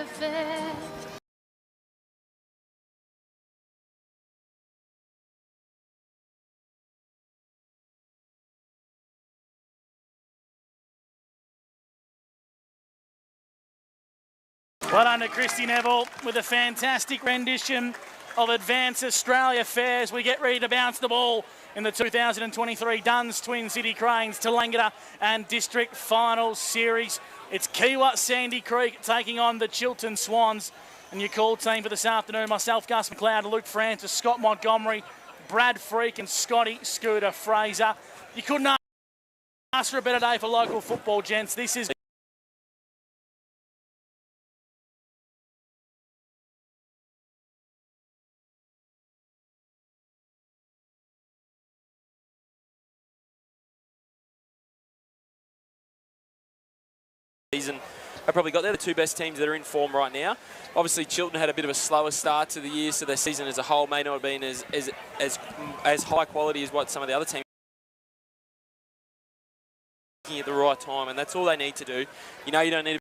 TDFL. Well done to Christy Neville with a fantastic rendition of Advance Australia Fairs. We get ready to bounce the ball in the 2023 Dunn's Twin City Cranes, Tallangatta and District Finals Series. It's Kiwa Sandy Creek taking on the Chiltern Swans. And your call team for this afternoon, myself, Gus McLeod, Luke Francis, Scott Montgomery, Brad Freak and Scotty Scooter Fraser. You couldn't ask for a better day for local football, gents. This is season have probably got, they're the two best teams that are in form right now. Obviously Chiltern had a bit of a slower start to the year, so their season as a whole may not have been as high quality as what some of the other teams are at the right time, and that's all they need to do. You know, you don't need to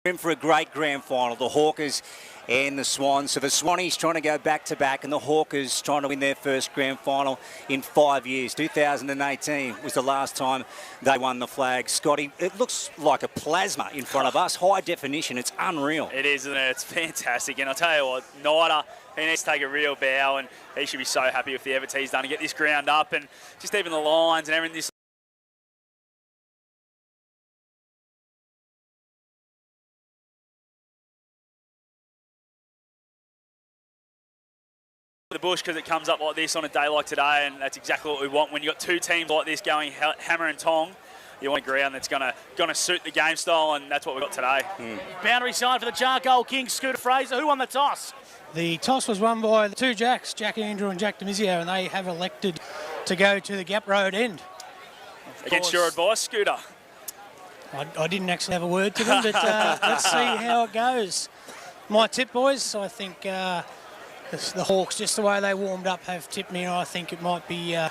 in for a great grand final, the Hawkers and the Swans. So the Swannies trying to go back-to-back and the Hawkers trying to win their first grand final in 5 years. 2018 was the last time they won the flag. Scotty, it looks like a plasma in front of us. High definition, it's unreal. It is, isn't it? It's fantastic. And I'll tell you what, Nida, he needs to take a real bow and he should be so happy with the effort he's done to get this ground up and just even the lines and everything. This the bush because it comes up like this on a day like today, and that's exactly what we want. When you've got two teams like this going hammer and tong, you want a ground that's going to suit the game style, and that's what we've got today. boundary side for the Charcoal Kings, Scooter Fraser. Who won the toss? The toss was won by the two Jacks, Jack Andrew and Jack Demizio, and they have elected to go to the Gap Road end. Against your advice, Scooter? I didn't actually have a word to them, but let's see how it goes. My tip, boys, I think the Hawks, just the way they warmed up, have tipped me. I think it might be a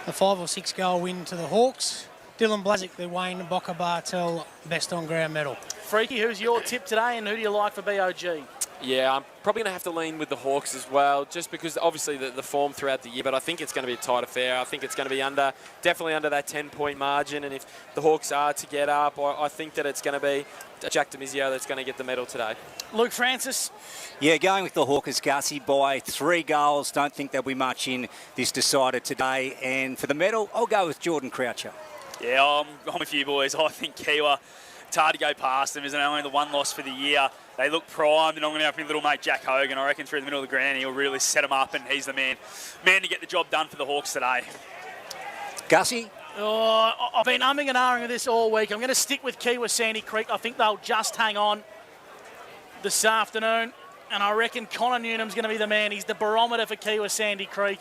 5 or 6 goal win to the Hawks. Dylan Blazic, the Wayne Bocker Bartel best on ground medal. Freaky, who's your tip today and who do you like for BOG? Yeah, I'm probably going to have to lean with the Hawks as well, just because obviously the form throughout the year, but I think it's going to be a tight affair. I think it's going to be definitely under that 10-point margin, and if the Hawks are to get up, I think that it's going to be Jack Demizio that's going to get the medal today. Luke Francis? Yeah, going with the Hawkers, Gussie, by 3 goals. Don't think there'll be much in this decided today. And for the medal, I'll go with Jordan Croucher. Yeah, I'm with you, boys. I think Kiwa, it's hard to go past them, isn't it? Only the one loss for the year. They look primed, and I'm going to have my little mate Jack Hogan. I reckon through the middle of the ground, he'll really set them up, and he's the man to get the job done for the Hawks today. Gussie? Oh, I've been umming and ahhing with this all week. I'm going to stick with Kiwa Sandy Creek. I think they'll just hang on this afternoon, and I reckon Connor Newnham's going to be the man. He's the barometer for Kiwa Sandy Creek.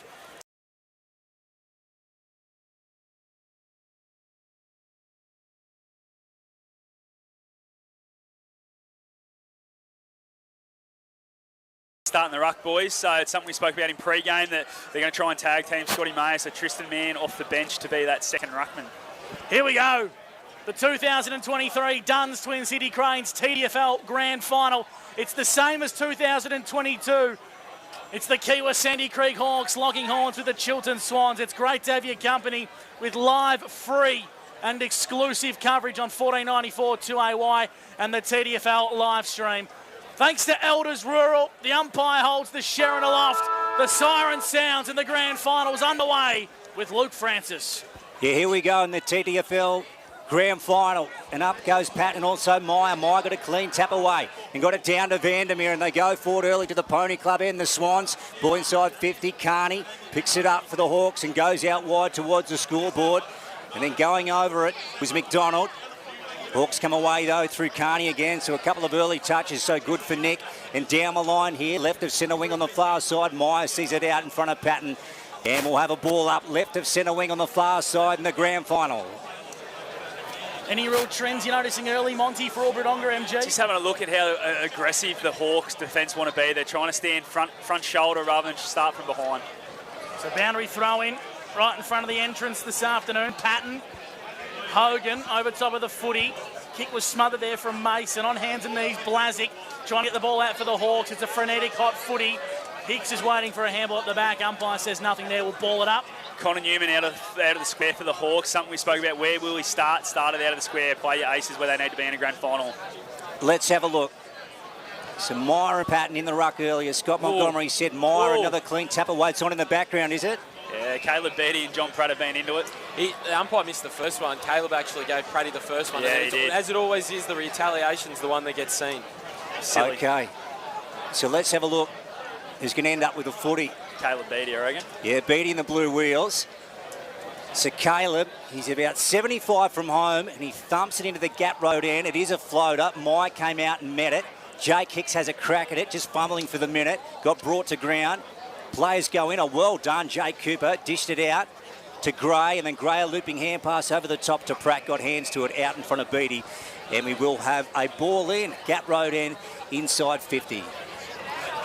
Starting the ruck, boys, so it's something we spoke about in pre-game that they're going to try and tag team Scotty Mayer, so Tristan Mann off the bench to be that second ruckman. Here we go. The 2023 Dunn's Twin City Cranes TDFL Grand Final. It's the same as 2022. It's the Kiwa Sandy Creek Hawks locking horns with the Chiltern Swans. It's great to have your company with live, free and exclusive coverage on 1494 2AY and the TDFL live stream. Thanks to Elders Rural, the umpire holds the Sharon aloft. The siren sounds and the grand final is underway with Luke Francis. Yeah, here we go in the TDFL grand final. And up goes Pat and also Meyer. Meyer got a clean tap away and got it down to Vandermeer, and they go forward early to the Pony Club end. The Swans, ball inside 50. Carney picks it up for the Hawks and goes out wide towards the scoreboard. And then going over it was McDonald. Hawks come away though through Carney again, so a couple of early touches, so good for Nick. And down the line here, left of centre wing on the far side, Meyer sees it out in front of Patton. And we'll have a ball up left of centre wing on the far side in the grand final. Any real trends you're noticing early, Monty, for Albridonga MG? Just having a look at how aggressive the Hawks defence want to be. They're trying to stand front shoulder rather than start from behind. So boundary throw in right in front of the entrance this afternoon. Patton, Hogan over top of the footy. Kick was smothered there from Mason. On hands and knees, Blazic trying to get the ball out for the Hawks. It's a frenetic hot footy. Hicks is waiting for a handball at the back. Umpire says nothing there. We'll ball it up. Connor Newman out of the square for the Hawks. Something we spoke about. Where will he start? Started out of the square. Play your aces where they need to be in a grand final. Let's have a look. So Meyer and Patton in the ruck earlier. Scott Montgomery said Meyer, another clean tap away. It's on in the background, is it? Yeah, Caleb Beattie and John Pratt have been into it. The umpire missed the first one. Caleb actually gave Pratty the first one. Yeah, he did. As it always is, the retaliation's the one that gets seen. Silly. Okay. So let's have a look. Who's going to end up with a footy? Caleb Beattie, I reckon. Yeah, Beattie in the blue wheels. So Caleb, he's about 75 from home and he thumps it into the gap road end. It is a floater. Mike came out and met it. Jake Hicks has a crack at it, just fumbling for the minute. Got brought to ground. Players go in. Oh, well done, Jake Cooper. Dished it out to Gray, and then Gray a looping hand pass over the top to Pratt. Got hands to it out in front of Beattie. And we will have a ball in. Gap road end inside 50.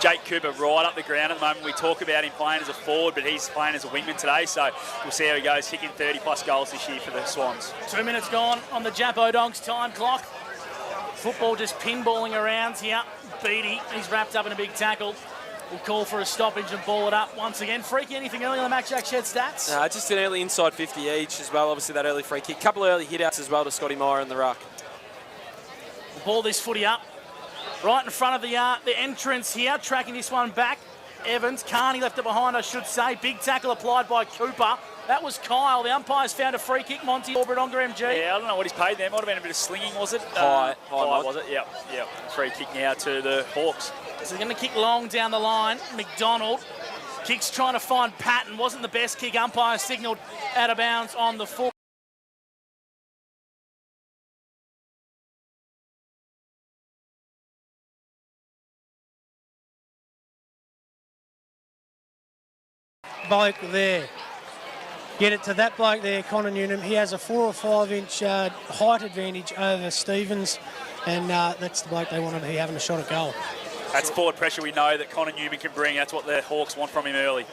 Jake Cooper right up the ground at the moment. We talk about him playing as a forward, but he's playing as a wingman today, so we'll see how he goes, kicking 30-plus goals this year for the Swans. 2 minutes gone on the Jappo Dogs time clock. Football just pinballing around here. Beattie, he's wrapped up in a big tackle. We'll call for a stoppage and ball it up once again. Freaky, anything early on the Mac Jack Shed stats? Just an early inside 50 each as well. Obviously that early free kick. Couple of early hit-outs as well to Scotty Meyer in the ruck. We'll ball this footy up. Right in front of the entrance here, tracking this one back. Evans, Carney left it behind, I should say. Big tackle applied by Cooper. That was Kyle. The umpires found a free kick. Monty Albridonga MG. Yeah, I don't know what he's paid there. Might have been a bit of slinging, was it? High was it? Yep. Free kick now to the Hawks. So they're going to kick long down the line. McDonald kicks trying to find Patton. Wasn't the best kick. Umpire signalled out of bounds on the full. Bloke there. Get it to that bloke there, Connor Newman. He has a 4 or 5 inch height advantage over Stevens, and that's the bloke they want to be having a shot at goal. That's forward pressure we know that Connor Newman can bring. That's what the Hawks want from him early.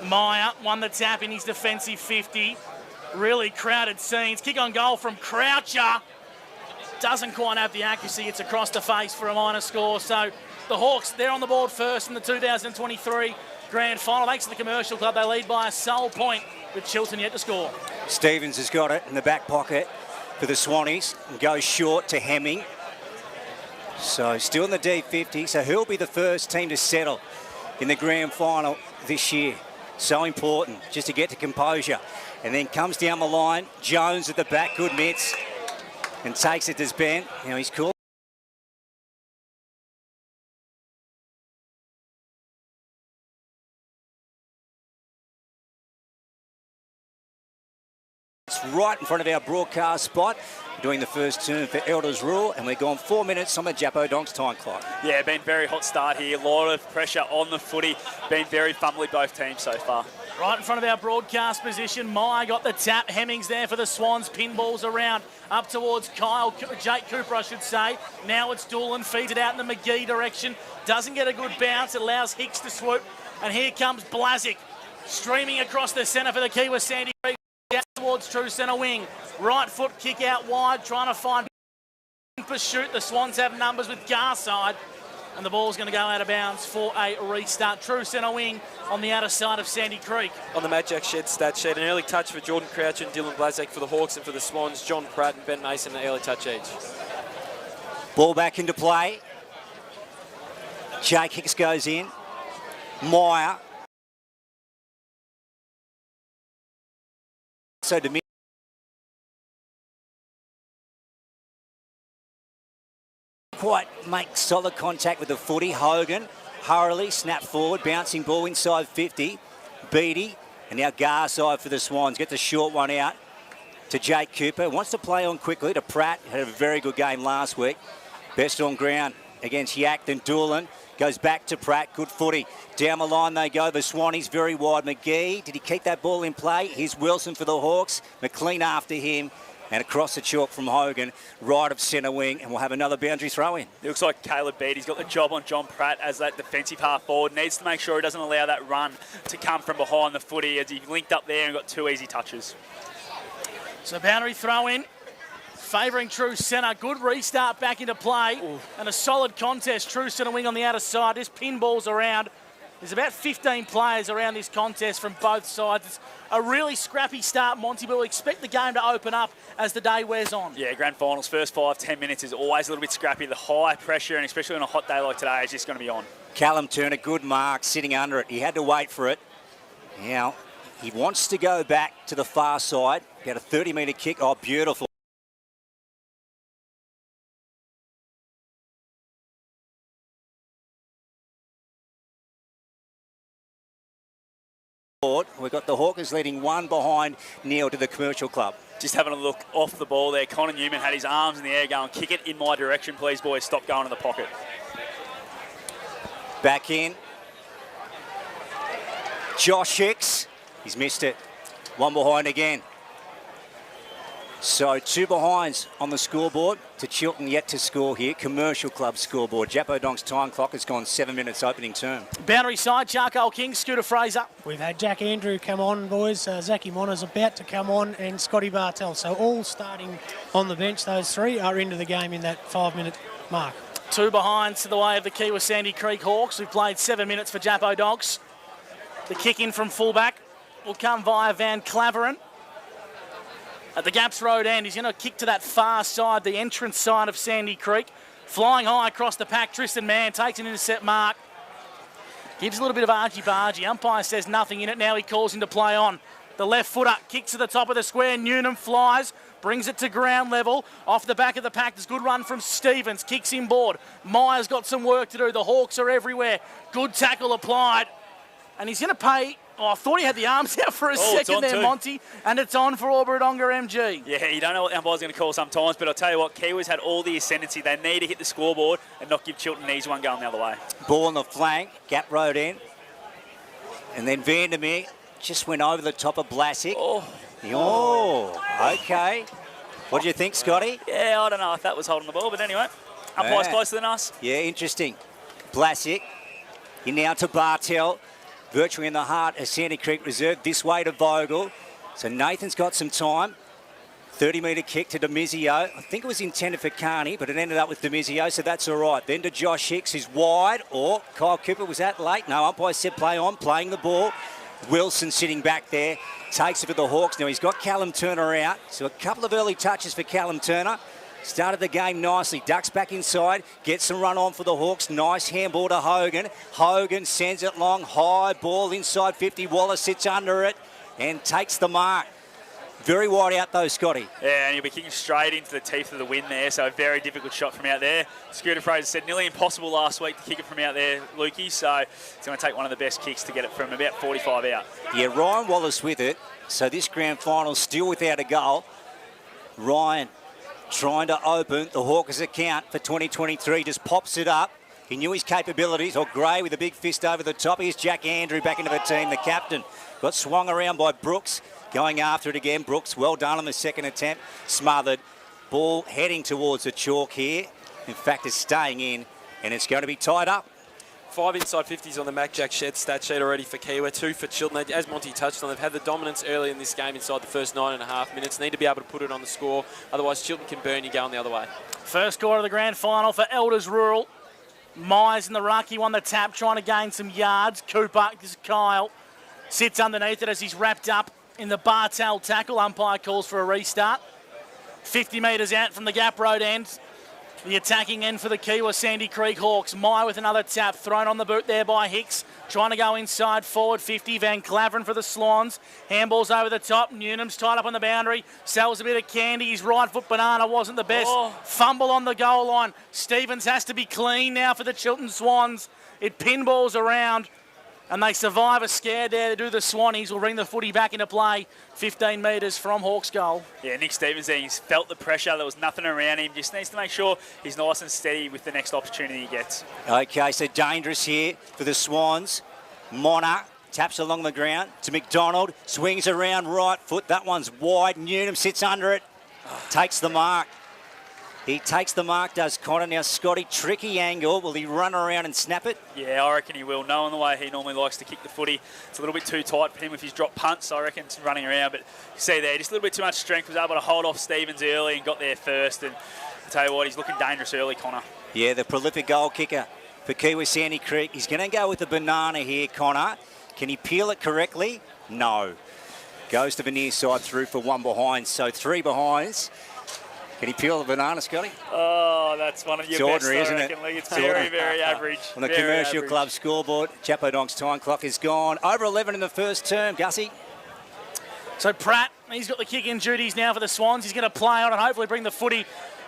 Meyer won the tap in his defensive 50. Really crowded scenes. Kick on goal from Croucher. Doesn't quite have the accuracy. It's across the face for a minor score. So the Hawks, they're on the board first in the 2023 Grand Final. Thanks to the Commercial Club, they lead by a sole point with Chilton yet to score. Stevens has got it in the back pocket for the Swannies and goes short to Hemming. So still in the D50, so he'll be the first team to settle in the Grand Final this year. So important just to get to composure. And then comes down the line, Jones at the back, good mitts, and takes it to Ben. Now he's cool. It's right in front of our broadcast spot. Doing the first turn for Elders Rule, and we're gone 4 minutes on the Jappo Donks time clock. Yeah, been very hot start here. A lot of pressure on the footy. Been very fumbly both teams so far. Right in front of our broadcast position, Meyer got the tap. Hemmings there for the Swans. Pinballs around up towards Jake Cooper, I should say. Now it's Doolan, feeds it out in the McGee direction. Doesn't get a good bounce. It allows Hicks to swoop. And here comes Blazic, streaming across the centre for the Kiwa Sandy Creek. Out towards true centre wing. Right foot kick out wide, trying to find pursuit. The Swans have numbers with Garside, and the ball's going to go out of bounds for a restart. True centre wing on the outer side of Sandy Creek. On the Matt Jack Shed stat sheet, an early touch for Jordan Croucher and Dylan Blazek for the Hawks, and for the Swans, John Pratt and Ben Mason, an early touch each. Ball back into play. Jake Hicks goes in. Meyer. So to me, quite make solid contact with the footy. Hogan, Hurley, snap forward, bouncing ball inside 50. Beattie, and now Garside for the Swans. Get the short one out to Jake Cooper. Wants to play on quickly to Pratt. Had a very good game last week. Best on ground against Yak, then Doolan. Goes back to Pratt, good footy. Down the line they go, the Swannies very wide. McGee, did he keep that ball in play? Here's Wilson for the Hawks. McLean after him. And across the chalk from Hogan, right of centre wing, and we'll have another boundary throw in. It looks like Caleb Beattie's got the job on John Pratt as that defensive half forward. Needs to make sure he doesn't allow that run to come from behind the footy as he linked up there and got 2 easy touches. So boundary throw in, favouring True Centre. Good restart back into play. Ooh. And a solid contest. True Centre wing on the outer side. Just pinballs around. There's about 15 players around this contest from both sides. It's a really scrappy start, Monty, but we expect the game to open up as the day wears on. Yeah, grand finals, first 5-10 minutes is always a little bit scrappy. The high pressure, and especially on a hot day like today, is just going to be on. Callum Turner, good mark, sitting under it. He had to wait for it. Now, he wants to go back to the far side. Got a 30-metre kick. Oh, beautiful. We've got the Hawkers leading 1 behind Neil to the Commercial Club. Just having a look off the ball there. Connor Newman had his arms in the air going, kick it in my direction, please, boys. Stop going to the pocket. Back in. Josh Hicks. He's missed it. 1 behind again. So 2 behinds on the scoreboard. To Chilton yet to score here. Commercial Club scoreboard. Jappo Donk's time clock has gone 7 minutes opening term. Boundary side, Charcoal King, Scooter Fraser. We've had Jack Andrew come on, boys. Zachy Mona's about to come on, and Scotty Bartell. So all starting on the bench. Those 3 are into the game in that 5-minute mark. 2 behinds to the way of the Kiwa Sandy Creek Hawks, who've played 7 minutes for Jappo Donks. The kick in from fullback will come via Van Claveren. At the Gaps Road end, he's going to kick to that far side, the entrance side of Sandy Creek. Flying high across the pack, Tristan Mann takes an intercept mark. Gives a little bit of argy-bargy. Umpire says nothing in it. Now he calls into play on. The left footer kicks to the top of the square. Newnham flies, brings it to ground level. Off the back of the pack, there's good run from Stevens. Kicks inboard. Myers got some work to do. The Hawks are everywhere. Good tackle applied. And he's going to pay... Oh, I thought he had the arms out for a second there, too. Monty. And it's on for Albury-Wodonga MG. Yeah, you don't know what the umpire's going to call sometimes, but I'll tell you what, Kiwis had all the ascendancy. They need to hit the scoreboard and not give Chilton an easy one going the other way. Ball on the flank, Gap Road end. And then Vandermeer just went over the top of Blasick. Okay. What do you think, Scotty? Yeah, I don't know if that was holding the ball, but anyway, umpire's closer than us. Yeah, interesting. Blasick, he now to Bartell. Virtually in the heart of Sandy Creek Reserve, this way to Vogel. So Nathan's got some time. 30-metre kick to Demizio. I think it was intended for Carney, but it ended up with Demizio, so that's all right. Then to Josh Hicks, who's wide. Or Kyle Cooper, was that late? No, umpire said play on, playing the ball. Wilson sitting back there, takes it for the Hawks. Now he's got Callum Turner out, so a couple of early touches for Callum Turner. Started the game nicely. Ducks back inside. Gets some run on for the Hawks. Nice handball to Hogan. Hogan sends it long. High ball inside 50. Wallace sits under it and takes the mark. Very wide out though, Scotty. Yeah, and he'll be kicking straight into the teeth of the wind there, so a very difficult shot from out there. Scooter Fraser said nearly impossible last week to kick it from out there, Lukey, so it's going to take one of the best kicks to get it from about 45 out. Yeah, Ryan Wallace with it. So this grand final still without a goal. Ryan trying to open the Hawkers account for 2023, just pops it up. He knew his capabilities. Or Gray with a big fist over the top. Here's Jack Andrew back into the team, the captain. Got swung around by Brooks. Going after it again. Brooks, well done on the second attempt. Smothered. Ball heading towards the chalk here. In fact, it's staying in, and it's going to be tied up. 5 inside 50s on the Mac Jack Shed stat sheet already for Kiwa, 2 for Chilton. As Monty touched on, they've had the dominance early in this game inside the first 9.5 minutes. Need to be able to put it on the score, otherwise Chilton can burn you going the other way. First quarter of the grand final for Elders Rural. Myers in the ruck, he won the tap, trying to gain some yards. Cooper, this is Kyle, sits underneath it as he's wrapped up in the Bartell tackle. Umpire calls for a restart. 50 metres out from the Gap Road end. The attacking end for the Kiwa Sandy Creek Hawks. Meyer with another tap, thrown on the boot there by Hicks. Trying to go inside, forward 50. Van Claveren for the Swans. Handballs over the top. Newnham's tied up on the boundary. Sells a bit of candy. His right foot banana wasn't the best. Fumble on the goal line. Stevens has to be clean now for the Chilton Swans. It pinballs around. And they survive a scare there to do the Swannies. Will bring the footy back into play 15 metres from Hawks' goal. Yeah, Nick Stevens there, he's felt the pressure. There was nothing around him. Just needs to make sure he's nice and steady with the next opportunity he gets. Okay, so dangerous here for the Swans. Monarch taps along the ground to McDonald. Swings around right foot. That one's wide. Newnham sits under it. Takes the mark. He takes the mark, does Connor. Now, Scotty, tricky angle. Will he run around and snap it? Yeah, I reckon he will. Knowing the way he normally likes to kick the footy, it's a little bit too tight for him with his drop punts. So I reckon it's running around. But you see there, just a little bit too much strength. Was able to hold off Stevens early and got there first. And I tell you what, he's looking dangerous early, Connor. Yeah, the prolific goal kicker for Kiwi Sandy Creek. He's going to go with the banana here, Connor. Can he peel it correctly? No. Goes to the near side through for one behind. So 3 behinds. Can he peel the banana, Scotty? Oh, that's one of your best, I isn't reckon, it? Lee. It's very, very average. On the very Commercial average. Club scoreboard, Chapo Donk's time clock is gone. Over 11 in the first term, Gussie. So Pratt, he's got the kick-in duties now for the Swans. He's going to play on and hopefully bring the footy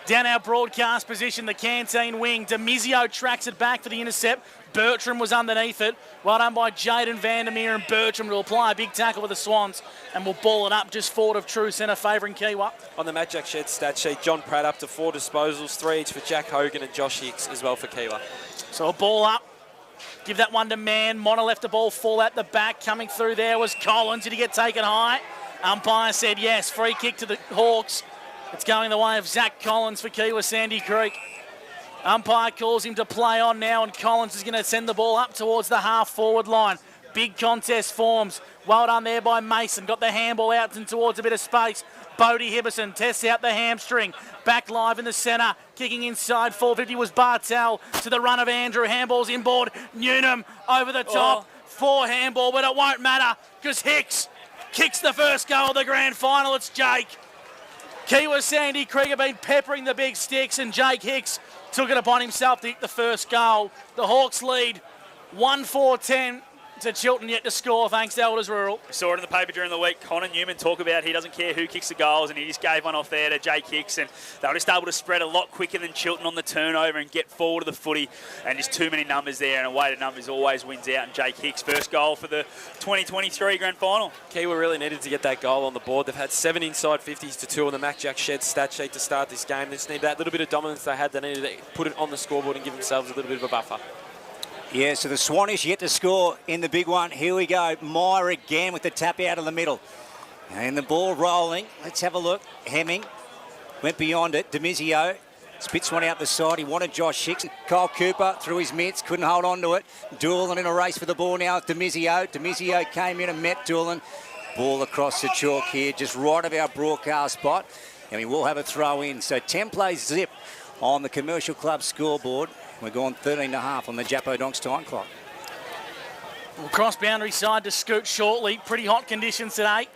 down our broadcast position, the canteen wing. Demizio tracks it back for the intercept. Bertram was underneath it. Well done by Jaden Vandermeer, and Bertram will apply a big tackle for the Swans and will ball it up just forward of true centre, favouring Kiwa. On the Matt Jack Shed stat sheet, John Pratt up to 4 disposals, 3 each for Jack Hogan and Josh Hicks as well for Kiwa. So a ball up. Give that one to Mann. Mona left the ball fall out the back. Coming through there was Collins. Did he get taken high? Umpire said yes. Free kick to the Hawks. It's going the way of Zach Collins for Kiwa Sandy Creek. Umpire calls him to play on now, and Collins is going to send the ball up towards the half-forward line. Big contest forms. Well done there by Mason. Got the handball out and towards a bit of space. Bodie Hibberson tests out the hamstring. Back live in the centre. Kicking inside. 450 was Bartel to the run of Andrew. Handball's inboard. Newnham over the top. 4 handball, but it won't matter because Hicks kicks the first goal of the grand final. It's Jake. Kiwa Sandy Creek have been peppering the big sticks, and Jake Hicks took it upon himself to hit the first goal. The Hawks lead 1-4-10 to Chilton yet to score, thanks to Elders Rural. We saw it in the paper during the week. Connor Newman talk about he doesn't care who kicks the goals, and he just gave one off there to Jake Hicks, and they were just able to spread a lot quicker than Chilton on the turnover and get forward of the footy, and just too many numbers there, and a weighted numbers always wins out, and Jake Hicks first goal for the 2023 grand final. Kiwa really needed to get that goal on the board. They've had 7 inside 50s to 2 on the Mac Jack Shed stat sheet to start this game. They just need that little bit of dominance they had. They needed to put it on the scoreboard and give themselves a little bit of a buffer. Yeah, so the Swannish yet to score in the big one. Here we go. Meyer again with the tap out of the middle. And the ball rolling. Let's have a look. Hemming went beyond it. Demizio spits one out the side. He wanted Josh Hicks. Kyle Cooper through his mitts. Couldn't hold on to it. Doolan in a race for the ball now. Demizio. Demizio came in and met Doolan. Ball across the chalk here, just right of our broadcast spot. And we will have a throw in. So 10 plays zip on the Commercial Club scoreboard. We're going 13.5 on the Japo Donks time clock. We'll cross boundary side to Scoot shortly. Pretty hot conditions today.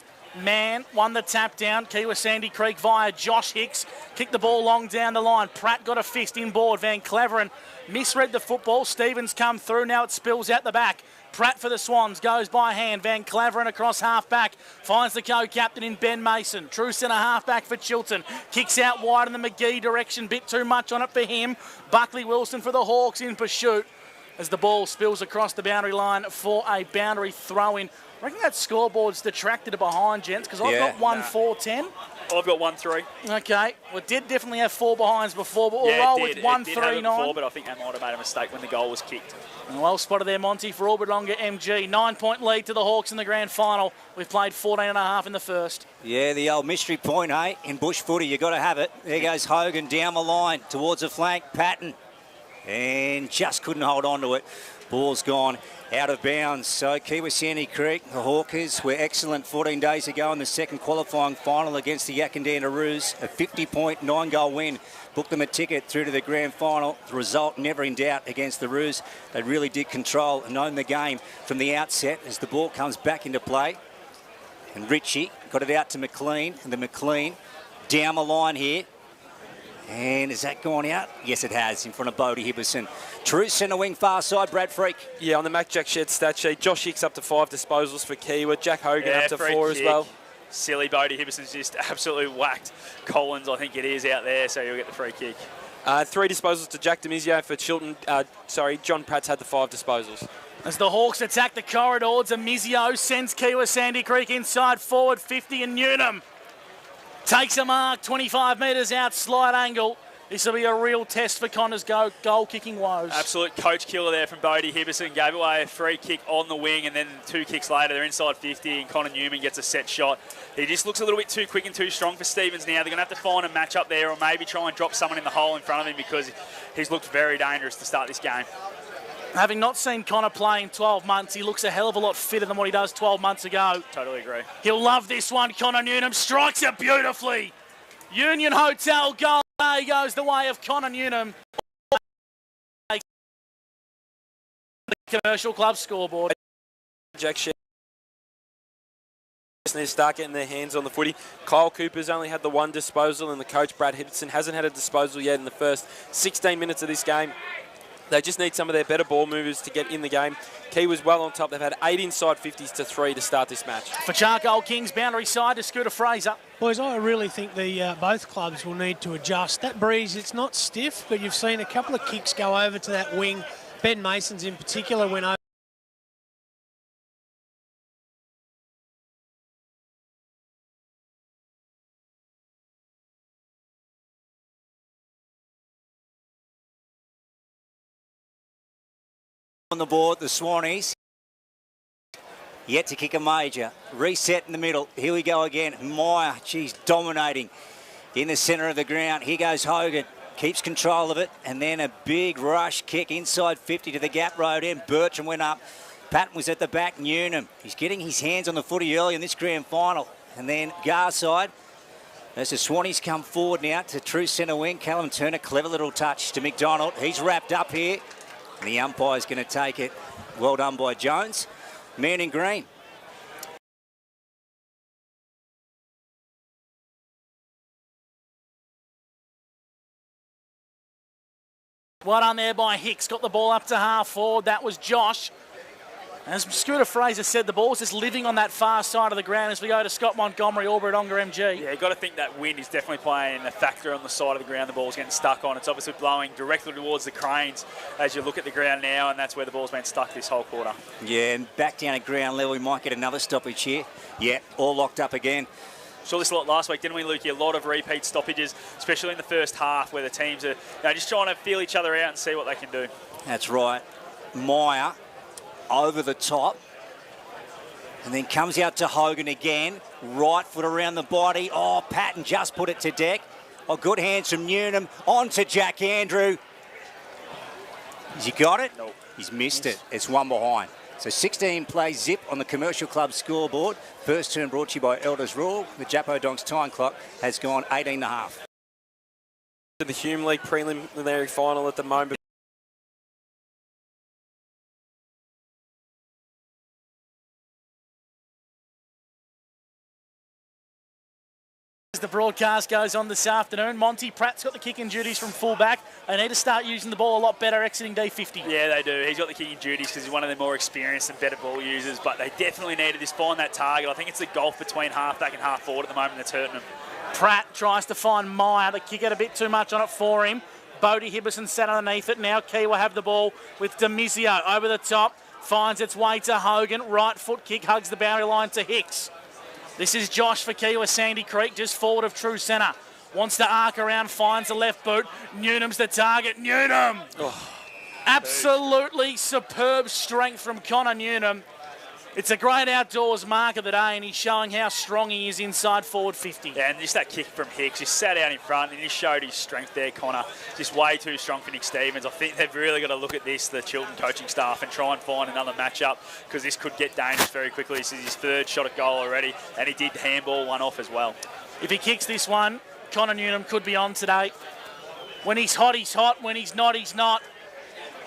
Mann won the tap down. Kiwa Sandy Creek via Josh Hicks. Kicked the ball long down the line. Pratt got a fist inboard. Van Claveren misread the football. Stevens come through. Now it spills out the back. Pratt for the Swans, goes by hand. Van Claveren across half-back, finds the co-captain in Ben Mason. True centre half-back for Chilton. Kicks out wide in the McGee direction, bit too much on it for him. Buckley Wilson for the Hawks in pursuit as the ball spills across the boundary line for a boundary throw-in. I reckon that scoreboard's detracted to behind, gents, because I've got 1-4-10. I've got 1-3. Okay, well, it did definitely have 4 behinds before, but we'll roll with 1-3-9. But I think they might have made a mistake when the goal was kicked. Well spotted there, Monty, for Albert-Longer MG. 9-point lead to the Hawks in the grand final. We've played 14.5 in the first. Yeah, the old mystery point, hey? In bush footy, you got to have it. There goes Hogan down the line towards the flank. Patton. And just couldn't hold on to it. Ball's gone out of bounds. So Kiwa Sandy Creek, the Hawkers, were excellent 14 days ago in the second qualifying final against the Yakandandaroos. A 50-point, 9-goal win. Booked them a ticket through to the grand final. The result never in doubt against the Roos. They really did control and own the game from the outset as the ball comes back into play. And Ritchie got it out to McLean. And the McLean down the line here. And has that gone out? Yes, it has, in front of Bodie Hibberson. True centre wing, far side, Brad Freak. Yeah, on the Mac Jack Shed stat sheet, Josh Hicks up to 5 disposals for Kiwa. Jack Hogan up to 4 as well. Silly Bodie Hibberson's just absolutely whacked Collins, I think it is, out there, so he'll get the free kick. 3 disposals to Jack Demizio for Chilton. John Pratt's had the 5 disposals. As the Hawks attack the corridors, Demizio sends Kiwa Sandy Creek inside forward 50, and Newnham takes a mark, 25 metres out, slide angle. This will be a real test for Connor's goal-kicking woes. Absolute coach killer there from Bodie Hibberson. Gave away a free kick on the wing, and then 2 kicks later, they're inside 50, and Connor Newman gets a set shot. He just looks a little bit too quick and too strong for Stevens now. They're going to have to find a match up there, or maybe try and drop someone in the hole in front of him, because he's looked very dangerous to start this game. Having not seen Connor play in 12 months, he looks a hell of a lot fitter than what he does 12 months ago. Totally agree. He'll love this one. Connor Newman strikes it beautifully. Union Hotel goal. There goes the way of Connor Newman. The Commercial Club scoreboard. Jack Shea need to start getting their hands on the footy. Kyle Cooper's only had the 1 disposal, and the coach Brad Hibberson hasn't had a disposal yet in the first 16 minutes of this game. They just need some of their better ball movers to get in the game. Key was well on top. They've had 8 inside 50s to 3 to start this match. For Charcoal Kings, boundary side to Scooter Fraser. Boys, I really think the both clubs will need to adjust. That breeze, it's not stiff, but you've seen a couple of kicks go over to that wing. Ben Mason's in particular went over. On the board, the Swannies. Yet to kick a major. Reset in the middle. Here we go again. Meyer, she's dominating in the centre of the ground. Here goes Hogan. Keeps control of it. And then a big rush kick inside 50 to the gap road end. Bertram went up. Patton was at the back. Newnham. He's getting his hands on the footy early in this grand final. And then Garside. As the Swannies come forward now to true centre wing. Callum Turner, clever little touch to McDonald. He's wrapped up here. And the umpire's going to take it. Well done by Jones. Man in green. Well done there by Hicks. Got the ball up to half forward. That was Josh. As Scooter Fraser said, the ball's just living on that far side of the ground as we go to Scott Montgomery, Albury-Wodonga MG. Yeah, you've got to think that wind is definitely playing a factor on the side of the ground the ball's getting stuck on. It's obviously blowing directly towards the Cranes as you look at the ground now, and that's where the ball's been stuck this whole quarter. Yeah, and back down at ground level, we might get another stoppage here. Yeah, all locked up again. Saw this a lot last week, didn't we, Lukey? A lot of repeat stoppages, especially in the first half, where the teams are just trying to feel each other out and see what they can do. That's right. Meyer over the top. And then comes out to Hogan again. Right foot around the body. Oh, Patton just put it to deck. Oh, good hands from Newnham. On to Jack Andrew. Has he got it? Nope. He's missed it. It's 1 behind. So 16 plays zip on the Commercial Club scoreboard. First turn brought to you by Elders Rule. The Japo Donks time clock has gone 18.5. The Hume League preliminary final at the moment. As the broadcast goes on this afternoon, Monty Pratt's got the kicking duties from fullback. They need to start using the ball a lot better exiting D50. Yeah, they do. He's got the kicking duties because he's one of the more experienced and better ball users, but they definitely need to just find that target. I think it's the gulf between half-back and half-forward at the moment that's hurting them. Pratt tries to find Meyer. The kick had a bit too much on it for him. Bodie Hibberson sat underneath it. Now Kiwa have the ball with Demizio over the top. Finds its way to Hogan. Right foot kick hugs the boundary line to Hicks. This is Josh for Kiwa Sandy Creek, just forward of true centre. Wants to arc around, finds the left boot. Newnham's the target. Newnham! Oh, absolutely superb strength from Connor Newnham. It's a great outdoors mark of the day, and he's showing how strong he is inside forward 50. Yeah, and just that kick from Hicks, just sat out in front and just showed his strength there, Connor. Just way too strong for Nick Stevens. I think they've really got to look at this, the Chiltern coaching staff, and try and find another matchup, because this could get dangerous very quickly. This is his 3rd shot at goal already, and he did handball one off as well. If he kicks this one, Connor Newnham could be on today. When he's hot, he's hot. When he's not, he's not.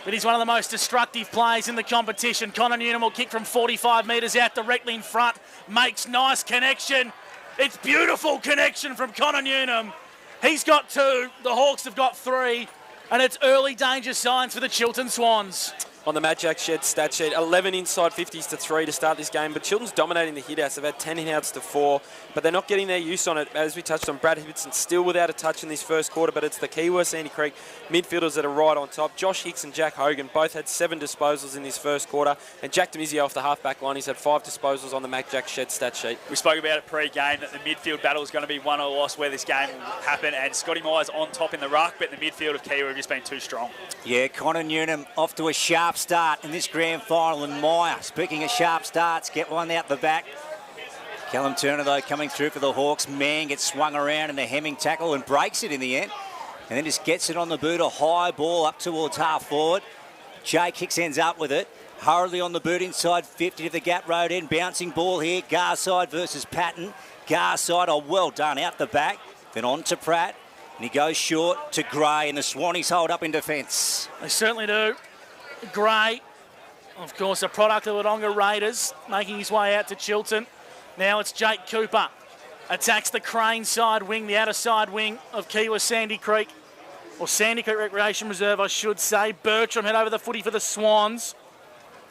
But he's one of the most destructive players in the competition. Connor Newnham will kick from 45 metres out directly in front. Makes nice connection. It's beautiful connection from Connor Newnham. He's got 2. The Hawks have got 3. And it's early danger signs for the Chiltern Swans. on the Matt Jack Shed stat sheet. 11 inside 50s to 3 to start this game, but Chilton's dominating the hit-outs. They've had 10 hit-outs to 4, but they're not getting their use on it. As we touched on, Brad Hibbertson still without a touch in this first quarter, but it's the Kiewa Sandy Creek midfielders that are right on top. Josh Hicks and Jack Hogan both had 7 disposals in this first quarter, and Jack Demizio off the half-back line, he's had 5 disposals on the Matt Jack Shed stat sheet. We spoke about it pre-game that the midfield battle is going to be won or lost where this game will happen, and Scotty Myers on top in the ruck, but the midfield of Kiewa have just been too strong. Yeah, Connor Newnham off to a sharp start in this grand final, and Meyer, speaking of sharp starts, get one out the back. Callum Turner, though, coming through for the Hawks. Man gets swung around in the hemming tackle and breaks it in the end, and then just gets it on the boot, a high ball up towards half forward. Jake Hicks ends up with it. Hurriedly on the boot inside 50 to the gap road end. Bouncing ball here. Garside versus Patton. Garside, oh, well done out the back. Then on to Pratt. And he goes short to Gray, and the Swannies hold up in defence. They certainly do. Gray, of course, a product of the Wodonga Raiders, making his way out to Chilton. Now it's Jake Cooper. Attacks the Crane side wing, the outer side wing of Kiewa Sandy Creek. Or Sandy Creek Recreation Reserve, I should say. Bertram head over the footy for the Swans.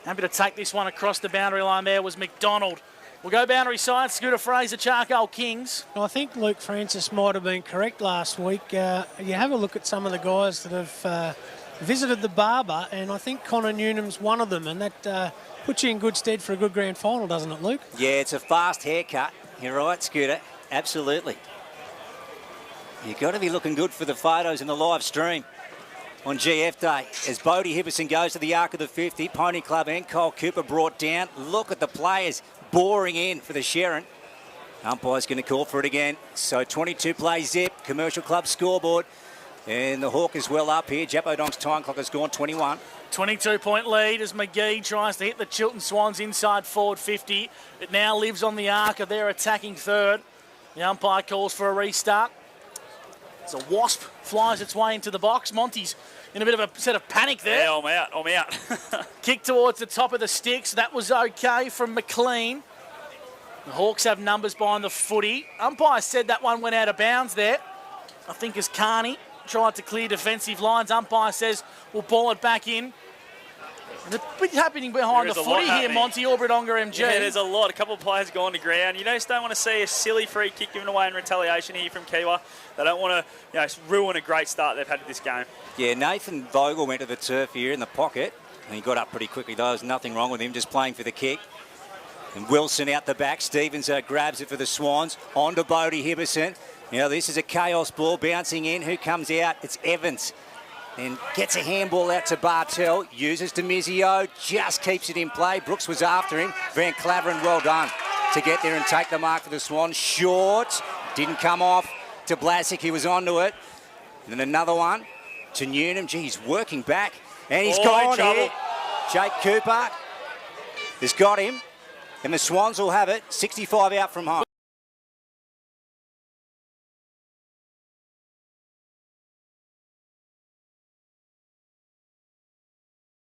Happy to take this one across the boundary line there was McDonald. We'll go boundary side, Scooter Fraser, Charcoal Kings. I think Luke Francis might have been correct last week. You have a look at some of the guys that have visited the Barber, and I think Connor Newnham's one of them, and that puts you in good stead for a good grand final, doesn't it, Luke? Yeah, it's a fast haircut. You're right, Scooter. Absolutely. You've got to be looking good for the photos in the live stream on GF Day. As Bodie Hibberson goes to the arc of the 50, Pony Club and Cole Cooper brought down. Look at the players boring in for the Sharon. Umpire's going to call for it again. So 22 plays zip, Commercial Club scoreboard. And the Hawk is well up here. Japodong's time clock has gone 21. 22-point lead as McGee tries to hit the Chilton Swans inside forward 50. It now lives on the arc of their attacking third. The umpire calls for a restart. As a wasp flies its way into the box. Monty's in a bit of a set of panic there. Yeah, I'm out. Kick towards the top of the sticks. That was okay from McLean. The Hawks have numbers behind the footy. Umpire said that one went out of bounds there. I think as Carney tried to clear defensive lines, umpire says we'll ball it back in. And a bit happening behind the footy here, Monty, or Wodonga MG. Yeah, there's a lot. A couple of players gone to ground. You just don't want to see a silly free kick given away in retaliation here from Kiewa. They don't want to ruin a great start they've had to this game. Yeah, Nathan Vogel went to the turf here in the pocket, and he got up pretty quickly, though. There's nothing wrong with him, just playing for the kick. And Wilson out the back. Stevens grabs it for the Swans. On to Bodie Hibberson. Now, this is a chaos ball bouncing in. Who comes out? It's Evans. And gets a handball out to Bartel. Uses Demizio. Just keeps it in play. Brooks was after him. Van Claveren, well done to get there and take the mark for the Swans. Short. Didn't come off to Blasick. He was onto it. And then another one to Newnham. Gee, he's working back. And he's gone here. Jake Cooper has got him. And the Swans will have it. 65 out from home.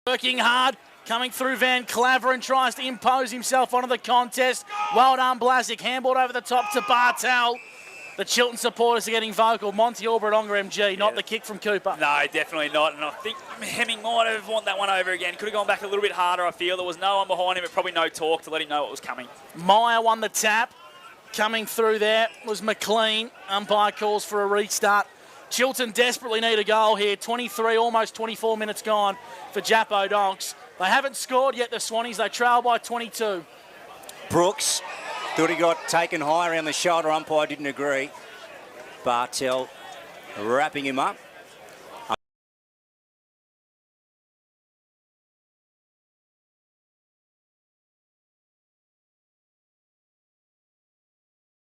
Working hard, coming through Van Claveren, tries to impose himself onto the contest. Well done, Blasick. Handballed over the top to Bartel. The Chilton supporters are getting vocal. Monty or Wodonga MG, not the kick from Cooper. No, definitely not. And I think Hemming might have want that one over again. Could have gone back a little bit harder, I feel. There was no one behind him, but probably no talk to let him know what was coming. Meyer won the tap. Coming through there was McLean. Umpire calls for a restart. Chilton desperately need a goal here. 23, almost 24 minutes gone for Japo Donks. They haven't scored yet, the Swannies. They trail by 22. Brooks thought he got taken high around the shoulder. Umpire didn't agree. Bartel wrapping him up.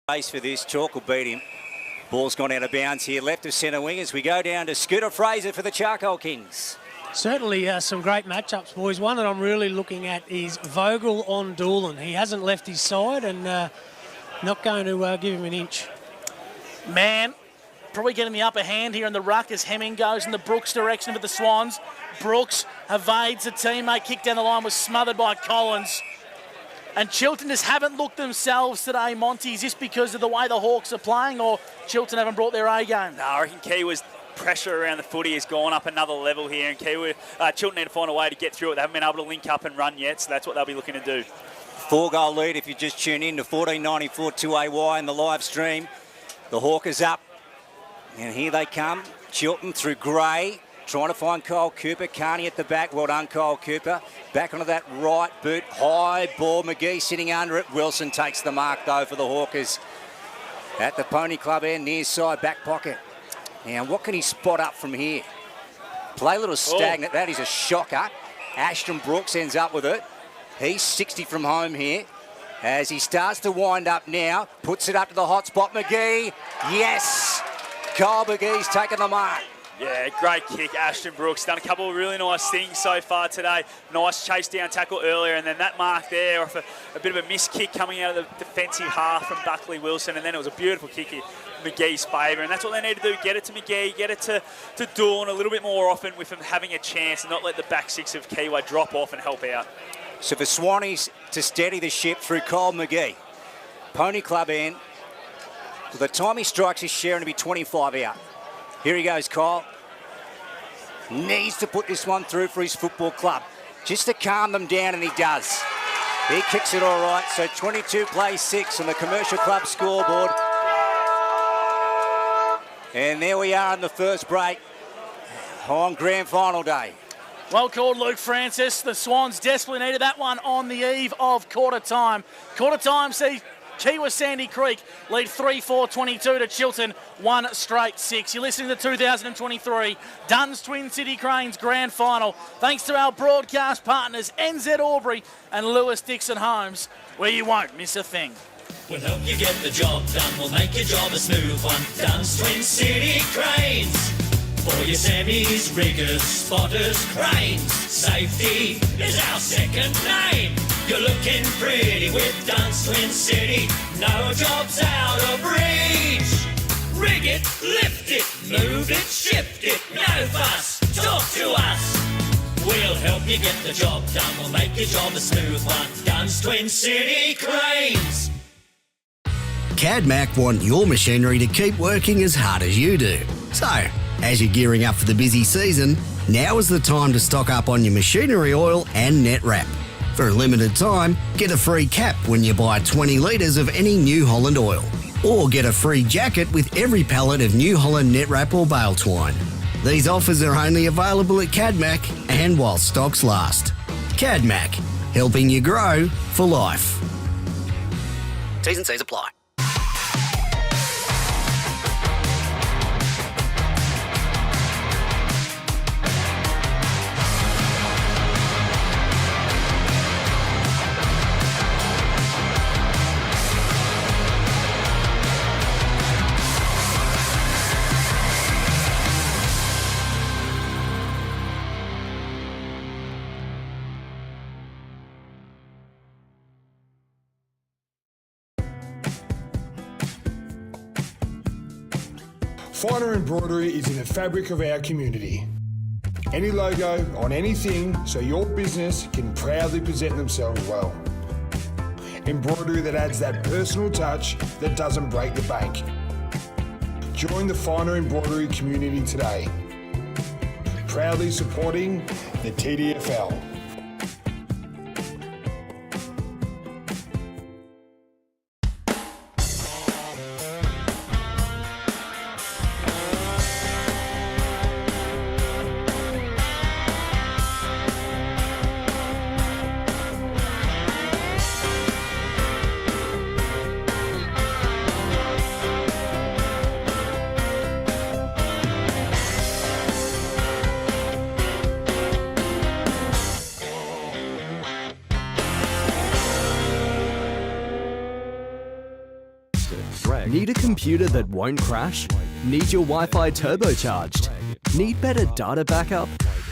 Base for this. Chalk will beat him. Ball's gone out of bounds here, left of centre wing as we go down to Scooter Fraser for the Charcoal Kings. Certainly some great matchups, boys. One that I'm really looking at is Vogel on Doolan. He hasn't left his side and not going to give him an inch. Man, probably getting the upper hand here in the ruck as Hemming goes in the Brooks direction for the Swans. Brooks evades a teammate, kick down the line was smothered by Collins. And Chilton just haven't looked themselves today, Monty. Is this because of the way the Hawks are playing, or Chilton haven't brought their A game? No, I reckon Key was pressure around the footy has gone up another level here, and Chiltern need to find a way to get through it. They haven't been able to link up and run yet, so that's what they'll be looking to do. 4-goal lead if you just tune in to 14.94 2AY in the live stream. The Hawkers up, and here they come. Chiltern through Gray, trying to find Kyle Cooper. Carney at the back. Well done, Kyle Cooper. Back onto that right boot. High ball. McGee sitting under it. Wilson takes the mark, though, for the Hawkers. At the Pony Club end, near side, back pocket. Now, what can he spot up from here? Play a little stagnant. That is a shocker. Ashton Brooks ends up with it. He's 60 from home here. As he starts to wind up now, puts it up to the hot spot. McGee, yes! Kyle McGee's taken the mark. Yeah, great kick. Ashton Brooks done a couple of really nice things so far today. Nice chase down tackle earlier, and then that mark there off a bit of a missed kick coming out of the defensive half from Buckley Wilson, and then it was a beautiful kick in McGee's favour, and that's what they need to do. Get it to McGee, get it to Dunn a little bit more often with him having a chance, and not let the back six of Kiwi drop off and help out. So for Swannies to steady the ship through Kyle McGee. Pony Club end. By the time he strikes his share, to be 25 out. Here he goes, Kyle. Needs to put this one through for his football club. Just to calm them down, and he does. He kicks it all right. So 22 plays 6 on the Commercial Club scoreboard. And there we are in the first break on grand final day. Well called, Luke Francis. The Swans desperately needed that one on the eve of quarter time. Quarter time sees Kiwa Sandy Creek lead 3-4-22 to Chiltern, 1 straight 6. You're listening to 2023 Dunn's Twin City Cranes Grand Final. Thanks to our broadcast partners NZ Albury and Lewis Dixon Homes, where you won't miss a thing. We'll help you get the job done. We'll make your job a smooth one. Dunn's Twin City Cranes. For your semis, riggers, spotters, cranes. Safety is our second name. You're looking pretty with Dunn's Twin City. No job's out of reach. Rig it, lift it, move it, shift it. No fuss, talk to us. We'll help you get the job done. We'll make your job a smooth one. Dunn's Twin City Cranes. CADMAC want your machinery to keep working as hard as you do. So, as you're gearing up for the busy season, now is the time to stock up on your machinery oil and net wrap. For a limited time, get a free cap when you buy 20 litres of any New Holland oil. Or get a free jacket with every pallet of New Holland net wrap or bale twine. These offers are only available at CADMAC and while stocks last. CADMAC, helping you grow for life. T's and C's apply. Finer embroidery is in the fabric of our community. Any logo on anything so your business can proudly present themselves well. Embroidery that adds that personal touch that doesn't break the bank. Join the Finer embroidery community today. Proudly supporting the TDFL. Need a computer that won't crash? Need your Wi-Fi turbocharged? Need better data backup?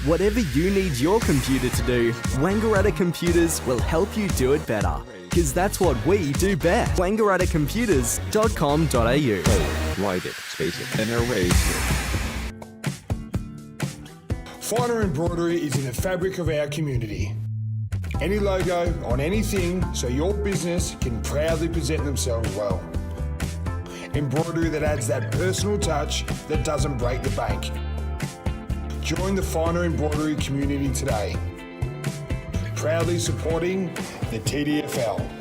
Whatever you need your computer to do, Wangaratta Computers will help you do it better. Because that's what we do best. wangarattacomputers.com.au. Wide it, space it, and erase it. Finer embroidery is in the fabric of our community. Any logo on anything so your business can proudly present themselves well. Embroidery that adds that personal touch that doesn't break the bank. Join the finer embroidery community today. Proudly supporting the TDFL.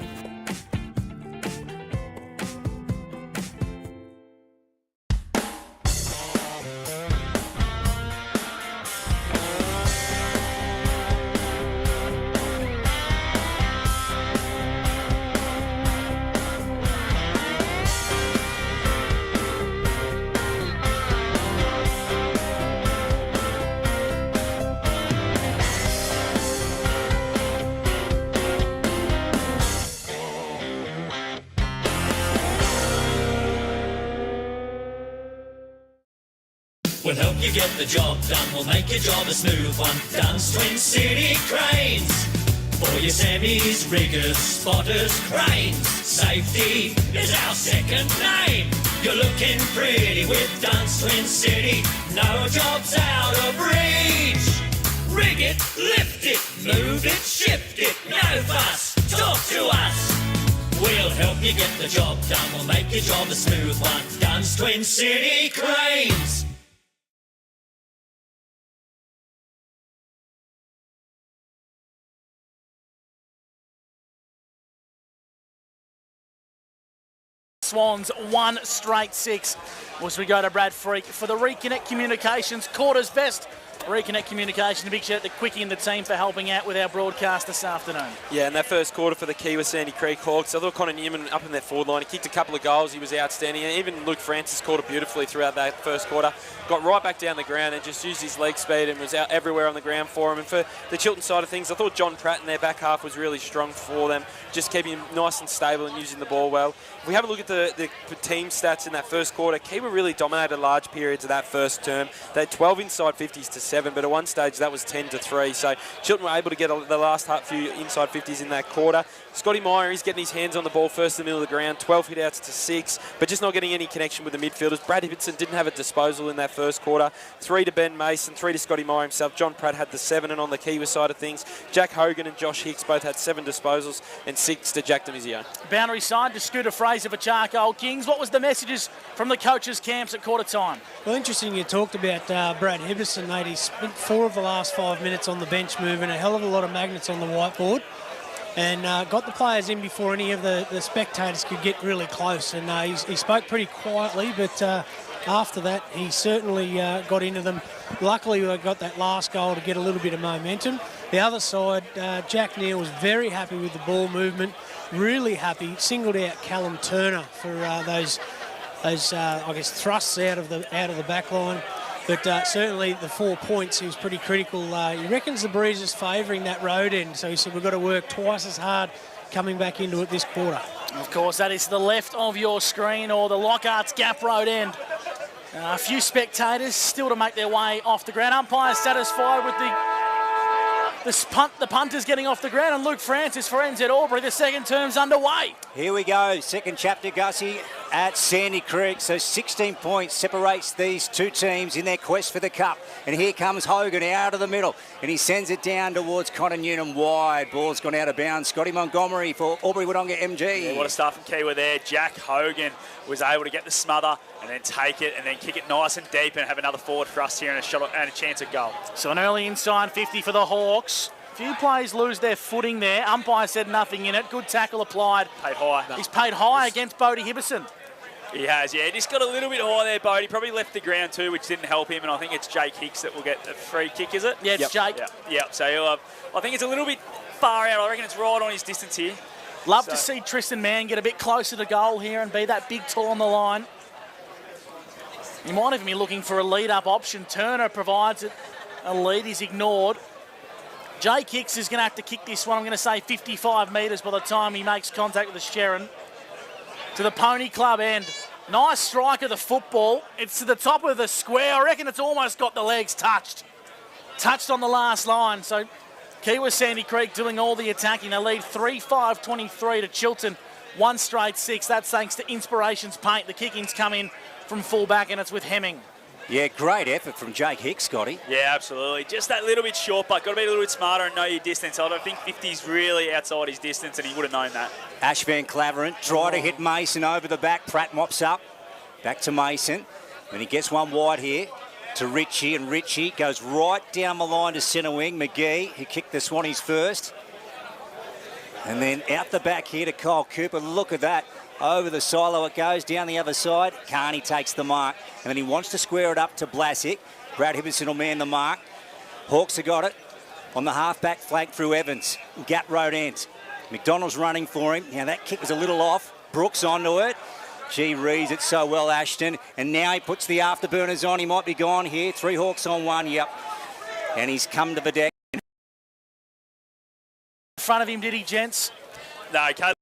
We'll help you get the job done. We'll make your job a smooth one. Dunn's Twin City Cranes. For your semis, riggers, spotters, cranes. Safety is our second name. You're looking pretty with Dunn's Twin City. No job's out of reach. Rig it, lift it, move it, shift it. No fuss, talk to us. We'll help you get the job done. We'll make your job a smooth one. Dunn's Twin City Cranes. Swans 1 straight 6. As we go to Brad Freak for the Reconnect Communications quarters best. Reconnect Communications, a big shout out to Quickie and the team for helping out with our broadcast this afternoon. Yeah, in that first quarter for the Kiwa Sandy Creek Hawks, I thought Connor Newman up in their forward line. He kicked a couple of goals. He was outstanding. And even Luke Francis caught it beautifully throughout that first quarter. Got right back down the ground and just used his leg speed and was out everywhere on the ground for him. And for the Chiltern side of things, I thought John Pratt in their back half was really strong for them, just keeping him nice and stable and using the ball well. If we have a look at the team stats in that first quarter, Kiwa really dominated large periods of that first term. They had 12 inside 50s to 7, but at one stage that was 10 to 3. So Chiltern were able to get the last few inside 50s in that quarter. Scotty Meyer, he's getting his hands on the ball first in the middle of the ground, 12 hit-outs to 6, but just not getting any connection with the midfielders. Brad Ibbotson didn't have a disposal in that first quarter. 3 to Ben Mason, 3 to Scotty Meyer himself. John Pratt had the 7, and on the Kiwa side of things, Jack Hogan and Josh Hicks both had 7 disposals and 6 to Jack Demizio. Boundary side to Scooter Fraser for Charcoal Kings. What was the messages from the coaches' camps at quarter time? Well, interesting you talked about Brad Ibbotson, mate. He spent 4 of the last 5 minutes on the bench moving, a hell of a lot of magnets on the whiteboard, and got the players in before any of the spectators could get really close. And he spoke pretty quietly, but after that, he certainly got into them. Luckily, we got that last goal to get a little bit of momentum. The other side, Jack Neal was very happy with the ball movement, really happy. Singled out Callum Turner for those I guess thrusts out of the back line. But certainly the 4 points, he was pretty critical. He reckons the breeze is favouring that road end, so he said we've got to work twice as hard coming back into it this quarter. Of course, that is to the left of your screen, or the Lockhart's Gap Road end. A few spectators still to make their way off the ground. Umpires satisfied with the punters getting off the ground, and Luke Francis for NZ Albury. The second term's underway. Here we go, second chapter, Gussie, at Sandy Creek. So 16 points separates these two teams in their quest for the cup. And here comes Hogan out of the middle, and he sends it down towards Connor Newman wide. Ball's gone out of bounds. Scotty Montgomery for Albury Wodonga MG. Yeah, what a start from Kiwa there. Jack Hogan was able to get the smother and then take it and then kick it nice and deep and have another forward thrust here and a shot and a chance at goal. So an early inside 50 for the Hawks. Few players lose their footing there. Umpire said nothing in it. Good tackle applied. Paid high. He's paid high against Bodie Hibberson. He has, yeah. Just got a little bit high there, Bodie. Probably left the ground too, which didn't help him. And I think it's Jake Hicks that will get the free kick, is it? Yeah, it's Jake. Yep. So he'll have, I think it's a little bit far out. I reckon it's right on his distance here. Love to see Tristan Mann get a bit closer to goal here and be that big tall on the line. He might even be looking for a lead-up option. Turner provides it. A lead is ignored. Jake Hicks is going to have to kick this one, I'm going to say 55 metres by the time he makes contact with the Sharon. To the Pony Club end. Nice strike of the football. It's to the top of the square. I reckon it's almost got the legs touched. Touched on the last line. So Kiwa Sandy Creek doing all the attacking. They lead 3-5-23 to Chiltern. 1 straight 6. That's thanks to Inspirations Paint. The kickings come in from full-back, and it's with Hemming. Yeah, great effort from Jake Hicks, Scotty. Yeah, absolutely. Just that little bit short, but got to be a little bit smarter and know your distance. I don't think 50's really outside his distance, and he would have known that. Ash Van Claveren try to hit Mason over the back. Pratt mops up. Back to Mason. Then he gets one wide here to Ritchie, and Ritchie goes right down the line to centre wing. McGee, who kicked the Swannies first. And then out the back here to Kyle Cooper. Look at that. Over the silo it goes, down the other side. Carney takes the mark. And then he wants to square it up to Blasick. Brad Hibberson will man the mark. Hawks have got it on the half-back flank through Evans. Gap road ends. McDonald's running for him. Now that kick was a little off. Brooks onto it. Gee, reads it so well, Ashton. And now he puts the afterburners on. He might be gone here. 3 Hawks on 1, yep. And he's come to the deck. In front of him, did he, gents? No, Caleb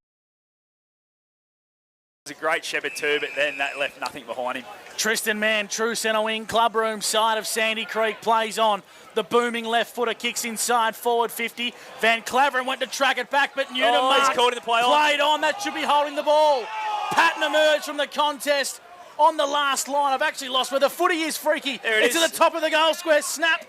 was a great shepherd too, but then that left nothing behind him. Tristan Mann, true centre wing, clubroom side of Sandy Creek, plays on. The booming left footer kicks inside, forward 50. Van Claveren went to track it back, but Newton he's called in the play on. Played on, that should be holding the ball. Patton emerged from the contest on the last line. I've actually lost where the footy is freaky. There it it's is. at the top of the goal square. Snap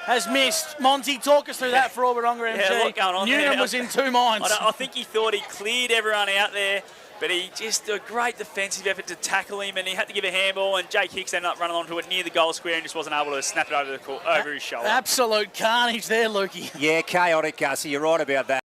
has missed. Monty, talk us through that for Orbadonga MG. Yeah, a lot going on Newton there. was in 2 minds. I think he thought he cleared everyone out there, but he just did a great defensive effort to tackle him, and he had to give a handball, and Jake Hicks ended up running onto it near the goal square and just wasn't able to snap it over his shoulder. Absolute carnage there, Lukey. Yeah, chaotic, Gussie. You're right about that.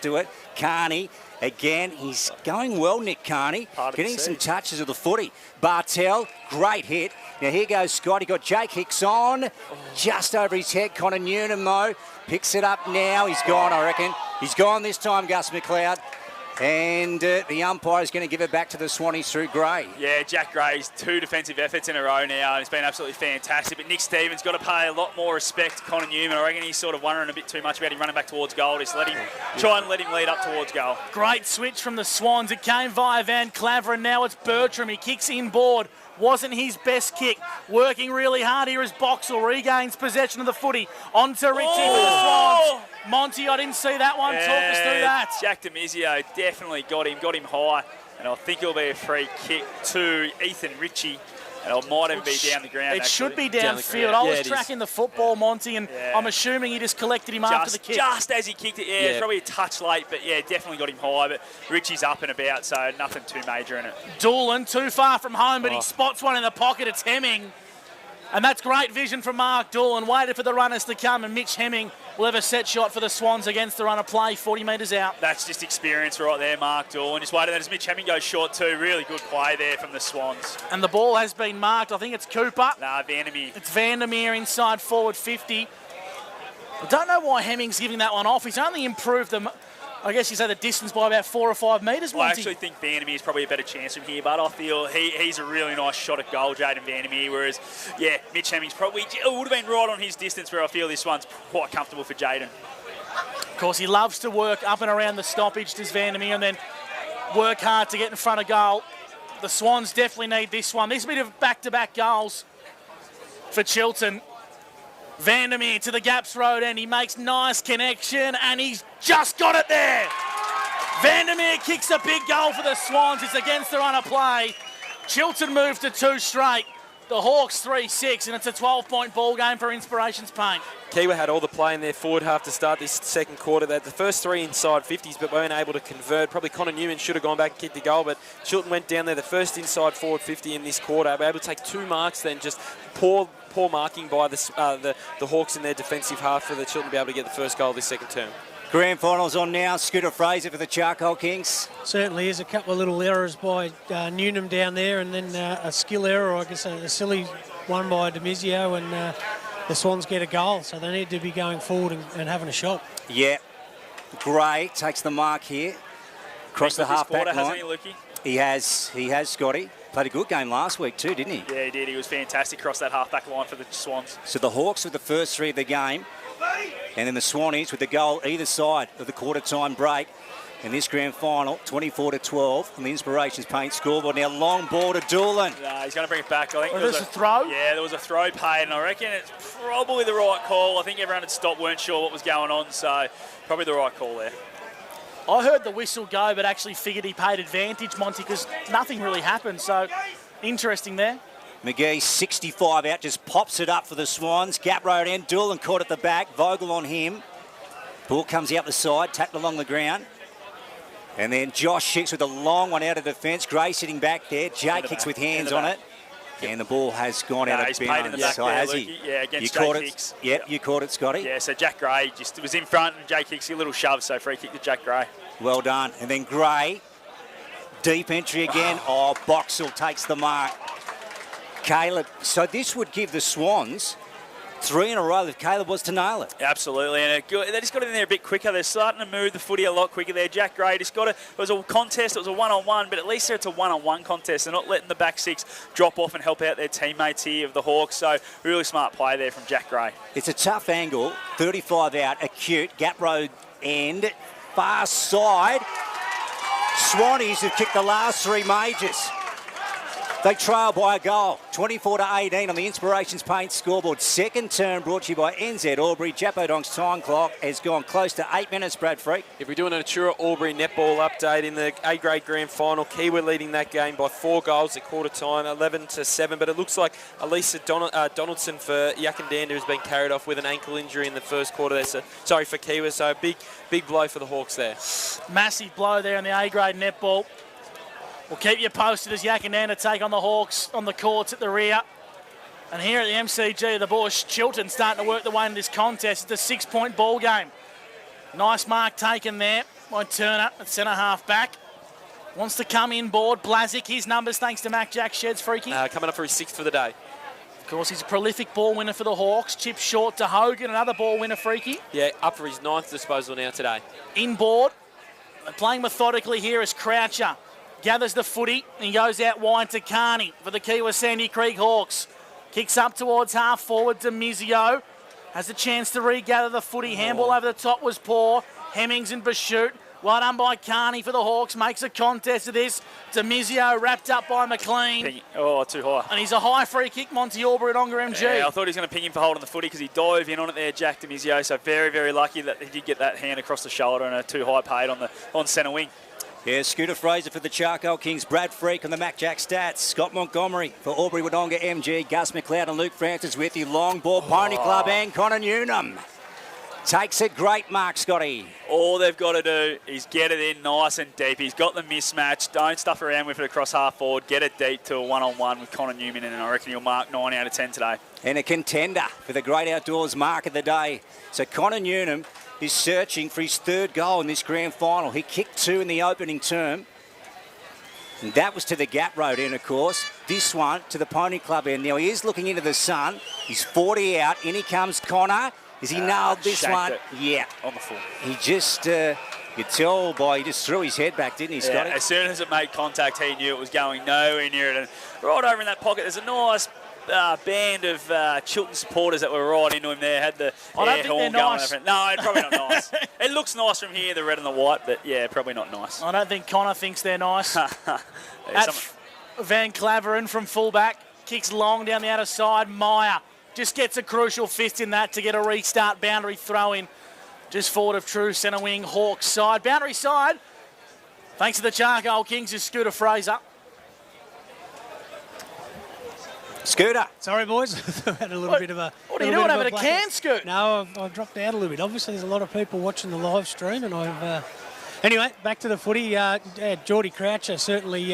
To it. Carney, again, he's going well, Nick Carney. Getting some touches of the footy. Bartel, great hit. Now here goes Scott. He got Jake Hicks on. Just over his head. Connor Newnham, though, picks it up now. He's gone, I reckon. He's gone this time, Gus McLeod. And the umpire is going to give it back to the Swannies through Gray. Yeah, Jack Gray's 2 defensive efforts in a row now, and it's been absolutely fantastic. But Nick Stevens got to pay a lot more respect to Connor Newman. I reckon he's sort of wondering a bit too much about him running back towards goal. Just try and let him lead up towards goal. Great switch from the Swans. It came via Van Claveren. Now it's Bertram. He kicks inboard. Wasn't his best kick. Working really hard here as Boxall regains possession of the footy. On to Richie for the Swans. Monty, I didn't see that one. Talk us through that. Jack Demizio definitely got him high, and I think it'll be a free kick to Ethan Ritchie. And it might even be down the ground. It should be Down the downfield. ground. I Yeah, was it tracking is. the football, Monty, and I'm assuming he just collected him after the kick. Just as he kicked it, it's probably a touch late, but definitely got him high. But Richie's up and about, so nothing too major in it. Doolan, too far from home, but he spots one in the pocket. It's Hemming. And that's great vision from Mark Doolan. Waited for the runners to come, and Mitch Hemming will have a set shot for the Swans against the runner play, 40 metres out. That's just experience right there, Mark Doolan. Just waited as Mitch Hemming goes short too. Really good play there from the Swans. And the ball has been marked. I think it's Cooper. Nah, Vandermeer. It's Vandermeer inside forward 50. I don't know why Hemming's giving that one off. He's only improved them, I guess you say, the distance by about 4 or 5 metres. I actually think Vandermeer is probably a better chance from here, but I feel he's a really nice shot at goal, Jaden Vandermeer, whereas, Mitch Hemming's probably would have been right on his distance, where I feel this one's quite comfortable for Jaden. Of course, he loves to work up and around the stoppage, does Vandermeer, and then work hard to get in front of goal. The Swans definitely need this one. This bit of back-to-back goals for Chilton. Vandermeer to the Gaps Road end. He makes nice connection, and he's just got it there. Vandermeer kicks a big goal for the Swans. It's against the runner play. Chilton moved to 2 straight. The Hawks 3-6, and it's a 12-point ball game for Inspirations Paint. Kiwa had all the play in their forward half to start this second quarter. They had the first 3 inside 50s, but weren't able to convert. Probably Connor Newman should have gone back and kicked the goal, but Chilton went down there, the first inside forward 50 in this quarter. They were able to take 2 marks, then just poor marking by the Hawks in their defensive half for the Chilton to be able to get the first goal this second term. Grand finals on now. Scooter Fraser for the Charcoal Kings. Certainly is a couple of little errors by Newnham down there, and then a skill error, I guess a silly one by Demizio, and the Swans get a goal. So they need to be going forward and having a shot. Yeah. Gray takes the mark here. Across the half-back line. Hasn't he, Lukey? He has, Scotty. Played a good game last week too, didn't he? Yeah, he did. He was fantastic across that half-back line for the Swans. So the Hawks with the first 3 of the game, and then the Swannies with the goal either side of the quarter-time break in this grand final, 24-12 on the Inspirations Paint scoreboard. Now long ball to Doolan. He's going to bring it back. I think There's a throw? Yeah, there was a throw paid, and I reckon it's probably the right call. I think everyone had stopped, weren't sure what was going on, so probably the right call there. I heard the whistle go, but actually figured he paid advantage, Monty, because nothing really happened. So interesting there. McGee, 65 out, just pops it up for the Swans. Gap road end, Doolan caught at the back. Vogel on him. Ball comes out the side, tapped along the ground. And then Josh Hicks with a long one out of defence. Gray sitting back there. Jake Hicks with hands on it. And the ball has gone out of he's paid in the bounds. back So there, has Lukey. he? Yeah, against You caught Jake it. Hicks. Yep, you caught it, Scotty. Yeah, so Jack Gray just was in front and Jake Hicks, a little shove, so free kick to Jack Gray. Well done. And then Gray, deep entry again. Oh, Boxall takes the mark. Caleb. So this would give the Swans 3 in a row if Caleb was to nail it. Absolutely, and they just got in there a bit quicker. They're starting to move the footy a lot quicker there. Jack Gray just got it. It was a contest, it was a one-on-one, but at least it's a one-on-one contest. They're not letting the back six drop off and help out their teammates here of the Hawks. So really smart play there from Jack Gray. It's a tough angle. 35 out, acute. Gap road end. Far side. Swannies have kicked the last 3 majors. They trail by a goal, 24-18 on the Inspirations Paint scoreboard. Second term brought to you by NZ Albury. Japodong's time clock has gone close to 8 minutes, Brad Freak. If we're doing a Natura Albury netball update in the A-grade grand final, Kiwi leading that game by 4 goals at quarter time, 11-7. But it looks like Elisa Donaldson for Yakandanda has been carried off with an ankle injury in the first quarter there. So, sorry for Kiwi. So a big blow for the Hawks there. Massive blow there in the A-grade netball. We'll keep you posted as Yakandanda take on the Hawks on the courts at the rear. And here at the MCG of the Bush, Chilton starting to work the way into this contest. It's a 6-point ball game. Nice mark taken there by Turner at centre half back. Wants to come in board. Blazic, his numbers thanks to Mac Jack Shed's free kick. Coming up for his 6th for the day. Of course, he's a prolific ball winner for the Hawks. Chip short to Hogan, another ball winner free kick. Yeah, up for his 9th disposal now today. In board. Playing methodically here is Croucher. Gathers the footy and goes out wide to Carney for the Kiwa Sandy Creek Hawks. Kicks up towards half forward to Mizio. Has a chance to regather the footy. Handball over the top was poor. Hemmings and Bashut. Well done by Carney for the Hawks. Makes a contest of this. Demizio wrapped up by McLean. Oh, too high. And he's a high free kick, Monty Albury at Ongar MG. Yeah, I thought he was going to ping him for holding the footy because he dove in on it there, Jack Demizio. So very, very lucky that he did get that hand across the shoulder and a too high paid on centre wing. Yeah, Scooter Fraser for the Charcoal Kings. Brad Freak on the Mac Jack stats. Scott Montgomery for Albury Wodonga MG. Gus McLeod and Luke Francis with you. Long ball, Pony Club and Connor Newnham. Takes a great mark, Scotty. All they've got to do is get it in nice and deep. He's got the mismatch. Don't stuff around with it across half forward. Get it deep to a one-on-one with Connor Newman, and I reckon he'll mark 9 out of 10 today. And a contender for the Great Outdoors mark of the day. So Connor Newnham is searching for his 3rd goal in this grand final. He kicked 2 in the opening term. And that was to the Gap Road end, of course. This one to the Pony Club end. Now he is looking into the sun. He's 40 out. In he comes Connor. Has he nailed this one? Yeah. On the full. He just, you could tell he just threw his head back, didn't he, Scotty? Yeah, as soon as it made contact, he knew it was going nowhere near it. And right over in that pocket, there's a nice band of Chilton supporters that were right into him there. Had the air horn going. Nice. No, probably not nice. It looks nice from here, the red and the white, but yeah, probably not nice. I don't think Connor thinks they're nice. Van Claveren from fullback. Kicks long down the outer side. Meyer just gets a crucial fist in that to get a restart boundary throw in. Just forward of true centre wing Hawks side. Boundary side. Thanks to the Charcoal Kings is Scooter Fraser. Scooter. Sorry, boys. Had a little bit of a... What are you doing over the can, Scoot? No, I've dropped out a little bit. Obviously, there's a lot of people watching the live stream, and I've... Anyway, back to the footy. Geordie Croucher certainly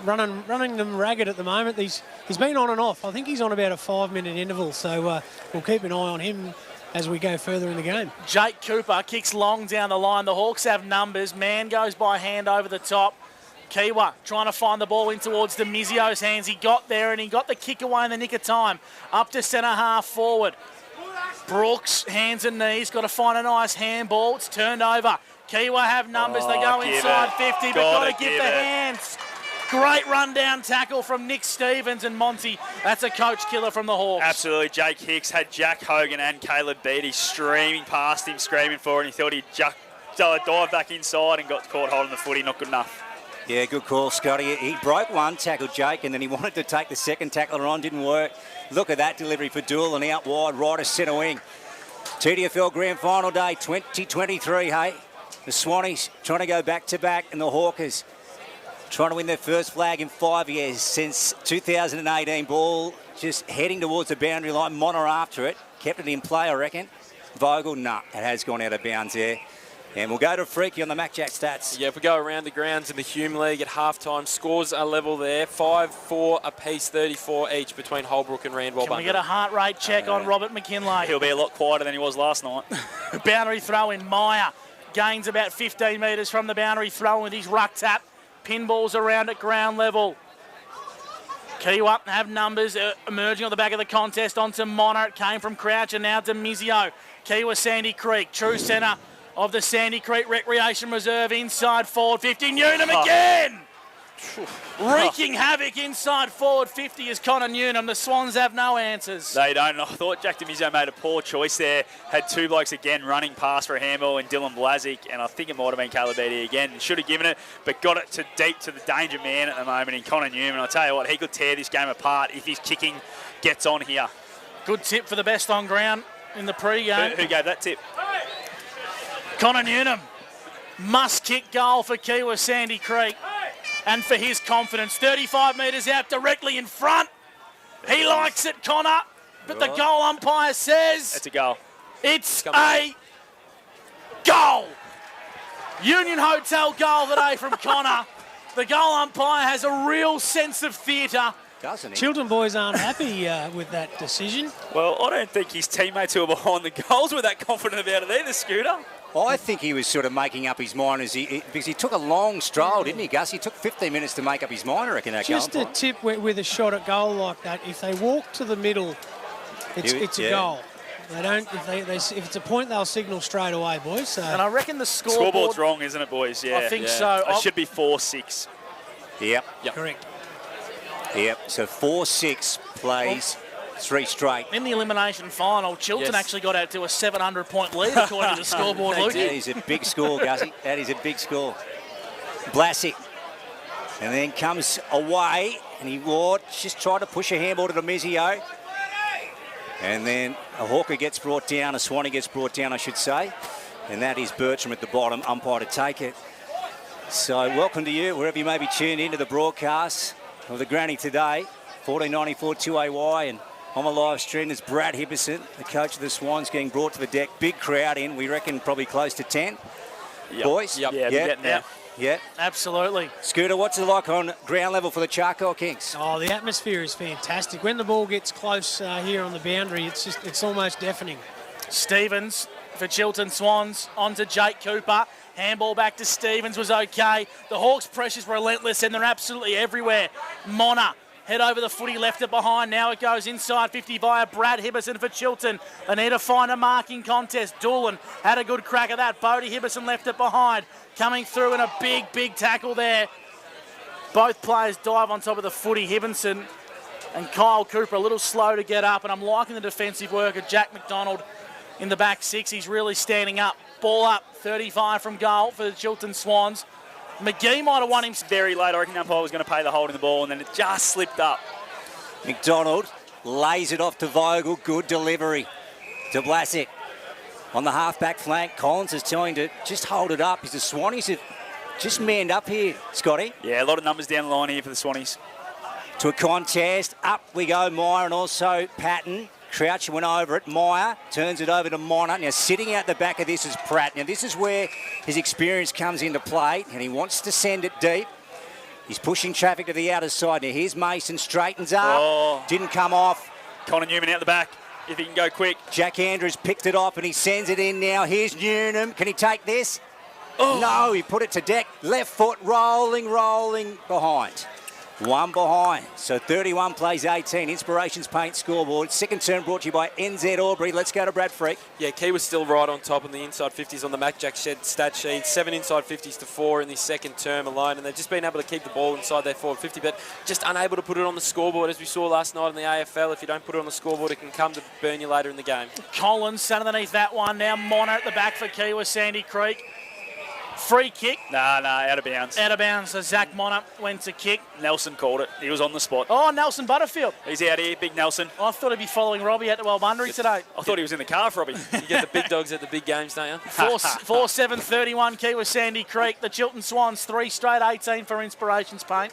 running them ragged at the moment. He's been on and off. I think he's on about a 5-minute interval, so we'll keep an eye on him as we go further in the game. Jake Cooper kicks long down the line. The Hawks have numbers. Man goes by hand over the top. Kiwa trying to find the ball in towards Demizio's hands. He got there and he got the kick away in the nick of time. Up to centre half forward. Brooks, hands and knees, got to find a nice handball. It's turned over. Kiwa have numbers. They go inside 50, but got to give the hands. Great run-down tackle from Nick Stevens and Monty. That's a coach killer from the Hawks. Absolutely. Jake Hicks had Jack Hogan and Caleb Beattie streaming past him, screaming for it. He thought he'd dive back inside and got caught holding the footy. Not good enough. Yeah, good call, Scotty. He broke one, tackled Jake, and then he wanted to take the second tackler on. Didn't work. Look at that delivery for Doolan out wide, right as centre wing. TDFL Grand Final Day 2023, hey? The Swannies trying to go back-to-back, and the Hawkers trying to win their first flag in 5 years since 2018. Ball just heading towards the boundary line. Monner after it. Kept it in play, I reckon. Vogel, nah, it has gone out of bounds there. And we'll go to Freaky on the MacJack stats. Yeah, if we go around the grounds in the Hume League at halftime, scores are level there. 5-4 apiece, 34 each between Holbrook and Randwell. Can we get a heart rate check on Robert McKinlay? He'll be a lot quieter than he was last night. Boundary throw in. Meyer gains about 15 metres from the boundary throw with his ruck tap. Pinballs around at ground level. Kiwa have numbers emerging on the back of the contest onto Monner. It came from Crouch and now to Mizio. Kiwa Sandy Creek, true centre of the Sandy Creek Recreation Reserve, inside forward 50. Newnham again! Wreaking havoc inside forward 50 is Connor Newnham. The Swans have no answers. They don't. I thought Jack DeMizio made a poor choice there. Had two blokes again running past for a handball and Dylan Blazic, and I think it might have been Caleb Beattie again. Should have given it, but got it to deep to the danger man at the moment in Connor Newman. I'll tell you what, he could tear this game apart if his kicking gets on here. Good tip for the best on ground in the pre-game. Who gave that tip? Connor Newnham. Must kick goal for Kiwa Sandy Creek. And for his confidence, 35 metres out directly in front. He likes it, Connor, but the goal umpire says... It's a goal. It's a goal. Union Hotel goal today from Connor. The goal umpire has a real sense of theatre. Doesn't he? Chiltern boys aren't happy with that decision. Well, I don't think his teammates who are behind the goals were that confident about it either, Scooter. I think he was sort of making up his mind because he took a long stroll, didn't he, Gus? He took 15 minutes to make up his mind, I reckon, that Just goal. a tip with a shot at goal like that, if they walk to the middle, it's a goal. They don't. If it's a point, they'll signal straight away, boys. So. And I reckon the scoreboard... Scoreboard's wrong, isn't it, boys? Yeah. I think so. It should be 4-6. Yep. Correct. Yep. So 4-6 plays. 3 straight. In the elimination final, Chiltern actually got out to a 700-point lead, according to the scoreboard, Luke. That is a big score, Gussie. That is a big score. Blassic. And then comes away, and he just tried to push a handball to the Mizio. And then a Hawker gets brought down, a Swanee gets brought down, I should say. And that is Bertram at the bottom, umpire to take it. So welcome to you, wherever you may be tuned into the broadcast of the Granny today. 1494 2AY, and on the live stream is Brad Hibberson, the coach of the Swans, getting brought to the deck. Big crowd in, we reckon probably close to 10. Yep. Boys? Yep. Yeah, they're getting there. Yeah. Absolutely. Scooter, what's it like on ground level for the Charcoal Kings? Oh, the atmosphere is fantastic. When the ball gets close here on the boundary, it's almost deafening. Stevens for Chiltern Swans, on to Jake Cooper. Handball back to Stevens was okay. The Hawks' pressures relentless and they're absolutely everywhere. Monner. Head over the footy, left it behind. Now it goes inside 50 via Brad Hibberson for Chiltern. They need to find a marking contest. Doolan had a good crack at that. Bodie Hibberson left it behind. Coming through in a big tackle there. Both players dive on top of the footy. Hibberson and Kyle Cooper a little slow to get up. And I'm liking the defensive work of Jack McDonald in the back six. He's really standing up. Ball up, 35 from goal for the Chiltern Swans. McGee might have won him very late. I reckon the umpire was going to pay the hold in the ball, and then it just slipped up. McDonald lays it off to Vogel. Good delivery to Blassic. On the half-back flank, Collins is telling to just hold it up. Is the Swannies have just manned up here, Scotty? Yeah, a lot of numbers down the line here for the Swannies. To a contest. Up we go, Meyer and also Patton. Crouch went over it. Meyer turns it over to Monner. Now, sitting out the back of this is Pratt. Now, this is where his experience comes into play, and he wants to send it deep. He's pushing traffic to the outer side. Now, here's Mason, straightens up. Didn't come off. Connor Newman out the back, if he can go quick. Jack Andrews picked it off, and he sends it in now. Here's Newnham. Can he take this? No, he put it to deck. Left foot, rolling behind. One behind. So 31 plays 18. Inspirations Paint scoreboard. Second turn brought to you by NZ Albury. Let's go to Brad Freak. Yeah, Key was still right on top in the inside 50s on the MacJack stat sheet. 7 inside 50s to 4 in the second term alone. And they've just been able to keep the ball inside their forward 50, but just unable to put it on the scoreboard. As we saw last night in the AFL, if you don't put it on the scoreboard, it can come to burn you later in the game. Collins sat underneath that one. Now Monner at the back for Kiwa Sandy Creek. Free kick. No, out of bounds. Out of bounds. So Zach Monner went to kick. Nelson called it. He was on the spot. Oh, Nelson Butterfield. He's out here, big Nelson. I thought he'd be following Robbie out to Wellbundery today. I thought he was in the car for Robbie. You get the big dogs at the big games, don't you? 4-7-31 key with Sandy Creek. The Chiltern Swans 3 straight 18 for Inspirations Paint.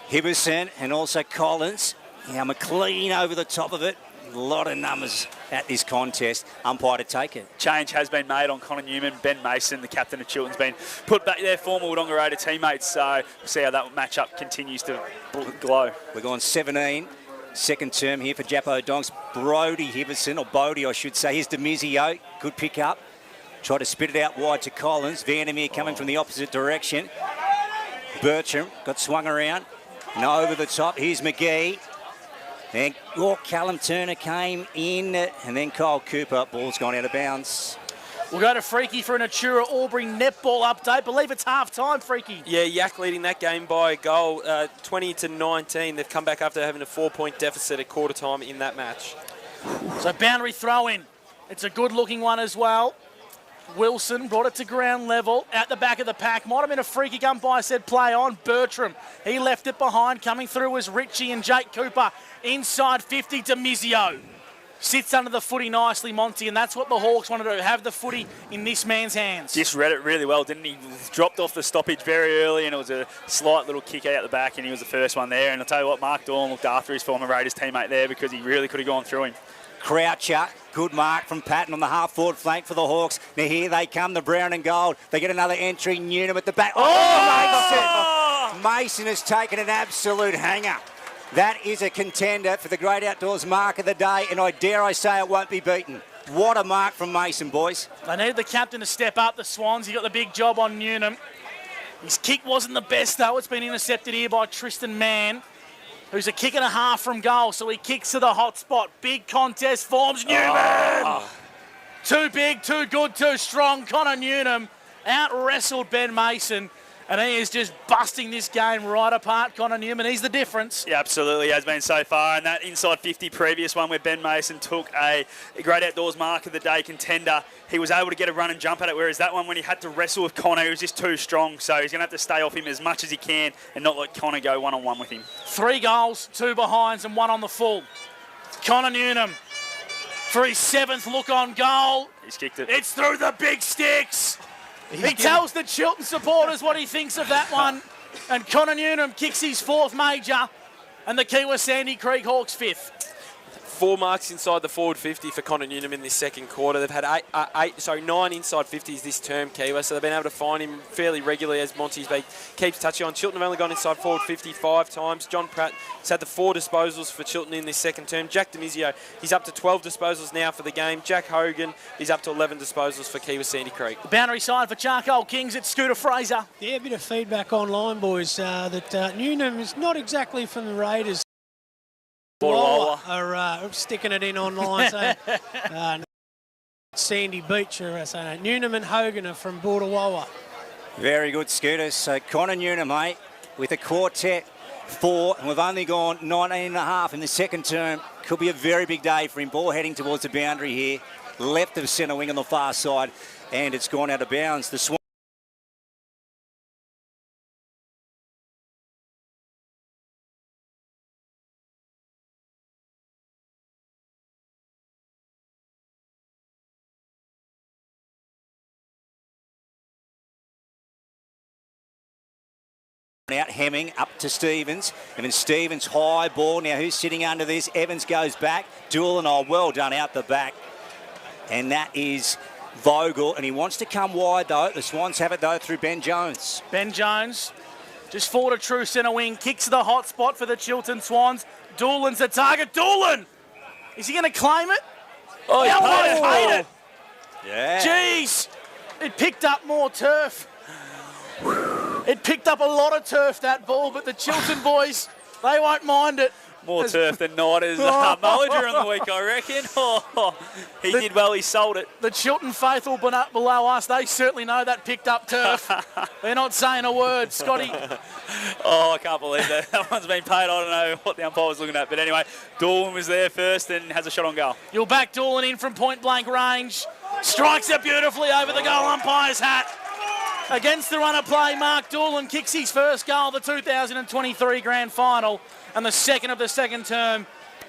Hibbison and also Collins. Now McLean over the top of it. A lot of numbers at this contest. Umpire to take it. Change has been made on Connor Newman. Ben Mason, the captain of Chiltern's been put back there, former Wodonga teammates. So we'll see how that matchup continues to glow. We're going 17. Second term here for Jappo Donks. Brody Hibbison, or Bodie I should say. Here's Demizio. Good pick up. Try to spit it out wide to Collins. Vandermeer coming from the opposite direction. Bertram got swung around. And over the top, here's McGee. And Callum Turner came in, and then Kyle Cooper. Ball's gone out of bounds. We'll go to Freaky for an Atura Albury netball update. Believe it's half-time, Freaky. Yeah, Yak leading that game by a goal, 20-19. They've come back after having a 4-point deficit at quarter time in that match. So boundary throw-in. It's a good-looking one as well. Wilson brought it to ground level, out the back of the pack. Might have been a free kick. Umpire said play on. Bertram, he left it behind. Coming through was Richie and Jake Cooper. Inside 50 to Mizio. Sits under the footy nicely, Monty, and that's what the Hawks wanted to do, have the footy in this man's hands. Just read it really well, didn't he? Dropped off the stoppage very early, and it was a slight little kick out the back, and he was the first one there. And I'll tell you what, Mark Dawn looked after his former Raiders teammate there because he really could have gone through him. Croucher, good mark from Patton on the half-forward flank for the Hawks. Now here they come, the brown and gold. They get another entry, Newnham at the back. Mason! Mason has taken an absolute hanger. That is a contender for the Great Outdoors mark of the day, and I dare say it won't be beaten. What a mark from Mason, boys. They needed the captain to step up, the Swans. He got the big job on Newnham. His kick wasn't the best, though. It's been intercepted here by Tristan Mann, who's a kick and a half from goal, so he kicks to the hot spot. Big contest forms. Newman! Too big, too good, too strong. Connor Newnham out-wrestled Ben Mason, and he is just busting this game right apart. Connor Newman, he's the difference. Yeah, absolutely, has been so far. And that inside 50 previous one where Ben Mason took a Great Outdoors mark of the day contender, he was able to get a run and jump at it, whereas that one, when he had to wrestle with Connor, he was just too strong. So he's going to have to stay off him as much as he can and not let Connor go one-on-one with him. 3 goals, 2 behinds and 1 on the full. Connor Newnham for his 7th look on goal. He's kicked it. It's through the big sticks. He tells the Chiltern supporters what he thinks of that one. And Connor Newnham kicks his 4th major. And the Kiwa Sandy Creek Hawks 5th. 4 marks inside the forward 50 for Connor Newnham in this second quarter. They've had 9 inside 50s this term, Kiwa, so they've been able to find him fairly regularly, as Monty keeps touching on. Chiltern have only gone inside forward 50 5 times. John Pratt has had the 4 disposals for Chiltern in this second term. Jack Demizio, he's up to 12 disposals now for the game. Jack Hogan, he's up to 11 disposals for Kiwa Sandy Creek. The boundary side for Charcoal Kings, it's Scooter Fraser. Yeah, a bit of feedback online, boys, that Newnham is not exactly from the Raiders. Are sticking it in online. So, Sandy Beach are saying Newnham and Hogan are from Border Wawa. Very good, Scooters. So Connor Newnham, mate, with a quartet 4, and we've only gone 19.5 in the second term. Could be a very big day for him. Ball heading towards the boundary here. Left of centre wing on the far side, and it's gone out of bounds. The Swans out Hemming up to Stevens, and then Stevens high ball. Now who's sitting under this? Evans goes back. Doolan, well done out the back, and that is Vogel, and he wants to come wide though. The Swans have it though through Ben Jones. Ben Jones just forward a true centre wing, kicks to the hot spot for the Chiltern Swans. Doolan's the target. Doolan, is he going to claim it? Oh, he paid it. Yeah. Jeez, it picked up more turf. It picked up a lot of turf, that ball, but the Chiltern boys, they won't mind it. More turf than not is Mullinger on the week, I reckon. He did well, he sold it. The Chiltern faithful below us, they certainly know that picked up turf. They're not saying a word, Scotty. I can't believe that. That one's been paid. I don't know what the umpire was looking at. But anyway, Doolan was there first and has a shot on goal. You'll back Doolan in from point-blank range. Strikes it beautifully over the goal umpire's hat. Against the run of play, Mark Doolan kicks his first goal of the 2023 Grand Final and the second of the second term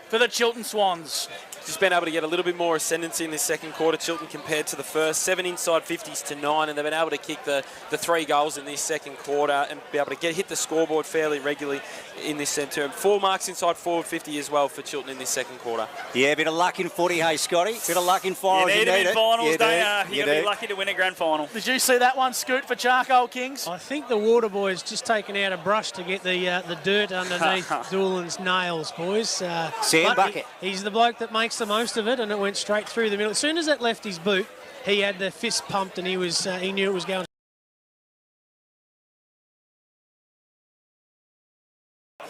for the Chiltern Swans. Just been able to get a little bit more ascendancy in this second quarter, Chiltern, compared to the first. 7 inside 50s to 9, and they've been able to kick the 3 goals in this second quarter and be able to hit the scoreboard fairly regularly in this second term. 4 marks inside forward 50 as well for Chiltern in this second quarter. Yeah, a bit of luck in footy, hey, Scotty? Bit of luck in finals. You need it in finals, don't you? You You've got to be lucky to win a grand final. Did you see that one, Scoot, for Charcoal Kings? I think the water boy's just taken out a brush to get the dirt underneath Doolan's nails, boys. Sand bucket. He's the bloke that makes the most of it, and it went straight through the middle. As soon as it left his boot, he had the fist pumped, and he knew it was going.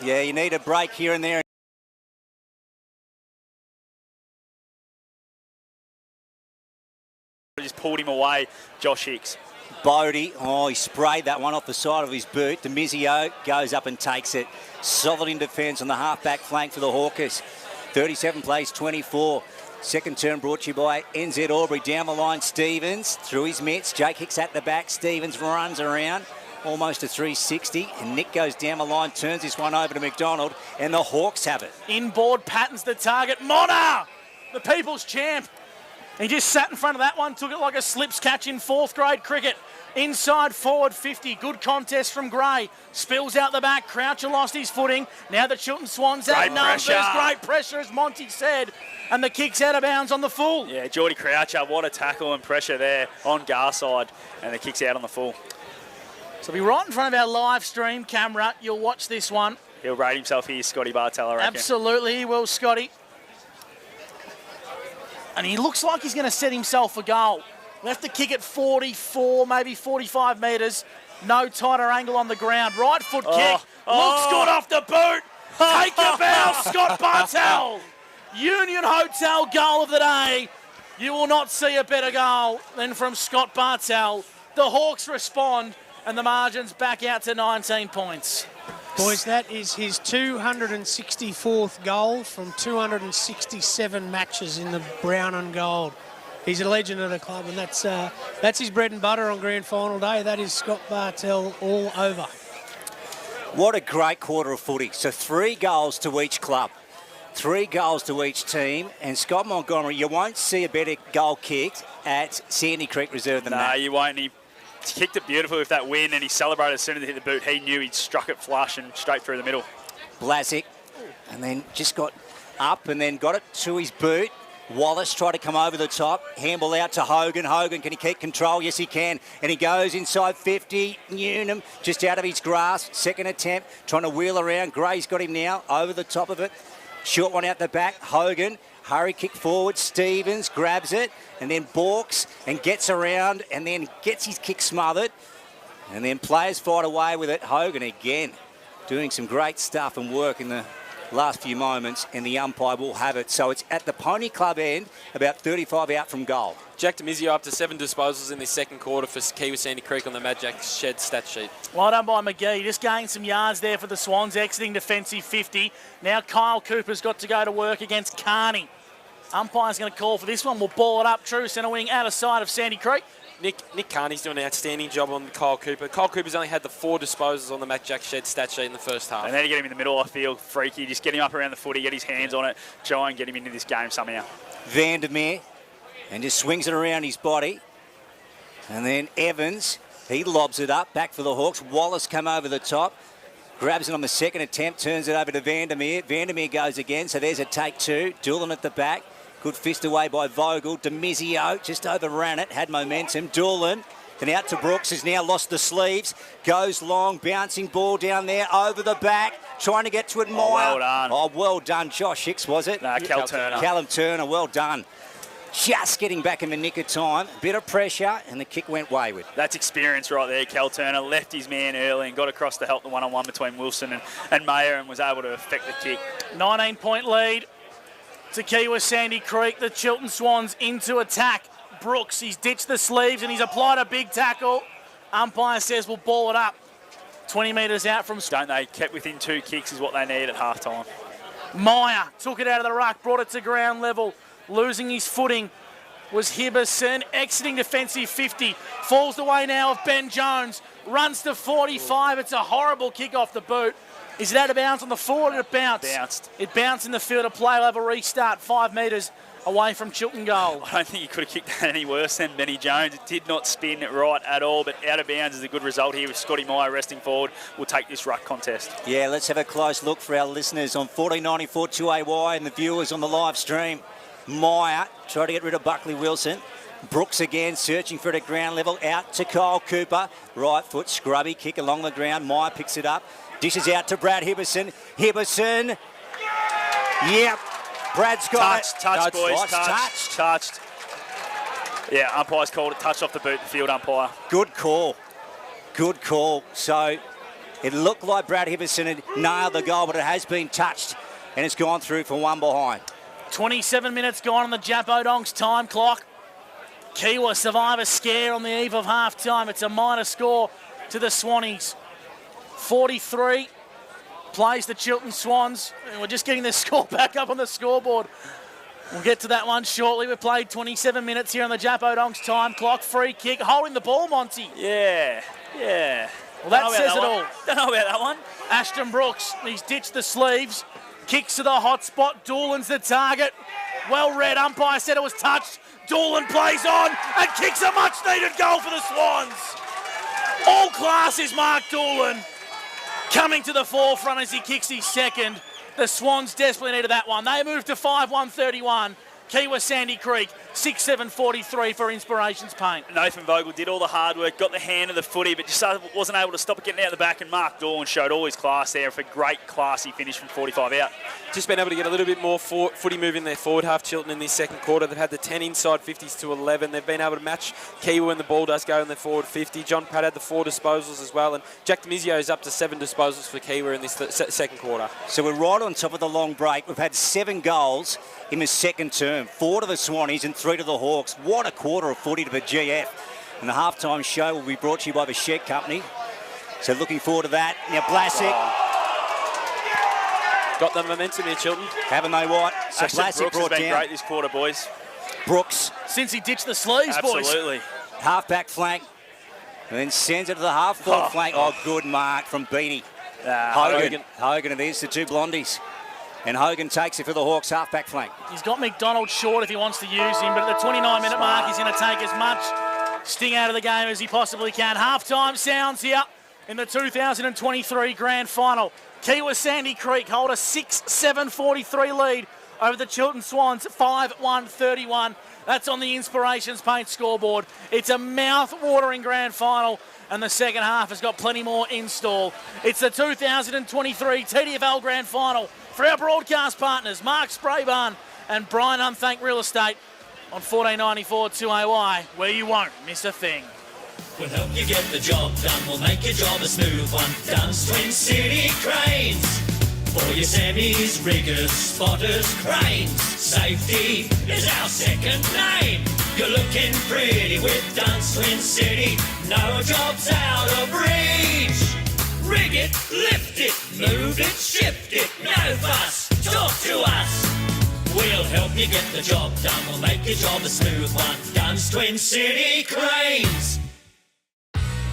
Yeah, you need a break here and there. Just pulled him away, Josh Hicks. Bodie, he sprayed that one off the side of his boot. Demizio goes up and takes it. Solid in defence on the half-back flank for the Hawkers. 37 plays 24. Second turn brought to you by NZ Albury. Down the line, Stevens through his mitts. Jake Hicks at the back. Stevens runs around. Almost a 360. And Nick goes down the line, turns this one over to McDonald. And the Hawks have it. Inboard patterns the target. Mona, the people's champ. He just sat in front of that one, took it like a slips catch in 4th grade cricket. Inside forward 50. Good contest from Gray. Spills out the back. Croucher lost his footing. Now the Chiltern Swans out numbers. Great pressure, as Monty said. And the kick's out of bounds on the full. Yeah, Geordie Croucher, what a tackle and pressure there on Garside. And the kick's out on the full. So be right in front of our live stream camera. You'll watch this one. He'll rate himself here, Scotty Bartel, I reckon. Absolutely, he will, Scotty. And he looks like he's going to set himself a goal. Left the kick at 44, maybe 45 metres. No tighter angle on the ground. Right foot kick. Looks good off the boot. Take your bow, Scott Bartel. Union Hotel goal of the day. You will not see a better goal than from Scott Bartel. The Hawks respond, and the margin's back out to 19 points. Boys, that is his 264th goal from 267 matches in the brown and gold. He's a legend of the club, and that's his bread and butter on grand final day. That is Scott Bartel all over. What a great quarter of footy. So 3 goals to each club. 3 goals to each team. And Scott Montgomery, you won't see a better goal kicked at Sandy Creek Reserve than that. No, you won't. He kicked it beautifully with that win, and he celebrated as soon as he hit the boot. He knew he'd struck it flush and straight through the middle. Blasick, and then just got up and then got it to his boot. Wallace tried to come over the top. Handball out to Hogan. Hogan, can he keep control? Yes, he can. And he goes inside 50. Newnham just out of his grasp. Second attempt, trying to wheel around. Gray's got him now over the top of it. Short one out the back. Hogan. Hurry kick forward. Stevens grabs it and then balks and gets around and then gets his kick smothered. And then players fight away with it. Hogan again doing some great stuff and work in the last few moments, and the umpire will have it. So it's at the Pony Club end, about 35 out from goal. Jack Demizio up to 7 disposals in this second quarter for Kiwi Sandy Creek on the Mad Jack Shed stat sheet. Well done by McGee. Just gained some yards there for the Swans, exiting defensive 50. Now Kyle Cooper's got to go to work against Carney. Umpire's going to call for this one. We'll ball it up. True centre wing out of sight of Sandy Creek. Nick Carney's doing an outstanding job on Kyle Cooper. Kyle Cooper's only had the 4 disposals on the Matt Jack Shed stat sheet in the first half. And then you get him in the middle of the field, freaky. Just get him up around the footy, get his hands on it, try and get him into this game somehow. Vandermeer, and just swings it around his body. And then Evans, he lobs it up, back for the Hawks. Wallace come over the top, grabs it on the second attempt, turns it over to Vandermeer. Vandermeer goes again, so there's a take 2. Doolan at the back. Good fist away by Vogel. Demizio just overran it, had momentum. Doolan, then out to Brooks, has now lost the sleeves. Goes long, bouncing ball down there, over the back, trying to get to it. Meyer. Well done. Oh, well done. Josh Hicks, was it? No, Cal Turner. Callum Turner, well done. Just getting back in the nick of time. Bit of pressure, and the kick went wayward. That's experience right there. Cal Turner left his man early and got across to help the one-on-one between Wilson and Mayer and was able to affect the kick. 19-point lead to Kiwi Sandy Creek. The Chiltern Swans into attack. Brooks, he's ditched the sleeves and he's applied a big tackle. Umpire says we'll ball it up. 20 metres out from... Don't they? Kept within 2 kicks is what they need at half-time. Meyer took it out of the ruck, brought it to ground level, losing his footing. was Hibberson, exiting defensive 50. Falls the way now of Ben Jones. Runs to 45. It's a horrible kick off the boot. Is it out of bounds on the forward or it bounced? Bounced. It bounced in the field of play. We'll have a restart 5 metres away from Chilton goal. I don't think he could have kicked that any worse than Benny Jones. It did not spin right at all, but out of bounds is a good result here with Scotty Meyer resting forward. We'll take this ruck contest. Yeah, let's have a close look for our listeners on 1494 2AY and the viewers on the live stream. Meyer trying to get rid of Buckley Wilson. Brooks again searching for it at ground level. Out to Kyle Cooper. Right foot scrubby kick along the ground. Meyer picks it up. Dishes out to Brad Hibberson. Hibberson. Yep. Brad's got it. Touch, boys. Touched. Touched. Yeah, umpire's called it. Touch off the boot, the field umpire. Good call. Good call. So it looked like Brad Hibberson had nailed the goal, but it has been touched and it's gone through for one behind. 27 minutes gone on the Japodonks time clock. Kiwa survive a scare on the eve of half-time. It's a minor score to the Swannies. 43 plays the Chilton Swans. And we're just getting the score back up on the scoreboard. We'll get to that one shortly. We've played 27 minutes here on the Japodonks time clock. Free kick, holding the ball, Monty. Yeah. Well, that says it all. Don't know about that one. Ashton Brooks, he's ditched the sleeves. Kicks to the hot spot. Doolan's the target. Well read. Umpire said it was touched. Doolan plays on and kicks a much-needed goal for the Swans. All class is Mark Doolan coming to the forefront as he kicks his second. The Swans desperately needed that one. They moved to 5-1-31. Kiwa Sandy Creek, 6-7-43 for Inspirations Paint. Nathan Vogel did all the hard work, got the hand of the footy, but just wasn't able to stop it getting out the back, and Mark Doolan showed all his class there for a great, classy finish from 45 out. Just been able to get a little bit more footy move in their forward half, Chilton, in this second quarter. They've had the 10 inside 50s to 11. They've been able to match Kiwa when the ball does go in their forward 50. John Pratt had the 4 disposals as well, and Jack Demizio is up to 7 disposals for Kiwa in this second quarter. So we're right on top of the long break. We've had 7 goals in the second term. 4 to the Swannies and 3 to the Hawks. What a quarter of footy to the GF. And the halftime show will be brought to you by the Shed Company. So looking forward to that. Now Blasick. Got the momentum here, Chilton. Haven't they what? So Ashton Blasick Brooks has brought been down. great this quarter, boys. Brooks, Since he ditched the sleeves, boys. Absolutely. half-back flank. And then sends it to the half-forward flank. Oh, good mark from Beanie. Hogan it is, the 2 blondies. And Hogan takes it for the Hawks half-back flank. He's got McDonald short if he wants to use him, but at the 29-minute mark, he's going to take as much sting out of the game as he possibly can. Half-time sounds here in the 2023 Grand Final. Kiwa Sandy Creek hold a 6-7-43 lead over the Chilton Swans, 5-1-31. That's on the Inspirations Paint scoreboard. It's a mouth-watering Grand Final, and the second half has got plenty more in stall. It's the 2023 TDFL Grand Final. For our broadcast partners, Mark Spraybarn and Brian Unthank Real Estate on 1494 2AY, where you won't miss a thing. We'll help you get the job done. We'll make your job a smooth one. Dunn's Twin City Cranes. For your semis, riggers, spotters, cranes. Safety is our second name. You're looking pretty with Dunn's Twin City. No job's out of reach. Rig it, lift it, move it, shift it. No fuss, talk to us. We'll help you get the job done. We'll make your job a smooth one. Dunn's Twin City Cranes.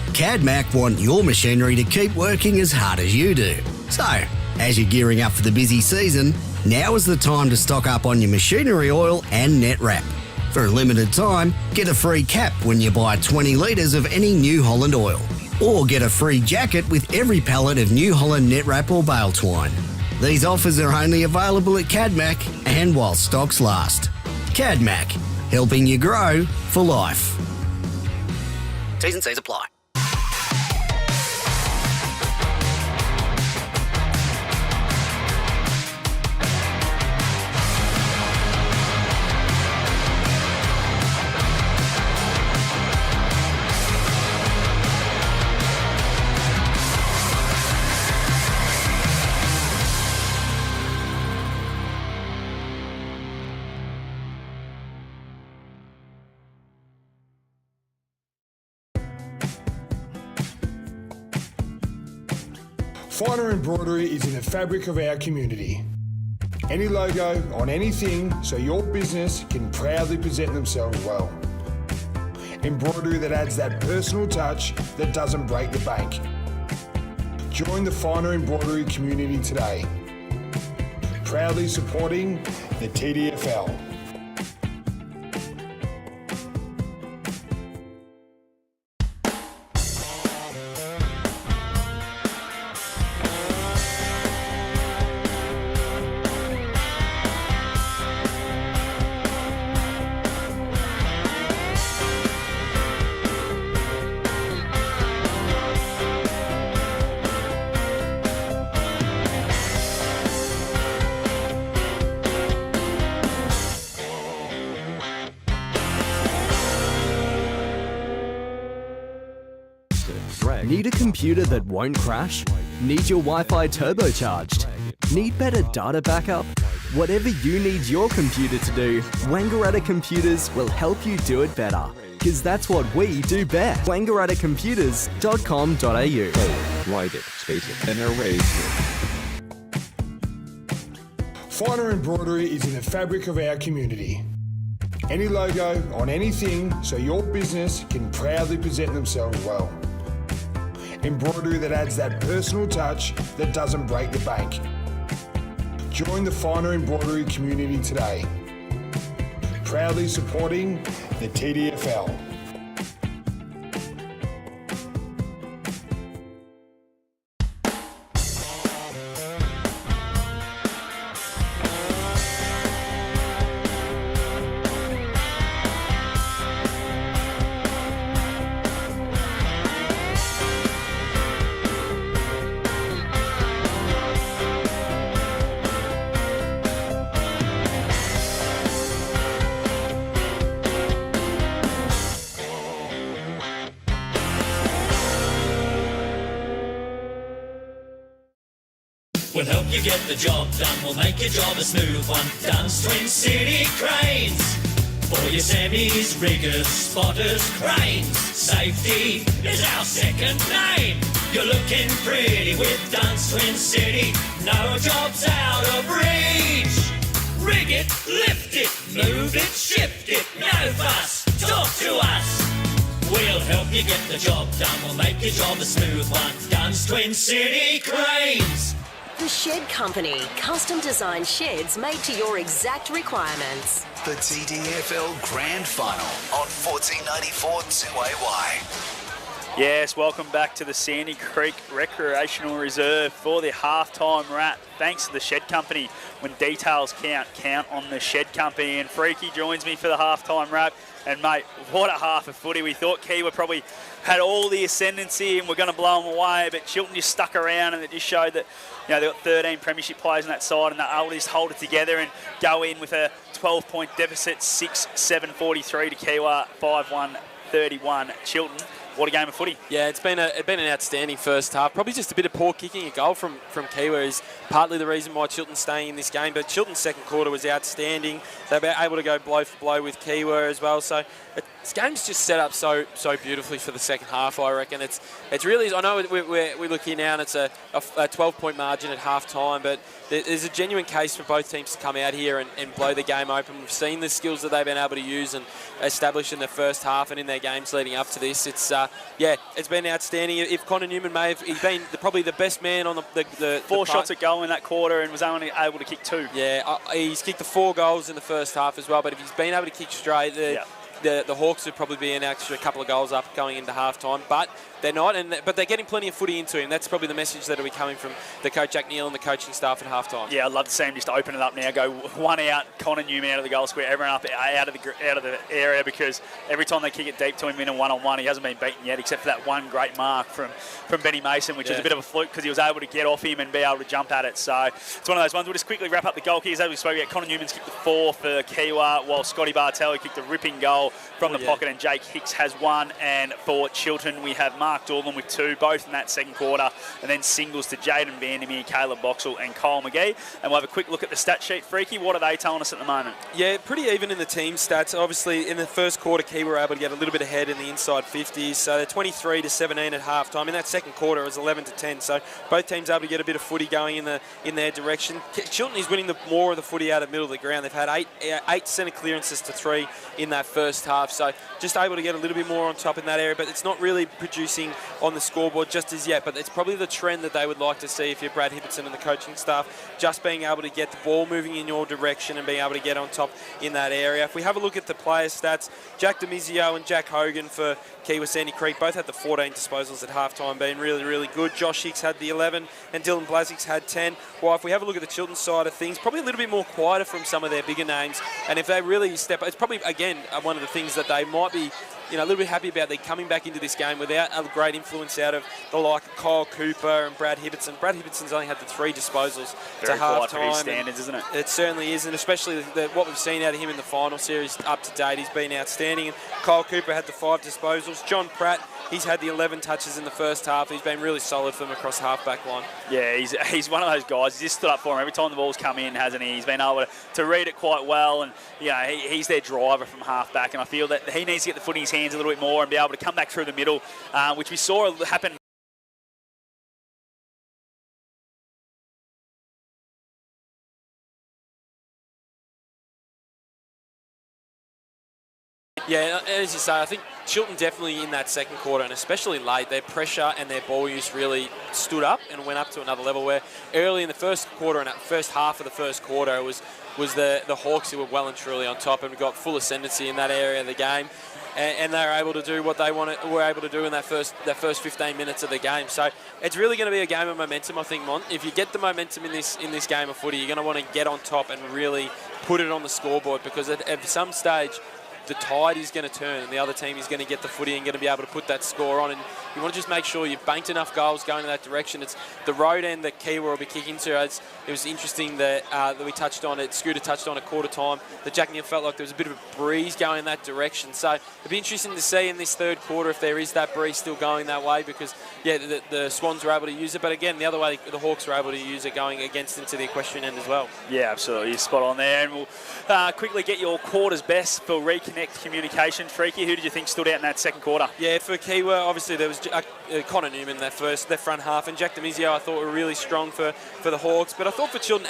CADMAC want your machinery to keep working as hard as you do. So, as you're gearing up for the busy season, now is the time to stock up on your machinery oil and net wrap. For a limited time, get a free cap when you buy 20 litres of any New Holland oil. Or get a free jacket with every pallet of New Holland net wrap or bale twine. These offers are only available at CADMAC and while stocks last. CADMAC, helping you grow for life. T's and C's apply. Finer embroidery is in the fabric of our community. Any logo on anything so your business can proudly present themselves well. Embroidery that adds that personal touch that doesn't break the bank. Join the finer embroidery community today. Proudly supporting the TDFL. Need a computer that won't crash? Need your Wi-Fi turbocharged? Need better data backup? Whatever you need your computer to do, Wangaratta Computers will help you do it better. Because that's what we do best. wangarattacomputers.com.au. Wide space generation. Finer embroidery is in the fabric of our community. Any logo on anything so your business can proudly present themselves well. Embroidery that adds that personal touch that doesn't break the bank. Join the finer embroidery community today. Proudly supporting the TDFL. We'll help you get the job done. We'll make your job a smooth one. Dunn's Twin City Cranes. For your semis, riggers, spotters, cranes. Safety is our second name. You're looking pretty with Dunn's Twin City. No job's out of reach. Rig it, lift it, move it, shift it. No fuss, talk to us. We'll help you get the job done. We'll make your job a smooth one. Dunn's Twin City Cranes. The Shed Company. Custom designed sheds made to your exact requirements. The TDFL Grand Final on 1494 2AY. Yes, welcome back to the Sandy Creek Recreational Reserve for the halftime wrap. Thanks to the Shed Company. When details count on the Shed Company. And Freaky joins me for the halftime wrap. And mate, what a half of footy. We thought Kiwa probably had all the ascendancy and we're going to blow them away, but Chilton just stuck around and it just showed that, you know, they've got 13 premiership players on that side and they're able to just hold it together and go in with a 12-point deficit, 6-7-43 to Kiwa, 5-1-31 Chilton. What a game of footy. Yeah, it's been an outstanding first half. Probably just a bit of poor kicking. A goal from Kiwa is partly the reason why Chilton's staying in this game, but Chilton's second quarter was outstanding. They were able to go blow for blow with Kiwa as well. So this game's just set up so beautifully for the second half, I reckon. It's really, I know we look here now and it's a 12-point margin at half time, but there's a genuine case for both teams to come out here and blow the game open. We've seen the skills that they've been able to use and establish in the first half and in their games leading up to this. It's been outstanding. If Connor Newman he's been probably the best man on the four shots at goal in that quarter and was only able to kick 2. Yeah, he's kicked the 4 goals in the first half as well, but if he's been able to kick straight, the Hawks would probably be an extra couple of goals up going into half-time, but they're not, but they're getting plenty of footy into him. That's probably the message that will be coming from the coach Jack Neal and the coaching staff at half-time. Yeah, I'd love to see him just open it up now, go one out, Connor Newman out of the goal square, everyone up out of the area, because every time they kick it deep to him in a one-on-one, he hasn't been beaten yet, except for that one great mark from Benny Mason, which is a bit of a fluke because he was able to get off him and be able to jump at it. So it's one of those ones. We'll just quickly wrap up the goal kickers. As we spoke about, Connor Newman's kicked the 4 for Kiwa, while Scotty Bartel kicked a ripping goal well from the pocket, and Jake Hicks has 1. And for Chiltern, we have Mark Dorland with 2, both in that second quarter, and then singles to Jaden Vandermeer, Caleb Boxall and Kyle McGee. And we'll have a quick look at the stat sheet. Freaky, what are they telling us at the moment? Yeah, pretty even in the team stats. Obviously, in the first quarter, Key were able to get a little bit ahead in the inside 50s, so they're 23-17 at halftime. In that second quarter, it was 11-10, so both teams able to get a bit of footy going in their direction. Chiltern is winning more of the footy out of the middle of the ground. They've had 8 centre clearances to 3 in that first half, so just able to get a little bit more on top in that area, but it's not really producing on the scoreboard just as yet. But it's probably the trend that they would like to see if you're Brad Hibbertson and the coaching staff, just being able to get the ball moving in your direction and being able to get on top in that area. If we have a look at the player stats, Jack Demizio and Jack Hogan for Key West Sandy Creek both had the 14 disposals at halftime, being really, really good. Josh Hicks had the 11 and Dylan Blazix had 10. Well, if we have a look at the Chiltern side of things, probably a little bit more quieter from some of their bigger names. And if they really step up, it's probably, again, one of the things that they might be a little bit happy about. They're coming back into this game without a great influence out of the like of Kyle Cooper and Brad Hibbertson. Brad Hibbertson's only had the 3 disposals to half time. Standards, isn't it? It certainly is, and especially what we've seen out of him in the final series up to date, he's been outstanding. And Kyle Cooper had the 5 disposals. John Pratt, he's had the 11 touches in the first half. He's been really solid for them across half-back line. Yeah, he's one of those guys. He's just stood up for him every time the ball's come in, hasn't he? He's been able to read it quite well, and he's their driver from half-back, and I feel that he needs to get the footy in his hands a little bit more and be able to come back through the middle, which we saw happen. Yeah, as you say, I think Chiltern definitely in that second quarter, and especially late, their pressure and their ball use really stood up and went up to another level, where early in the first quarter and first half of the first quarter it was the Hawks who were well and truly on top, and we got full ascendancy in that area of the game. And they were able to do what they were able to do in that first 15 minutes of the game. So it's really going to be a game of momentum, I think, Mont. If you get the momentum in this game of footy, you're going to want to get on top and really put it on the scoreboard, because at some stage the tide is going to turn and the other team is going to get the footy and going to be able to put that score on. And you want to just make sure you've banked enough goals going in that direction. It's the road end that Kiewa will be kicking to. It was interesting that we touched on it, Scooter touched on at quarter time, that Jack Neal felt like there was a bit of a breeze going in that direction. So it'd be interesting to see in this third quarter if there is that breeze still going that way, because, yeah, the Swans were able to use it. But again, the other way, the Hawks were able to use it going against into the equestrian end as well. Yeah, absolutely. You're spot on there. And we'll quickly get your quarter's best for Reconnect Communication. Freaky, who did you think stood out in that second quarter? Yeah, for Kiewa, obviously there was Connor Newman their front half, and Jack Demizio I thought were really strong for the Hawks. But I thought for Chiltern,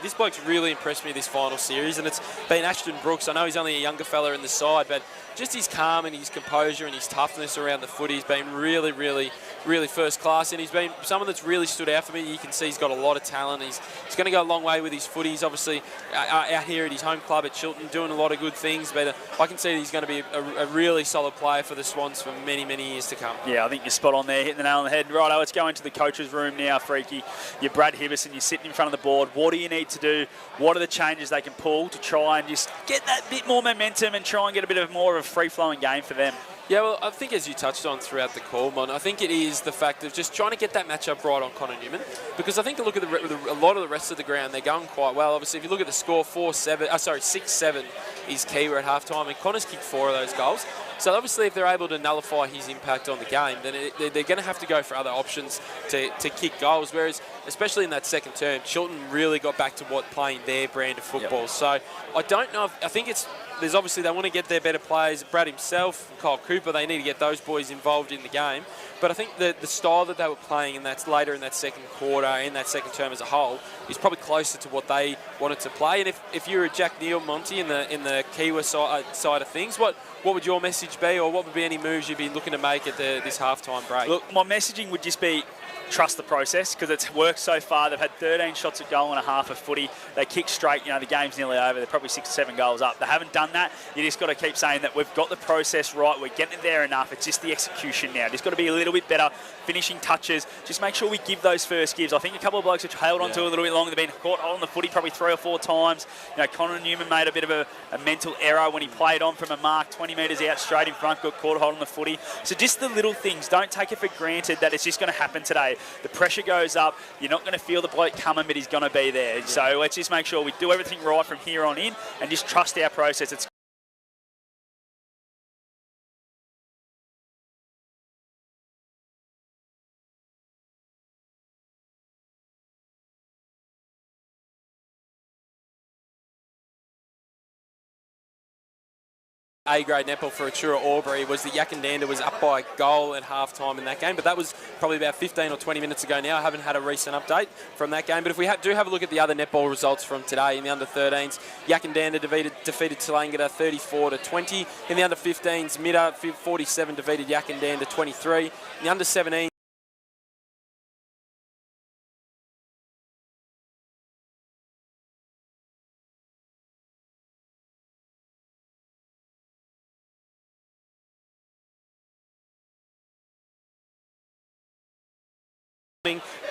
this bloke's really impressed me this final series, and it's been Ashton Brooks. I know he's only a younger fella in the side, but just his calm and his composure and his toughness around the footy has been really, really, really first class. And he's been someone that's really stood out for me. You can see he's got a lot of talent. He's going to go a long way with his footy. He's obviously out here at his home club at Chiltern doing a lot of good things, but I can see he's going to be a really solid player for the Swans for many, many years to come. Yeah, I think you're spot on there, hitting the nail on the head. Righto, let's go into the coach's room now, Freaky. You're Brad Hibbertson, you're sitting in front of the board. What do you need to do? What are the changes they can pull to try and just get that bit more momentum and try and get a bit of more of a free-flowing game for them? Yeah, well, I think as you touched on throughout the call, Mon, I think it is the fact of just trying to get that matchup right on Connor Newman, because I think to look at a lot of the rest of the ground, they're going quite well. Obviously, if you look at the score, 6-7 is Kiewa at halftime, and Connor's kicked 4 of those goals. So obviously, if they're able to nullify his impact on the game, then they're going to have to go for other options to kick goals. Whereas, especially in that second term, Chiltern really got back to playing their brand of football. Yep. So I don't know. I think there's obviously they want to get their better players. Brad himself, Kyle Cooper, they need to get those boys involved in the game. But I think the style that they were playing, and that's later in that second quarter, in that second term as a whole, is probably closer to what they wanted to play. And if you're a Jack Neal, Monty, in the Kiewa side of things, what would your message be, or what would be any moves you'd be looking to make at this halftime break? Look, my messaging would just be trust the process, because it's worked so far. They've had 13 shots at goal and a half of footy. They kick straight, the game's nearly over. They're probably 6 or 7 goals up. They haven't done that. You just got to keep saying that we've got the process right. We're getting it there enough. It's just the execution now. Just got to be a little bit better. Finishing touches. Just make sure we give those first gives. I think a couple of blokes have held on to a little bit longer. They've been caught on the footy probably 3 or 4 times. Connor Newman made a bit of a mental error when he played on from a mark 20 metres out straight in front, got caught holding the footy. So just the little things. Don't take it for granted that it's just going to happen today. The pressure goes up. You're not going to feel the bloke coming, but he's going to be there. Yeah. So let's just make sure we do everything right from here on in and just trust our process. It's A-grade netball for Achura Albury was that Yakandanda was up by a goal at half-time in that game, but that was probably about 15 or 20 minutes ago now. I haven't had a recent update from that game, but if we do have a look at the other netball results from today in the under-13s, Yakandanda defeated Tallangatta 34-20. In the under-15s, Midda 47 defeated Yakandanda 23. In the under-17s,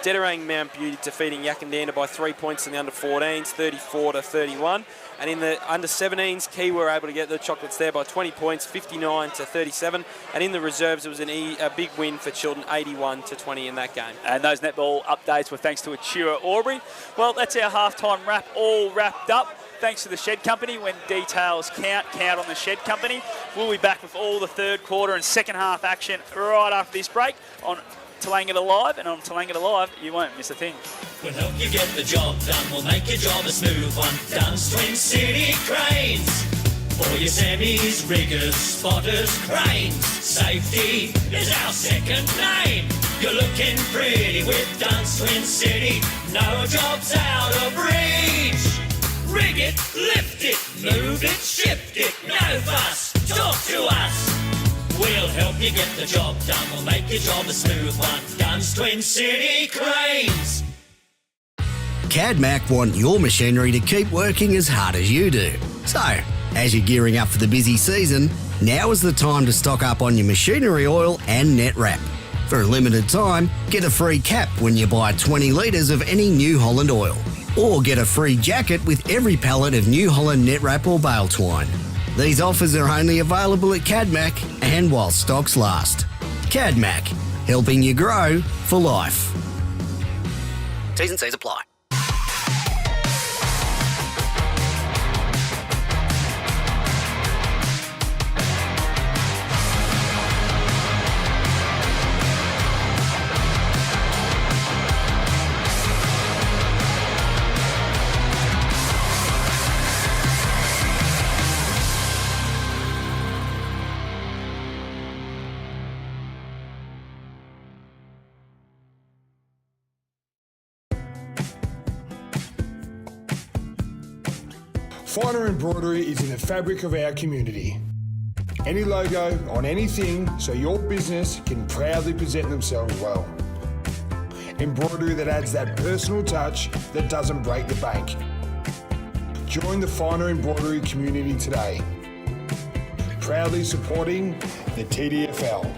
Dedarang Mount Beauty defeating Yakandanda by 3 points in the under-14s, 34-31. And in the under-17s, Key were able to get the chocolates there by 20 points, 59-37. And in the reserves, it was a big win for Chiltern, 81-20 in that game. And those netball updates were thanks to Achura Albury. Well, that's our halftime wrap all wrapped up. Thanks to the Shed Company. When details count on the Shed Company. We'll be back with all the third quarter and second half action right after this break on Tallangatta Live, and on Tallangatta Live, you won't miss a thing. We'll help you get the job done. We'll make your job a smooth one. Dunn's Twin City Cranes. For your semis, riggers, spotters, cranes. Safety is our second name. You're looking pretty with Dunn's Twin City. No job's out of reach. Rig it, lift it, move it, shift it. No fuss, talk to us. We'll help you get the job done. We'll make your job a smooth one. Dunn's Twin City Cranes. CADMAC want your machinery to keep working as hard as you do. So, as you're gearing up for the busy season, now is the time to stock up on your machinery oil and net wrap. For a limited time, get a free cap when you buy 20 litres of any New Holland oil. Or get a free jacket with every pallet of New Holland net wrap or bale twine. These offers are only available at CADMAC and while stocks last. CADMAC, helping you grow for life. T's and C's apply. Finer embroidery is in the fabric of our community. Any logo on anything so your business can proudly present themselves well. Embroidery that adds that personal touch that doesn't break the bank. Join the Finer embroidery community today. Proudly supporting the TDFL.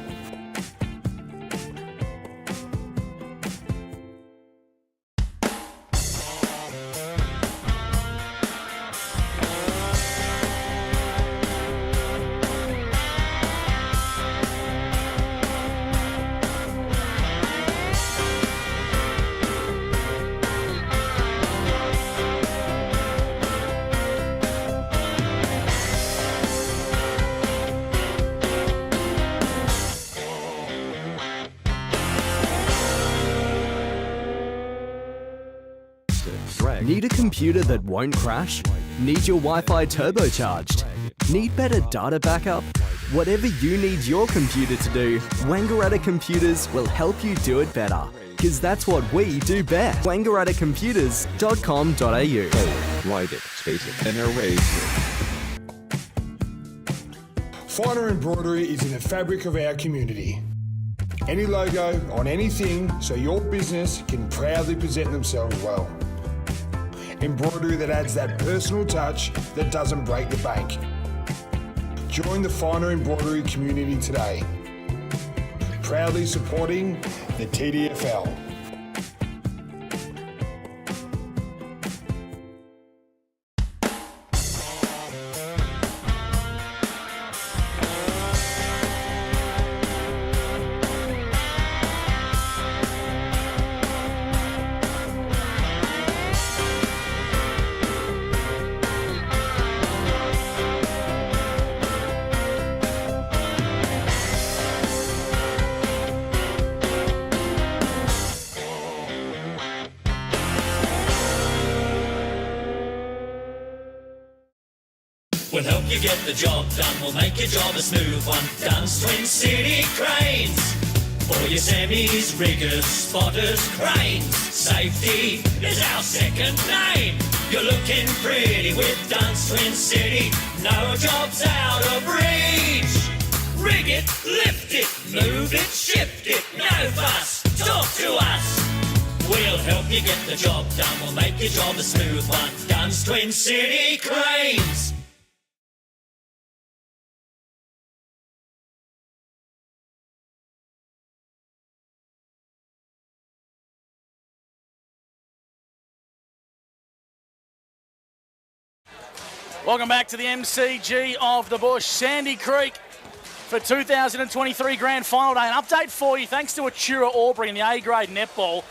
Need a computer that won't crash? Need your Wi-Fi turbocharged? Need better data backup? Whatever you need your computer to do, Wangaratta Computers will help you do it better. Because that's what we do best. wangarattacomputers.com.au. Write it, space it, and erase it. Finer embroidery is in the fabric of our community. Any logo on anything so your business can proudly present themselves well. Embroidery that adds that personal touch that doesn't break the bank. Join the Finer embroidery community today. Proudly supporting the TDFL. We'll help you get the job done. We'll make your job a smooth one. Dunn's Twin City Cranes. For your semis, riggers, spotters, cranes. Safety is our second name. You're looking pretty with Dunn's Twin City. No job's out of reach. Rig it, lift it, move it, shift it. No fuss, talk to us. We'll help you get the job done. We'll make your job a smooth one. Dunn's Twin City Cranes. Welcome back to the MCG of the Bush. Sandy Creek for 2023 Grand Final Day. An update for you, thanks to Atura Albury in the A-grade netball.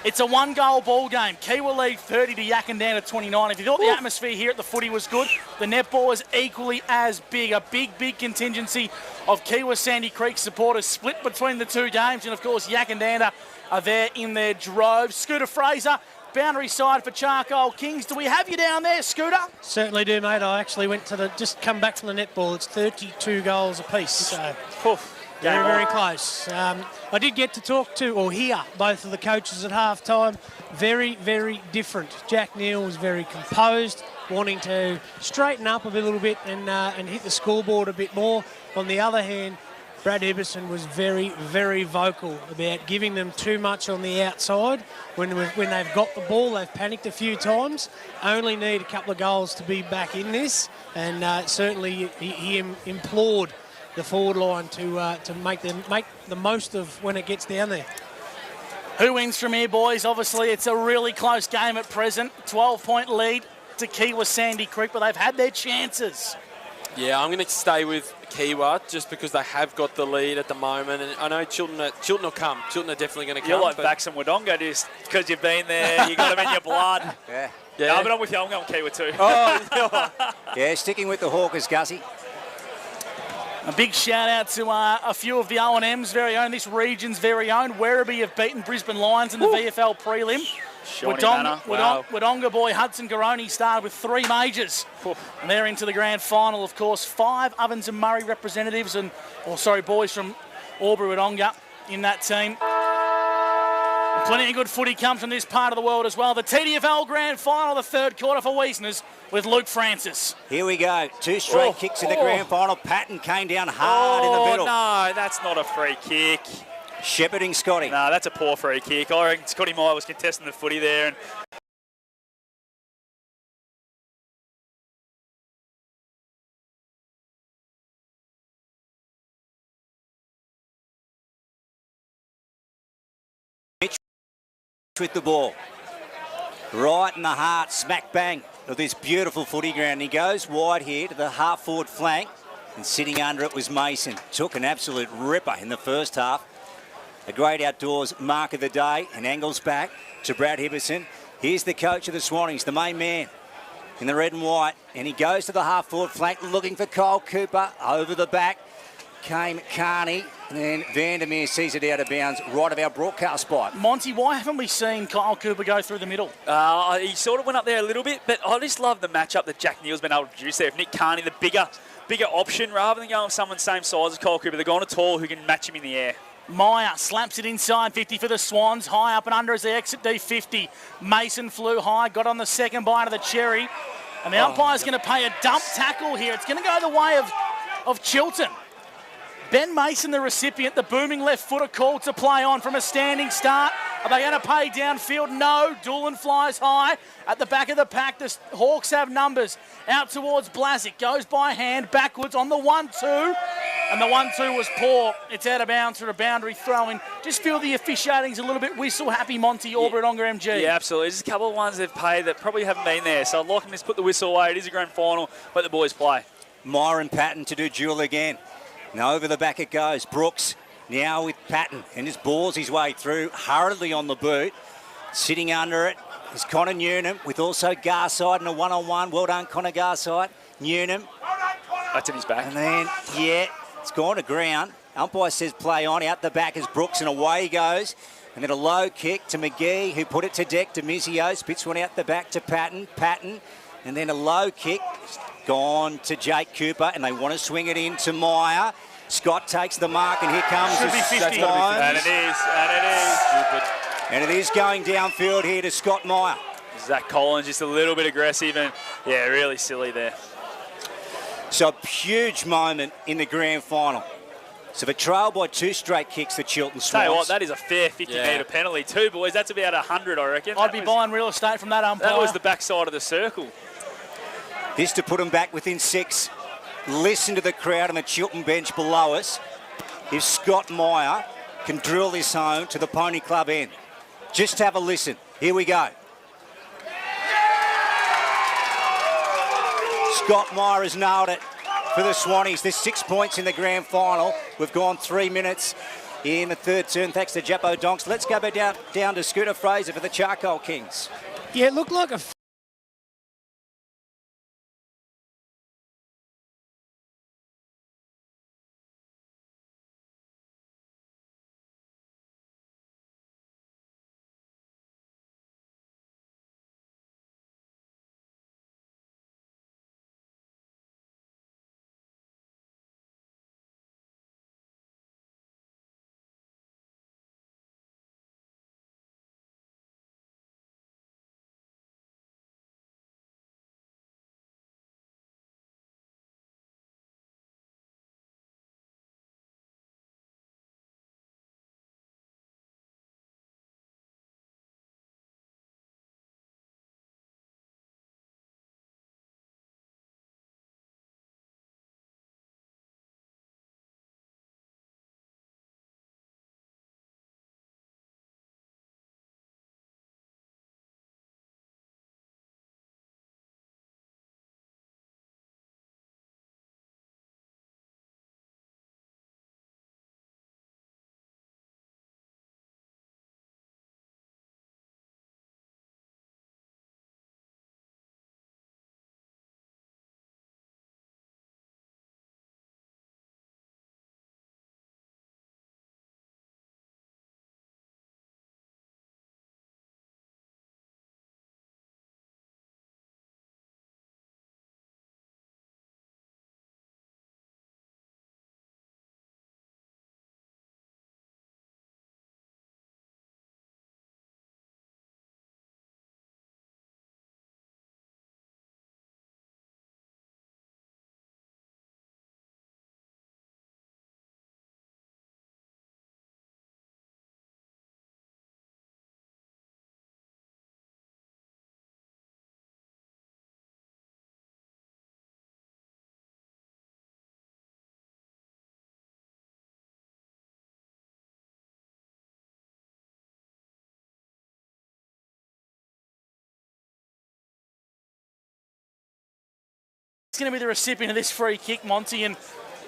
It's a one-goal ball game. Kiwa lead 30 to Yackandanna 29. If you thought the atmosphere here at the footy was good, the netball is equally as big. A big contingency of Kiwa Sandy Creek supporters split between the two games. And, of course, Yackandanna are there in their droves. Scooter Fraser, boundary side for Charcoal Kings. Do we have you down there, Scooter? Certainly do, mate. I actually went to just come back from the netball. It's 32 goals apiece. So, very close. I did get to talk to or hear both of the coaches at halftime. Very different. Jack Neal was very composed, wanting to straighten up a little bit and hit the scoreboard a bit more. On the other hand, Brad Ibbison was very vocal about giving them too much on the outside. When they've got the ball, they've panicked a few times. Only need a couple of goals to be back in this. And certainly he implored the forward line to make the most of when it gets down there. Who wins from here, boys? Obviously, it's a really close game at present. 12-point lead to Kiwa Sandy Creek, but they've had their chances. Yeah, I'm going to stay with Kiwa just because they have got the lead at the moment. And I know Chilton will come. Chilton are definitely going to come. You're like Bax and Wodonga just because you've been there. You got them in your blood. Yeah. No, but I'm with you. I'm going Kiwa too. Oh, yeah, sticking with the Hawkers, Gussie. A big shout out to a few of the O&M's very own, this region's very own. Werribee have beaten Brisbane Lions in the VFL prelim. Wodonga boy Hudson Garoni started with 3 majors. And they're into the grand final, of course. 5 Ovens and Murray representatives boys from Albury Wodonga in that team. And plenty of good footy comes from this part of the world as well. The TDFL grand final, the third quarter for Wiesners with Luke Francis. Here we go. 2 straight kicks in the grand final. Patton came down hard in the middle. No, that's not a free kick. Shepherding Scotty. No, that's a poor free kick. I reckon Scotty Meyer was contesting the footy there. And with the ball. Right in the heart, smack bang of this beautiful footy ground. And he goes wide here to the half-forward flank. And sitting under it was Mason. Took an absolute ripper in the first half. A great outdoors mark of the day, and angles back to Brad Ibbison. Here's the coach of the Swannies, the main man in the red and white, and he goes to the half-forward flank looking for Kyle Cooper. Over the back came Carney, and then Vandermeer sees it out of bounds right of our broadcast spot. Monty, why haven't we seen Kyle Cooper go through the middle? He sort of went up there a little bit, but I just love the matchup that Jack Neal's been able to produce there. If Nick Carney, the bigger option, rather than going with someone same size as Kyle Cooper, they're going to tall who can match him in the air. Meyer slaps it inside 50 for the Swans. High up and under as they exit D50. Mason flew high, got on the second bite of the cherry. And the umpire's going to pay a dump tackle here. It's going to go the way of Chilton. Ben Mason, the recipient, the booming left footer called to play on from a standing start. Are they going to pay downfield? No. Doolan flies high. At the back of the pack, the Hawks have numbers. Out towards Blasick. Goes by hand, backwards on the 1-2. And the 1-2 was poor. It's out of bounds for a boundary throw-in. Just feel the officiating's a little bit whistle-happy, Monty, Albury Wodonga MG. Yeah, absolutely. There's a couple of ones they've paid that probably haven't been there. So I'd like them to put the whistle away. It is a grand final. Let the boys play. Myron Patton to do duel again. Now over the back it goes. Brooks now with Patton and just balls his way through hurriedly on the boot. Sitting under it is Connor Newnham with also Garside in a one-on-one. Well done, Connor Garside. Newnham. That's in his back. And then, it's gone to ground. Umpire says play on. Out the back is Brooks and away he goes. And then a low kick to McGee who put it to deck to Mizio. Spits one out the back to Patton. Patton And then a low kick, gone to Jake Cooper, and they want to swing it in to Meyer. Scott takes the mark, and here comes Should the be 50. Swans. And it is. Stupid. And it is going downfield here to Scott Meyer. Zach Collins just a little bit aggressive and, yeah, really silly there. So a huge moment in the grand final. So they trail by 2 straight kicks, the Chiltern Swans. Tell you what, that is a fair 50-metre penalty too, boys. That's about 100, I reckon. I'd be buying real estate from that umpire. That was the backside of the circle. This to put them back within 6. Listen to the crowd on the Chiltern bench below us. If Scott Meyer can drill this home to the Pony Club end. Just have a listen. Here we go. Scott Meyer has nailed it for the Swannies. There's 6 points in the grand final. We've gone 3 minutes in the third turn thanks to Jappo Donks. Let's go back down to Scooter Fraser for the Charcoal Kings. Yeah, it looked like a It's going to be the recipient of this free kick, Monty, and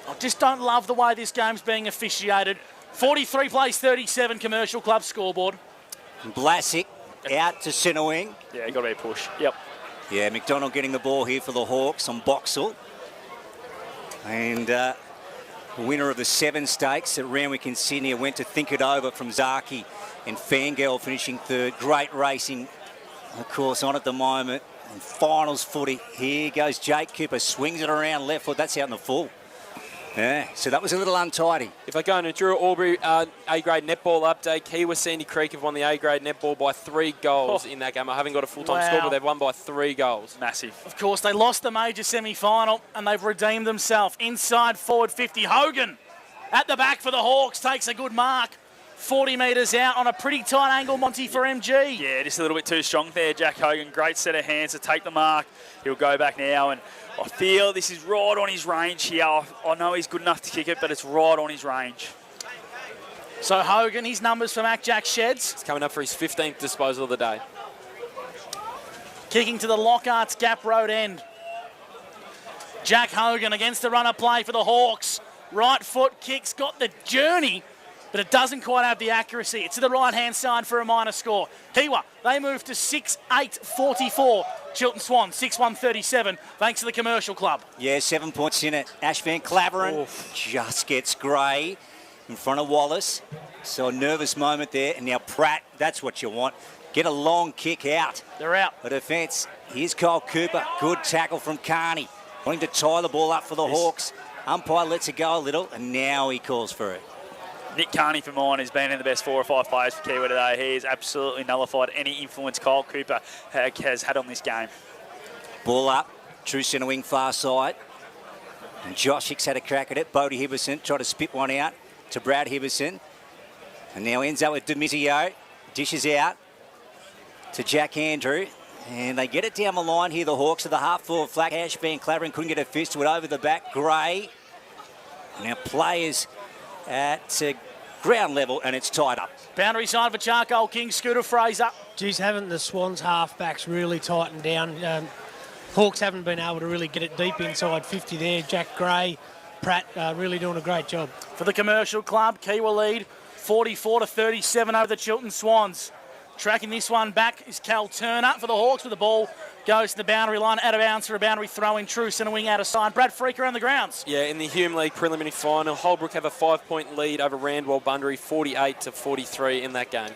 I just don't love the way this game's being officiated. 43 plays 37, Commercial Club scoreboard. Blasick out to centre wing. Yeah, got to be a push. Yep. Yeah, McDonald getting the ball here for the Hawks on Boxall. And the winner of the 7 stakes at Randwick in Sydney went to Think It Over from Zaki, and Fangirl finishing third. Great racing, of course, on at the moment. And finals footy. Here goes Jake Cooper, swings it around left foot. That's out in the full. Yeah, so that was a little untidy. If I go into Drew Albury A-grade netball update, Kiwa Sandy Creek have won the A-grade netball by 3 goals in that game. I haven't got a full-time score, but they've won by 3 goals. Massive. Of course, they lost the major semi-final, and they've redeemed themselves. Inside forward 50, Hogan at the back for the Hawks, takes a good mark. 40 metres out on a pretty tight angle, Monty, for MG. Yeah, just a little bit too strong there, Jack Hogan. Great set of hands to take the mark. He'll go back now, and I feel this is right on his range here. I know he's good enough to kick it, but it's right on his range. So Hogan, his numbers for Mac Jack Sheds. He's coming up for his 15th disposal of the day. Kicking to the Lockhart's Gap Road end. Jack Hogan against the runner play for the Hawks. Right foot kicks, got the journey, but it doesn't quite have the accuracy. It's to the right-hand side for a minor score. Kiwa, they move to 6-8-44. Chiltern Swans, 6-1-37, thanks to the Commercial Club. Yeah, 7 points in it. Ash Van Claveren just gets Gray in front of Wallace. So a nervous moment there. And now Pratt, that's what you want. get a long kick out. They're out. The defence. Here's Kyle Cooper. Good tackle from Carney. Wanting to tie the ball up for the Hawks. Umpire lets it go a little, and now he calls for it. Nick Carney for mine has been in the best 4 or 5 players for Kiwi today. He has absolutely nullified any influence Kyle Cooper has had on this game. Ball up, true centre wing far side. And Josh Hicks had a crack at it. Bodie Hibberson tried to spit one out to Brad Hibberson. And now ends up with Demizio. Dishes out to Jack Andrew. And they get it down the line here, the Hawks, to the half-forward flag. Ashby and Clavering couldn't get a fist to it over the back. Gray. Now players at ground level, and it's tied up. Boundary side for Charcoal Kings, Scooter Fraser. Geez, haven't the Swans half-backs really tightened down? Hawks haven't been able to really get it deep inside 50 there. Jack Gray, Pratt really doing a great job. For the Commercial Club, Kiwi lead 44-37 over the Chiltern Swans. Tracking this one back is Cal Turner for the Hawks, with the ball goes to the boundary line, out of bounds for a boundary throw in, true centre wing out of side. Brad Freaker on the grounds. Yeah, in the Hume League preliminary final, Holbrook have a 5-point lead over Randwell Bunbury, 48-43 in that game.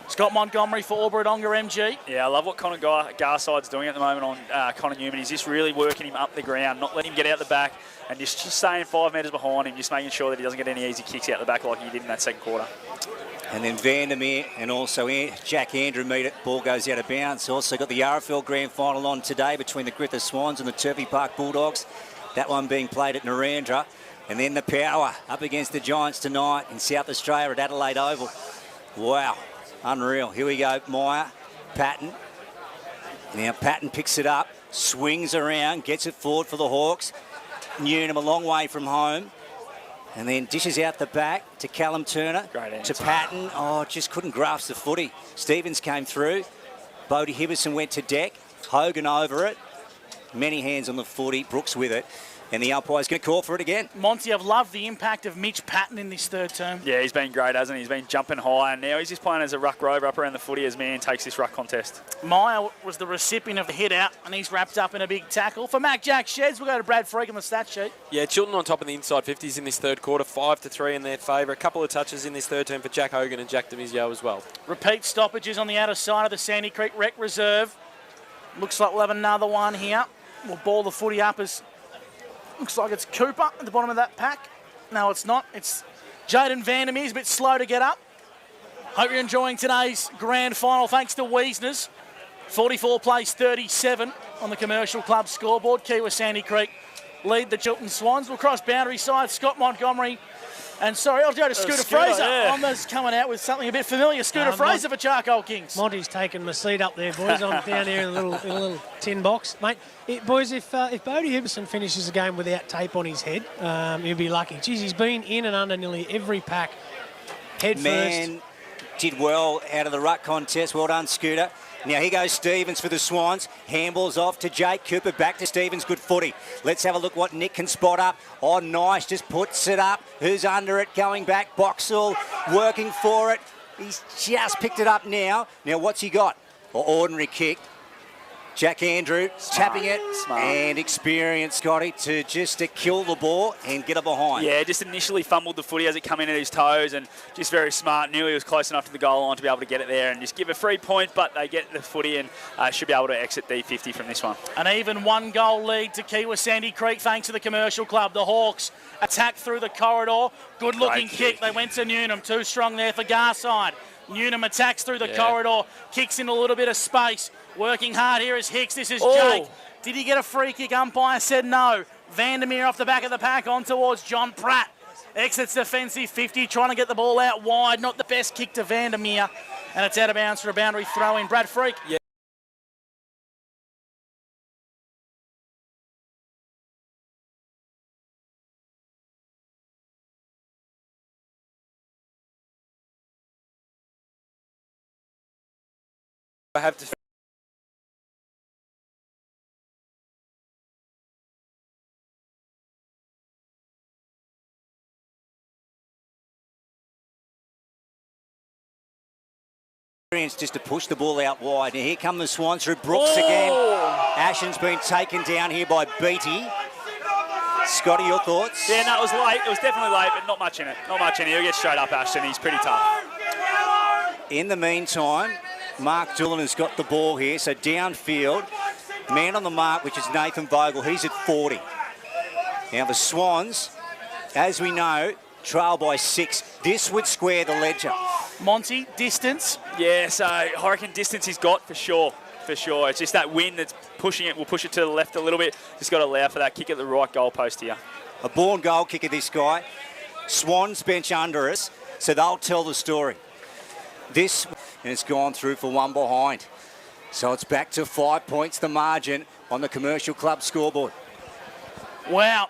Scott Montgomery for Albury-Wodonga MG. Yeah, I love what Connor Garside's doing at the moment on Connor Newman. He's just really working him up the ground, not letting him get out the back, and just staying 5 metres behind him, just making sure that he doesn't get any easy kicks out the back like he did in that second quarter. And then Vandermeer and also Jack Andrew meet it. Ball goes out of bounds. Also got the RFL Grand Final on today between the Griffith Swans and the Turvey Park Bulldogs. That one being played at Narrandera. And then the Power up against the Giants tonight in South Australia at Adelaide Oval. Wow, unreal. Here we go, Meyer, Patton. Now Patton picks it up, swings around, gets it forward for the Hawks. Newnham a long way from home. And then dishes out the back to Callum Turner, to Patton. Oh, just couldn't grasp the footy. Stevens came through. Bodie Hibberson went to deck. Hogan over it. Many hands on the footy. Brooks with it. And the umpire's going to call for it again. Monty, I've loved the impact of Mitch Patton in this third term. Yeah, he's been great, hasn't he? He's been jumping high, and now he's just playing as a ruck rover up around the footy as man takes this ruck contest. Meyer was the recipient of the hit out, and he's wrapped up in a big tackle. For Mac Jack Sheds, we'll go to Brad Freak on the stat sheet. Yeah, Chiltern on top of the inside 50s in this third quarter, 5-3 in their favour. A couple of touches in this third term for Jack Hogan and Jack Demizio as well. Repeat stoppages on the outer side of the Sandy Creek Rec Reserve. Looks like we'll have another one here. We'll ball the footy up as... Looks like it's Cooper at the bottom of that pack. No, it's not. It's Jaden Vandermeer. He's a bit slow to get up. Hope you're enjoying today's grand final. Thanks to Wiesners. 44 plays 37 on the Commercial Club scoreboard. Kiwi Sandy Creek lead the Chiltern Swans. We'll cross boundary side. Scott Montgomery. And sorry, I'll go to Scooter Fraser. Yeah. Almost coming out with something a bit familiar. Scooter Fraser for Charcoal Kings. Monty's taking my seat up there, boys. I'm down here in a little tin box. Mate, boys, if Bodie Hibberson finishes the game without tape on his head, he'll be lucky. Geez, he's been in and under nearly every pack. Head Man first. Did well out of the ruck contest. Well done, Scooter. Now here goes Stevens for the Swans. Handballs off to Jake Cooper. Back to Stevens. Good footy. Let's have a look what Nick can spot up. Oh, nice. Just puts it up. Who's under it? Going back. Boxall working for it. He's just picked it up now. Now what's he got? Well, ordinary kick. Jack Andrew tapping it, and experience, Scotty, to kill the ball and get it behind. Yeah, just initially fumbled the footy as it come in at his toes, and just very smart. Knew he was close enough to the goal line to be able to get it there and just give a free point, but they get the footy and should be able to exit D50 from this one. An even 1-goal lead to Kiwi Sandy Creek thanks to the Commercial Club. The Hawks attack through the corridor. Good-looking kick. They went to Newnham. Too strong there for Garside. Newnham attacks through the corridor, kicks in a little bit of space. Working hard here is Hicks. This is Jake. Did he get a free kick? Umpire said no. Vandermeer off the back of the pack on towards John Pratt. Exits defensive 50, trying to get the ball out wide. Not the best kick to Vandermeer. And it's out of bounds for a boundary throw in. Brad Freak. Yeah. I have to... Just to push the ball out wide. Now here come the Swans through Brooks again. Ashen's been taken down here by Beattie. Scotty, your thoughts? Yeah, no, it was late. It was definitely late, but not much in it. Not much in it. He'll get straight up, Ashton. He's pretty tough. In the meantime, Mark Doolan has got the ball here. So downfield, man on the mark, which is Nathan Vogel. He's at 40. Now the Swans, as we know, trail by 6. This would square the ledger. Monty, distance. Yeah, so I reckon distance he's got for sure. For sure. It's just that wind that's pushing it. We'll push it to the left a little bit. Just got to allow for that kick at the right goalpost here. A born goal kicker, this guy. Swans bench under us, so they'll tell the story. This, and it's gone through for one behind. So it's back to 5 points, the margin on the Commercial Club scoreboard. Wow.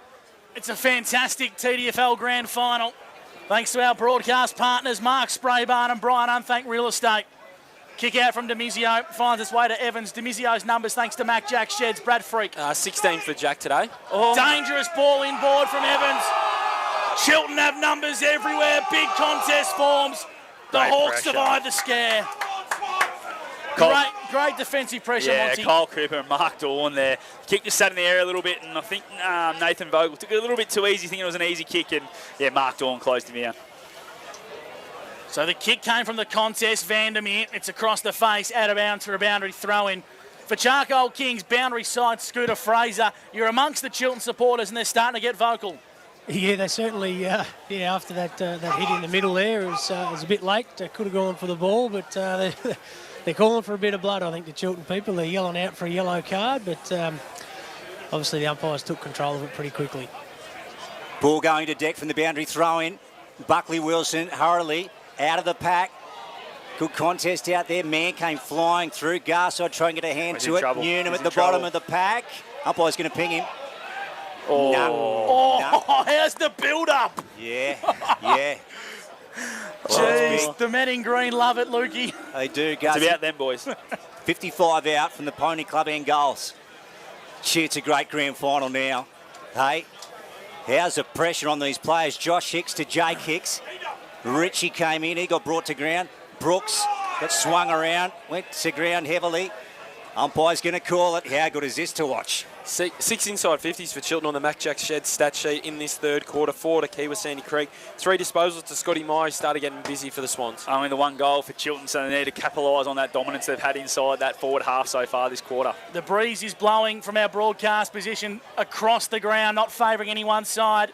It's a fantastic TDFL Grand Final. Thanks to our broadcast partners, Mark Spraybarn and Brian Unthank Real Estate. Kick out from Demizio, finds its way to Evans. Demizio's numbers thanks to Mac Jack Sheds. Brad Freak. 16 for Jack today. Oh. Dangerous ball inboard from Evans. Chilton have numbers everywhere. Big contest forms. The Great Hawks pressure. survive the scare. Great defensive pressure, yeah, Monty. Kyle Cooper and Mark Dawn there. Kick just sat in the air a little bit, and I think Nathan Vogel took it a little bit too easy, thinking it was an easy kick, and yeah, Mark Dawn closed him out. So the kick came from the contest. Vandermeer, it's across the face, out of bounds for a boundary throw-in. For Charcoal Kings, boundary side, Scooter Fraser. You're amongst the Chilton supporters, and they're starting to get vocal. Yeah, they certainly, after that hit in the middle there, it was a bit late. Could have gone for the ball, but they're calling for a bit of blood, I think, the Chilton people. They're yelling out for a yellow card, but obviously the umpires took control of it pretty quickly. Ball going to deck from the boundary throw-in. Buckley Wilson, Hurley, out of the pack. Good contest out there. Man came flying through. Garside trying to get a hand to it. Newnham at the bottom of the pack. Umpire's going to ping him. Oh, no. How's the build-up? Yeah. Jeez, the men in green love it, Lukey. They do, it's Gus. about them, boys. 55 out from the Pony Club end goals. Gee, it's a great grand final now. Hey, how's the pressure on these players? Josh Hicks to Jake Hicks. Richie came in, he got brought to ground. Brooks got swung around, went to ground heavily. Umpire's going to call it. How good is this to watch? 6 inside 50s for Chilton on the Mac Jack Shed stat sheet in this third quarter. 4 to Kiwa Sandy Creek. 3 disposals to Scotty Meyer. Started getting busy for the Swans. Only the one goal for Chilton, so they need to capitalise on that dominance they've had inside that forward half so far this quarter. The breeze is blowing from our broadcast position across the ground, not favouring any one side.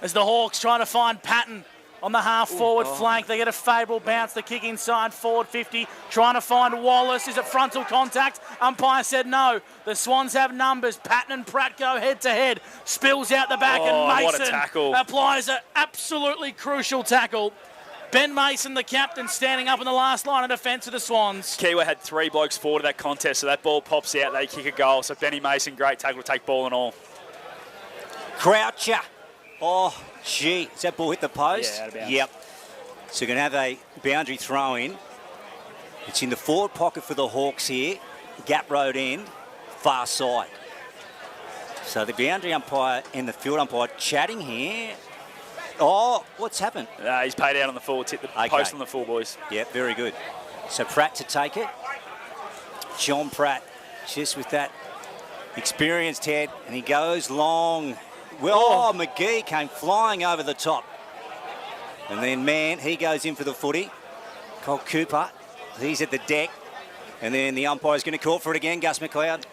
As the Hawks trying to find Patton on the half-forward flank. They get a favourable bounce. The kick inside, forward 50. Trying to find Wallace. Is it frontal contact? Umpire said no. The Swans have numbers. Patton and Pratt go head-to-head. Spills out the back, and what a Mason tackle. applies an absolutely crucial tackle. Ben Mason, the captain, standing up in the last line of defence of the Swans. Kiwa had 3 blokes forward to that contest, so that ball pops out. They kick a goal. So Benny Mason, great tackle to take ball and all. Croucher. Oh, gee. Does that ball hit the post? Yeah, out of bounds. Yep. So you're going to have a boundary throw in. It's in the forward pocket for the Hawks here. Gap road end, far side. So the boundary umpire and the field umpire chatting here. Oh, what's happened? He's paid out on the full. Hit the post on the full, boys. Yep, very good. So Pratt to take it. John Pratt, just with that experienced head, and he goes long. Well, McGee came flying over the top. And then, man, he goes in for the footy. Cole Cooper, he's at the deck. And then the umpire's going to call for it again, Gus McLeod.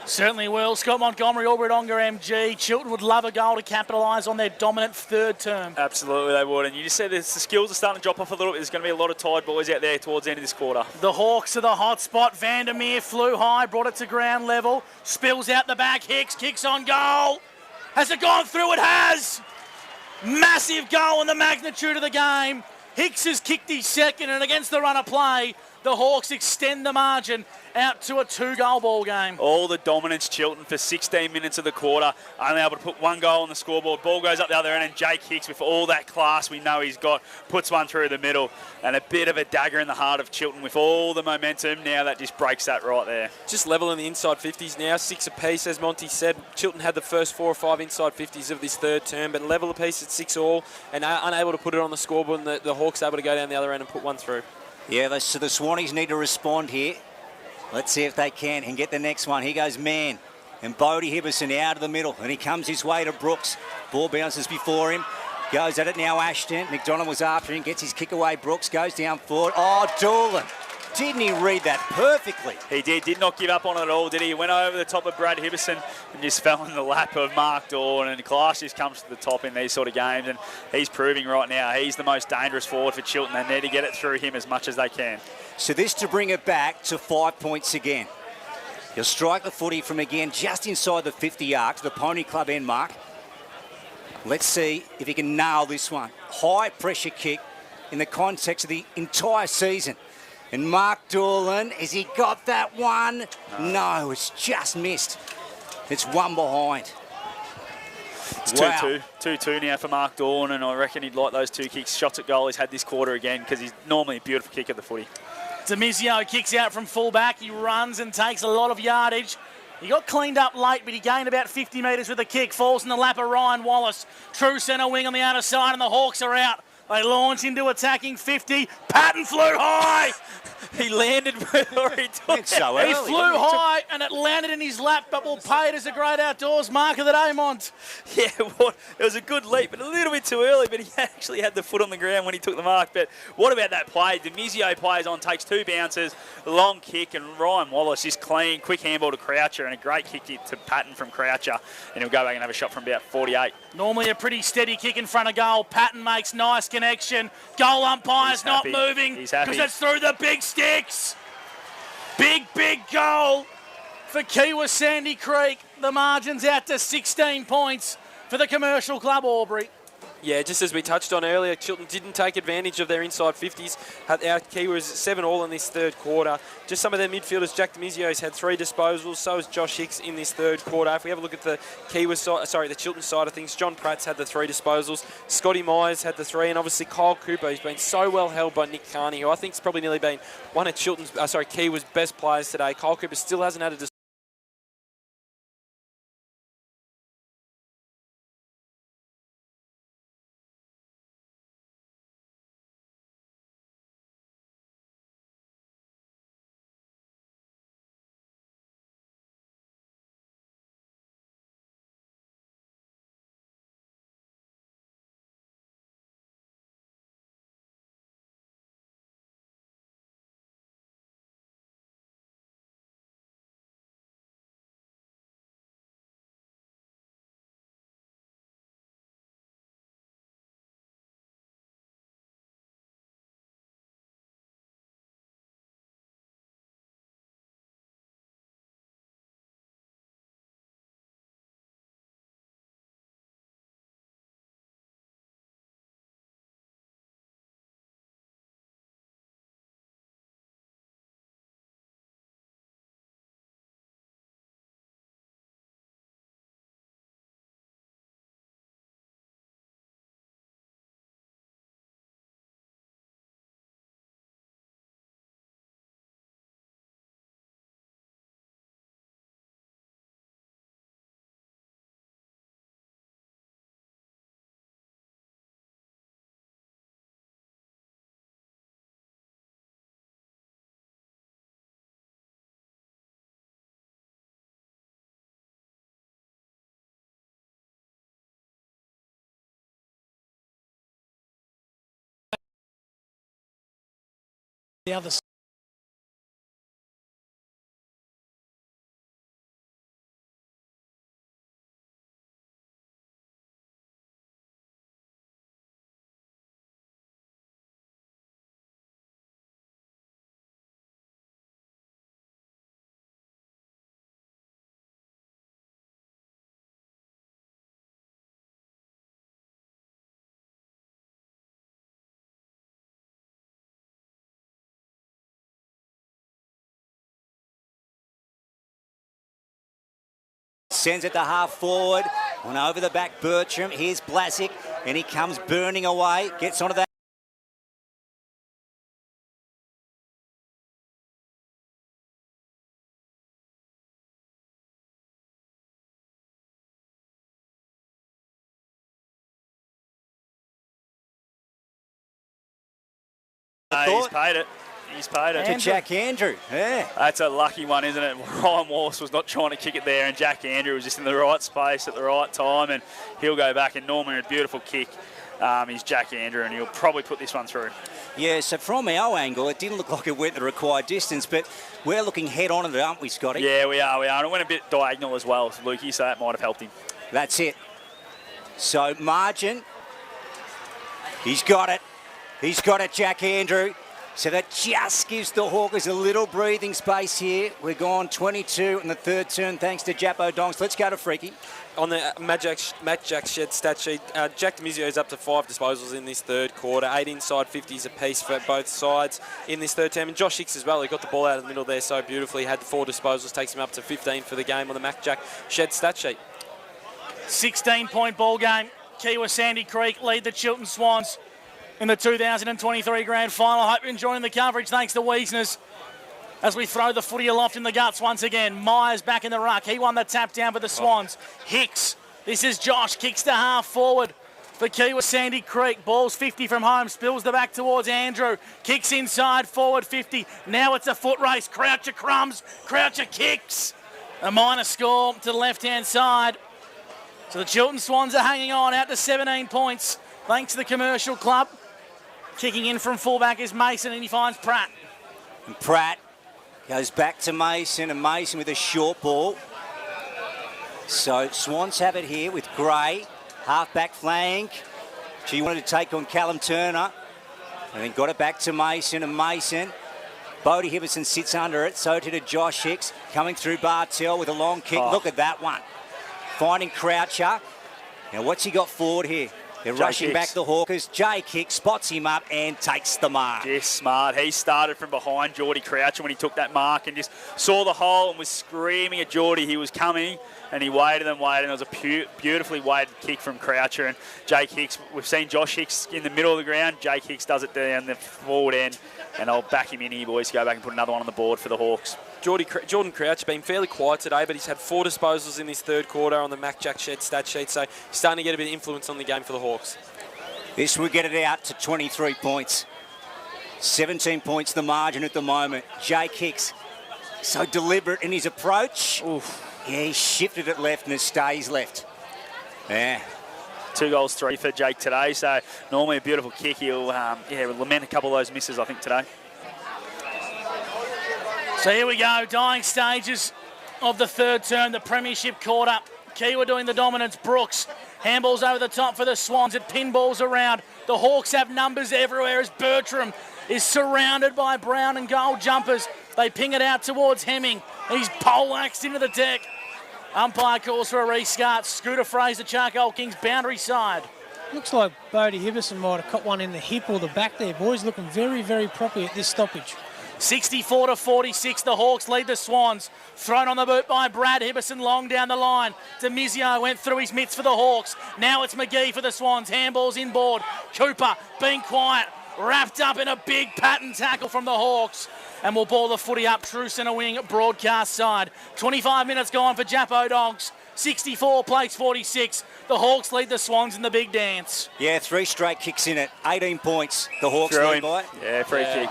Certainly will. Scott Montgomery, Albert Ongar MG. Chilton would love a goal to capitalise on their dominant third term. Absolutely, they would. And you just see the skills are starting to drop off a little bit. There's going to be a lot of tired boys out there towards the end of this quarter. The Hawks are the hot spot. Vandermeer flew high, brought it to ground level. Spills out the back. Hicks kicks on goal. Has it gone through? It has. Massive goal in the magnitude of the game. Hicks has kicked his second, and against the run of play, the Hawks extend the margin out to a 2-goal ball game. All the dominance Chilton for 16 minutes of the quarter. Only able to put 1 goal on the scoreboard. Ball goes up the other end, and Jake Hicks, with all that class we know he's got, puts one through the middle. And a bit of a dagger in the heart of Chilton with all the momentum. Now that just breaks that right there. Just level in the inside 50s now, 6 apiece, as Monty said. Chilton had the first 4 or 5 inside 50s of this third term, but level apiece at 6 all, and unable to put it on the scoreboard, and the Hawks able to go down the other end and put one through. Yeah, so the Swannies need to respond here. Let's see if they can and get the next one. Here goes Man. And Bodie Hibberson out of the middle. And he comes his way to Brooks. Ball bounces before him. Goes at it now, Ashton. McDonald was after him. Gets his kick away. Brooks goes down forward. Oh, Doolan. Didn't he read that perfectly? He did not give up on it at all, did he? He went over the top of Brad Hibberson and just fell in the lap of Mark Dawn, and Class just comes to the top in these sort of games, and he's proving right now he's the most dangerous forward for Chiltern. They need to get it through him as much as they can. So this to bring it back to 5 points again. He'll strike the footy from again just inside the 50 arc to the Pony Club end mark. Let's see if he can nail this one. High pressure kick in the context of the entire season. And Mark Dolan, has he got that one? No, it's just missed. It's one behind. It's 2-2. 2-2 now for Mark Dawn, and I reckon he'd like those 2 kicks. Shots at goal he's had this quarter again, because he's normally a beautiful kick at the footy. Demizio kicks out from fullback. He runs and takes a lot of yardage. He got cleaned up late, but he gained about 50 metres with a kick. Falls in the lap of Ryan Wallace. True centre wing on the outer side, and the Hawks are out. They launch into attacking 50. Patton flew high. He landed where he took it. So he flew high and it landed in his lap, but we'll pay it as a great outdoors mark of the day, Mont. Yeah, it was a good leap, but a little bit too early, but he actually had the foot on the ground when he took the mark. But what about that play? Demizio plays on, takes 2 bounces, long kick, and Ryan Wallace is clean, quick handball to Croucher, and a great kick to Patton from Croucher, and he'll go back and have a shot from about 48. Normally a pretty steady kick in front of goal. Patton makes nice connection. Goal umpire's not moving because it's through the big sticks. Big goal for Kiwa Sandy Creek. The margin's out to 16 points for the Commercial Club Albury. Yeah, just as we touched on earlier, Chiltern didn't take advantage of their inside 50s. Our key was 7-all in this third quarter. Just some of their midfielders, Jack Demizio's had 3 disposals, so has Josh Hicks in this third quarter. If we have a look at the the Chiltern side of things, John Pratt's had the 3 disposals, Scotty Myers had the 3, and obviously Kyle Cooper, who's been so well held by Nick Carney, who I think's probably nearly been one of Kiwa's best players today. Kyle Cooper still hasn't had a disposal. The other side. Sends it to half forward. On over the back, Bertram. Here's Blasick, and he comes burning away. Gets onto that. He's paid it. He's paid it. To Jack Andrew. Yeah. That's a lucky one, isn't it? Ryan Wallace was not trying to kick it there, and Jack Andrew was just in the right space at the right time, and he'll go back. And Norman, a beautiful kick. is Jack Andrew, and he'll probably put this one through. Yeah, so from our angle, it didn't look like it went the required distance, but we're looking head on at it, aren't we, Scotty? Yeah, we are. And it went a bit diagonal as well, Lukey, so that might have helped him. That's it. So margin, he's got it. He's got it, Jack Andrew. So that just gives the Hawkers a little breathing space here. We're gone 22 in the third turn, thanks to Jappo Donks. Let's go to Freaky. On the Matt Jack Shed stat sheet, Jack Demizio is up to 5 disposals in this third quarter, 8 inside 50s apiece for both sides in this third term. And Josh Hicks as well, he got the ball out of the middle there so beautifully, had 4 disposals, takes him up to 15 for the game on the Mac Jack Shed stat sheet. 16-point ball game. Kiwa Sandy Creek lead the Chiltern Swans in the 2023 Grand Final. Hope you're enjoying the coverage. Thanks to Wiesners. As we throw the footy aloft in the guts once again. Myers back in the ruck. He won the tap down for the Swans. Hicks. This is Josh. Kicks to half forward for Kiwa Sandy Creek. Ball's 50 from home. Spills the back towards Andrew. Kicks inside forward 50. Now it's a foot race. Croucher crumbs. Croucher kicks. A minor score to the left-hand side. So the Chiltern Swans are hanging on out to 17 points. Thanks to the Commercial Club. Kicking in from fullback is Mason, and he finds Pratt. And Pratt goes back to Mason, and Mason with a short ball. So Swans have it here with Gray, half-back flank. She wanted to take on Callum Turner, and then got it back to Mason, and Mason. Bodie Hibberson sits under it, so to Josh Hicks, coming through Bartell with a long kick. Look at that one. Finding Croucher. Now what's he got forward here? They're rushing back the Hawkers. Jay Hicks spots him up and takes the mark. Yes, smart. He started from behind Geordie Croucher when he took that mark and just saw the hole and was screaming at Geordie. He was coming and he waited and waited. And it was a beautifully weighted kick from Croucher. And Jake Hicks, we've seen Josh Hicks in the middle of the ground. Jake Hicks does it down the forward end. And I'll back him in here, boys, to go back and put another one on the board for the Hawks. Jordan Crouch been fairly quiet today, but he's had 4 disposals in this third quarter on the Mac Jack Shed stat sheet, so he's starting to get a bit of influence on the game for the Hawks. This will get it out to 23 points. 17 points the margin at the moment. Jake Hicks, so deliberate in his approach. Oof. Yeah, he shifted it left and it stays left. Yeah. 2 goals, 3 for Jake today, so normally a beautiful kick. He'll lament a couple of those misses, I think, today. So here we go, dying stages of the third term, the premiership quarter. Kiwa doing the dominance. Brooks, handballs over the top for the Swans. It pinballs around. The Hawks have numbers everywhere as Bertram is surrounded by brown and gold jumpers. They ping it out towards Hemming. He's poleaxed into the deck. Umpire calls for a restart. Scooter Fraser, Charcoal Kings, boundary side. Looks like Bodie Hibberson might have caught one in the hip or the back there. Boys looking very, very proppy at this stoppage. 64-46, the Hawks lead the Swans. Thrown on the boot by Brad Hibberson, long down the line. Demizio went through his mitts for the Hawks. Now it's McGee for the Swans. Handballs inboard. Cooper being quiet, wrapped up in a big pattern tackle from the Hawks. And we'll ball the footy up, true centre wing, broadcast side. 25 minutes gone for Jappo Donks. 64 plays 46. The Hawks lead the Swans in the big dance. Yeah, 3 straight kicks in it. 18 points. The Hawks lead by. Yeah, free kick.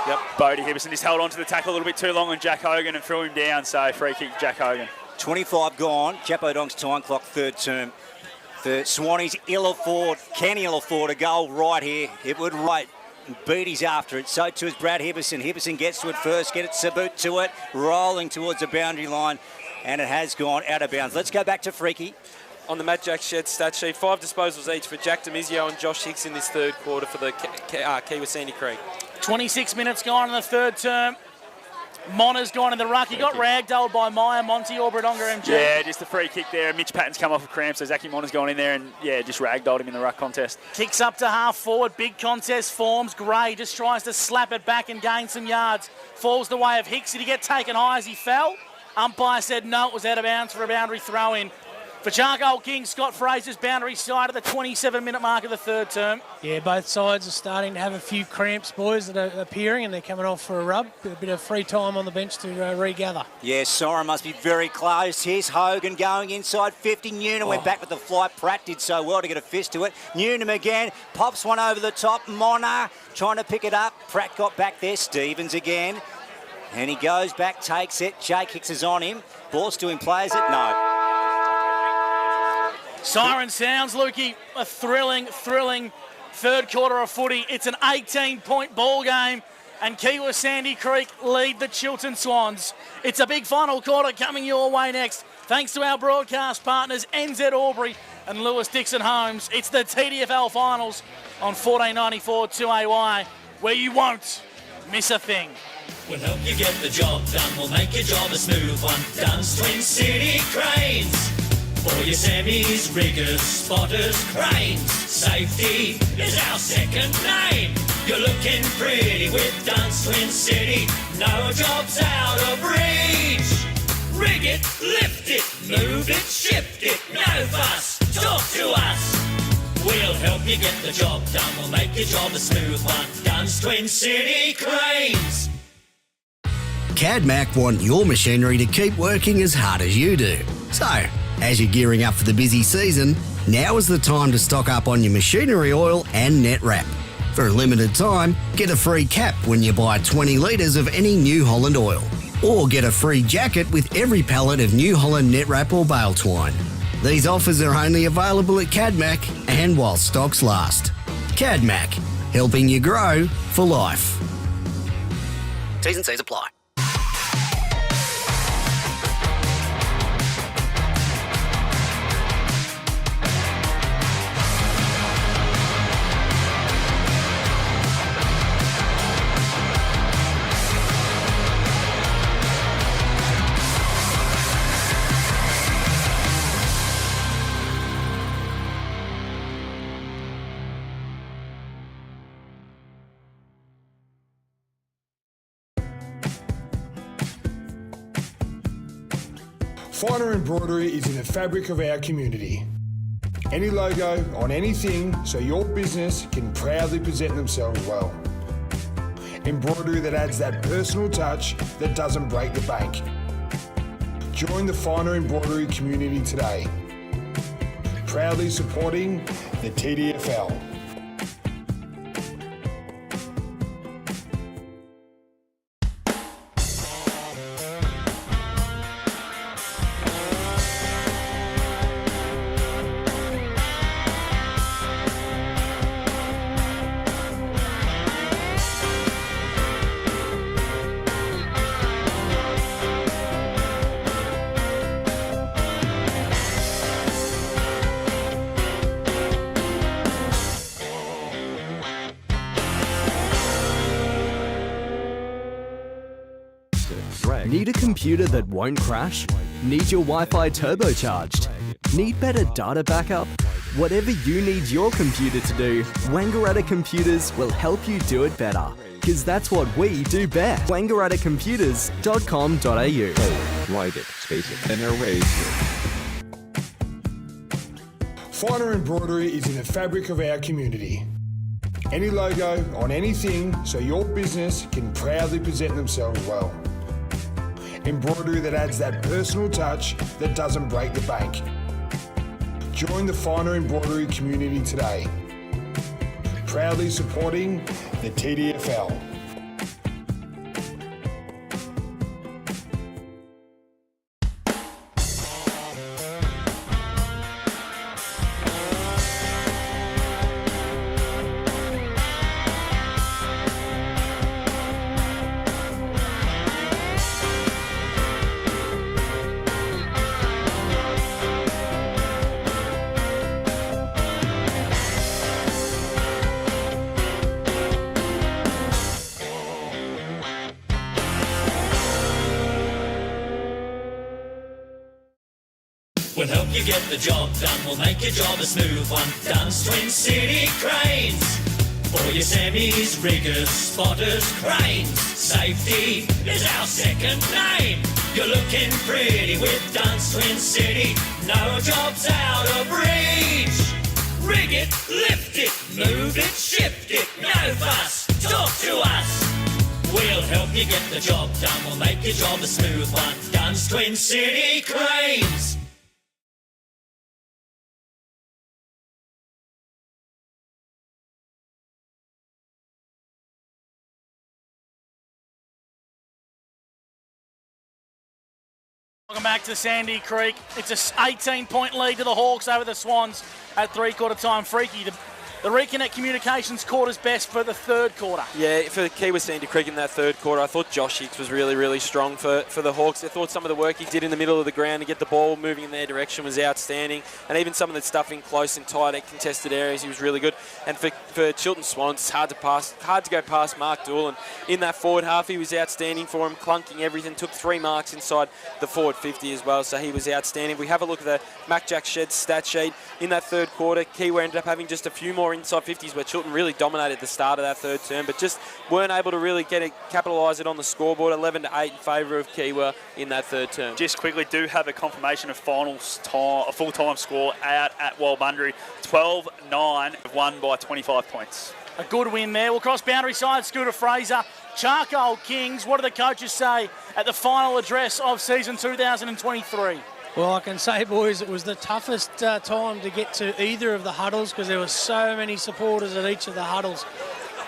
Yep, Bodie Hibberson just held on to the tackle a little bit too long on Jack Hogan and threw him down, so free kick Jack Hogan. 25 gone. Jappo Donks time clock, third term. The Swannies ill afford, can ill afford a goal right here. It would right. Beatty's after it. So too is Brad Hibberson. Hibberson gets to it first, gets a boot to it, rolling towards the boundary line, and it has gone out of bounds. Let's go back to Freaky. On the Matt Jack Shed stat sheet, 5 disposals each for Jack Demizio and Josh Hicks in this third quarter for the Kiwa Sandy Creek. 26 minutes gone in the third term. Mona's gone in the ruck. He got ragdolled by Meyer, Monty, or Bradonga MG. Yeah, just a free kick there. Mitch Patton's come off a cramp, so Zachy Mona's gone in there and, yeah, just ragdolled him in the ruck contest. Kicks up to half forward. Big contest forms. Gray just tries to slap it back and gain some yards. Falls the way of Hicks. Did he get taken high as he fell? Umpire said no, it was out of bounds for a boundary throw-in. For Charcoal Kings, Scott Fraser's boundary side at the 27-minute mark of the third term. Yeah, both sides are starting to have a few cramps, boys, that are appearing, and they're coming off for a rub. A bit of free time on the bench to regather. Yeah, Sora must be very close. Here's Hogan going inside 50. Newnham went back with the flight. Pratt did so well to get a fist to it. Newnham again, pops one over the top. Mona trying to pick it up. Pratt got back there. Stevens again. And he goes back, takes it. Jake Hicks is on him. Ball's still in play, is it? No. Siren sounds, Lukey. A thrilling third quarter of footy. It's an 18-point ball game, and Kiwa Sandy Creek lead the Chiltern Swans. It's a big final quarter coming your way next. Thanks to our broadcast partners, NZ Albury and Lewis Dixon Homes. It's the TDFL Finals on 1494 2AY, where you won't miss a thing. We'll help you get the job done. We'll make your job a smooth one. Dunn's Twin City Cranes. For your semis, riggers, spotters, cranes. Safety is our second name. You're looking pretty with Dunn's Twin City. No job's out of reach. Rig it, lift it, move it, shift it. No fuss, talk to us. We'll help you get the job done. We'll make your job a smooth one. Dunn's Twin City Cranes. CADMAC want your machinery to keep working as hard as you do. So, as you're gearing up for the busy season, now is the time to stock up on your machinery oil and net wrap. For a limited time, get a free cap when you buy 20 litres of any New Holland oil. Or get a free jacket with every pallet of New Holland net wrap or bale twine. These offers are only available at CADMAC and while stocks last. CADMAC, helping you grow for life. T's and C's apply. Finer embroidery is in the fabric of our community. Any logo on anything so your business can proudly present themselves well. Embroidery that adds that personal touch that doesn't break the bank. Join the Finer embroidery community today. Proudly supporting the TDFL. Need a computer that won't crash? Need your Wi-Fi turbocharged? Need better data backup? Whatever you need your computer to do, Wangaratta Computers will help you do it better. Because that's what we do best. wangarattacomputers.com.au. Write it, space it, and erase it. Finer embroidery is in the fabric of our community. Any logo on anything so your business can proudly present themselves well. Embroidery that adds that personal touch that doesn't break the bank. Join the Finer embroidery community today. Proudly supporting the TDFL. We'll help you get the job done. We'll make your job a smooth one. Dunn's Twin City Cranes. For your semis, riggers, spotters, cranes. Safety is our second name. You're looking pretty with Dunn's Twin City. No job's out of reach. Rig it, lift it, move it, shift it. No fuss, talk to us. We'll help you get the job done. We'll make your job a smooth one. Dunn's Twin City Cranes. Welcome back to Sandy Creek. It's a 18-point lead to the Hawks over the Swans at three-quarter time. Freaky, the Reconnect Communications quarter's best for the third quarter. Yeah, for the Kiwi Sandy Creek in that third quarter, I thought Josh Hicks was really, really strong for the Hawks. I thought some of the work he did in the middle of the ground to get the ball moving in their direction was outstanding. And even some of the stuff in close and tight contested areas, he was really good. And for Chiltern Swans, it's hard to go past Mark Doolan. In that forward half, he was outstanding for him, clunking everything, took 3 marks inside the forward 50 as well, so he was outstanding. If we have a look at the Mac Jack Sheds stat sheet, in that third quarter, Kiwi ended up having just a few more inside 50s where Chiltern really dominated the start of that third term, but just weren't able to really capitalise it on the scoreboard. 11-8 in favour of Kiwi in that third term. Just quickly, do have a confirmation of finals time, a full-time score out at Walbundry. 12-9, won by 25 points. A good win there. We'll cross boundary side, Scooter Fraser. Charcoal Kings, what do the coaches say at the final address of season 2023? Well, I can say, boys, it was the toughest time to get to either of the huddles because there were so many supporters at each of the huddles.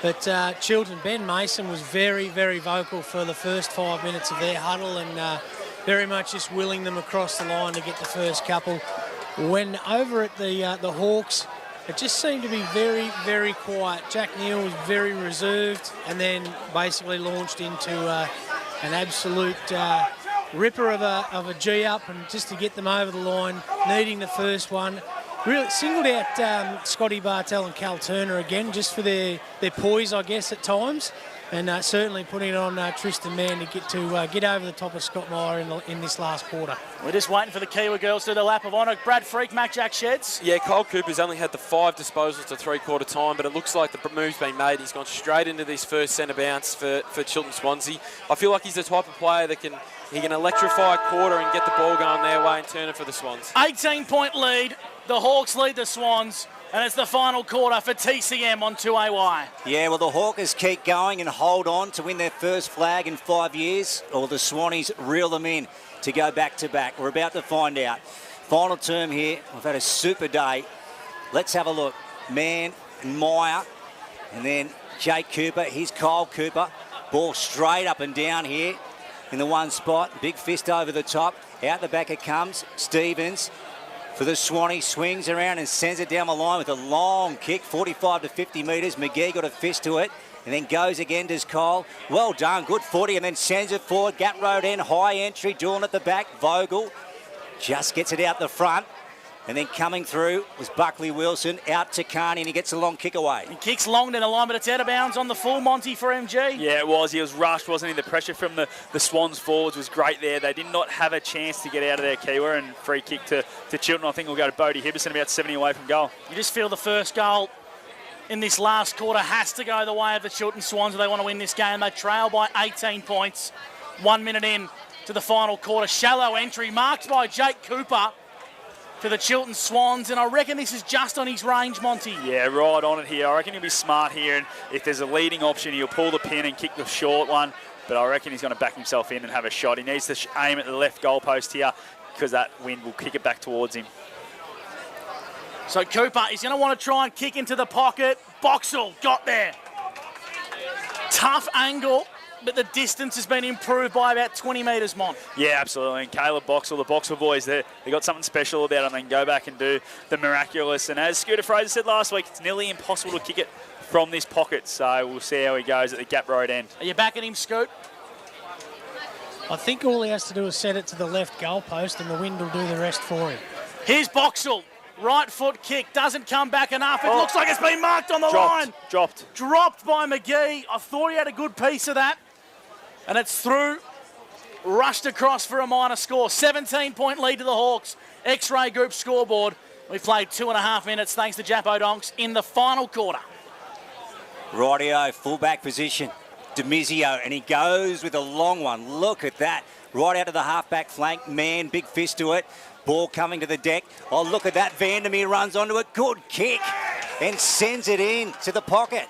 But Chiltern, Ben Mason was very, very vocal for the first 5 minutes of their huddle and very much just willing them across the line to get the first couple. When over at the Hawks, it just seemed to be very, very quiet. Jack Neal was very reserved and then basically launched into an absolute ripper of a G up, and just to get them over the line, needing the first one. Really singled out Scotty Bartell and Cal Turner again, just for their poise, I guess, at times, and certainly putting it on Tristan Mann to get over the top of Scott Meyer in this last quarter. We're just waiting for the Kiwi girls to do the lap of honour. Brad Freak, Mac Jack Sheds. Yeah, Kyle Cooper's only had the 5 disposals to three-quarter time, but it looks like the move's been made. He's gone straight into this first centre bounce for Chiltern Swansea. I feel like he's the type of player that can electrify a quarter and get the ball going their way and turn it for the Swans. 18-point lead. The Hawks lead the Swans, and it's the final quarter for TCM on 2AY. Yeah, well, the Hawkers keep going and hold on to win their first flag in 5 years, or the Swannies reel them in to go back-to-back. We're about to find out. Final term here. We've had a super day. Let's have a look. Mann and Meyer, and then Jake Cooper. Here's Kyle Cooper. Ball straight up and down here in the one spot. Big fist over the top. Out the back it comes. Stevens for the Swanee, swings around and sends it down the line with a long kick, 45 to 50 metres. McGee got a fist to it and then goes again, does Cole. Well done, good footy, and then sends it forward. Gap Road end, high entry, Dawn at the back. Vogel just gets it out the front. And then coming through was Buckley Wilson, out to Carney, and he gets a long kick away. He kicks long down the line, but it's out of bounds on the full, Monty, for MG. Yeah, it was. He was rushed, wasn't he? The pressure from the Swans forwards was great there. They did not have a chance to get out of their Kiwi, and free kick to Chiltern. I think will go to Bodie Hibberson, about 70 away from goal. You just feel the first goal in this last quarter has to go the way of the Chiltern Swans if they want to win this game. They trail by 18 points. 1 minute in to the final quarter. Shallow entry marked by Jake Cooper for the Chiltern Swans, and I reckon this is just on his range, Monty. Yeah, right on it here. I reckon he'll be smart here, and if there's a leading option, he'll pull the pin and kick the short one, but I reckon he's going to back himself in and have a shot. He needs to aim at the left goalpost here because that wind will kick it back towards him. So Cooper is going to want to try and kick into the pocket. Boxall got there. Tough angle, but the distance has been improved by about 20 metres, Mon. Yeah, absolutely. And Caleb Boxall, the Boxall boys, they got something special about them. They can go back and do the miraculous. And as Scooter Fraser said last week, it's nearly impossible to kick it from this pocket. So we'll see how he goes at the Gap Road end. Are you backing him, Scoot? I think all he has to do is set it to the left goalpost and the wind will do the rest for him. Here's Boxall. Right foot kick, doesn't come back enough. It looks like it's been marked on the line. Dropped by McGee. I thought he had a good piece of that. And it's through, rushed across for a minor score. 17-point lead to the Hawks. X-Ray Group scoreboard. We've played 2.5 minutes thanks to Jappo Donks in the final quarter. Rightio, fullback position. Demizio, and he goes with a long one. Look at that. Right out of the halfback flank. Man, big fist to it. Ball coming to the deck. Oh, look at that. Vandermeer runs onto it. Good kick. And sends it in to the pocket.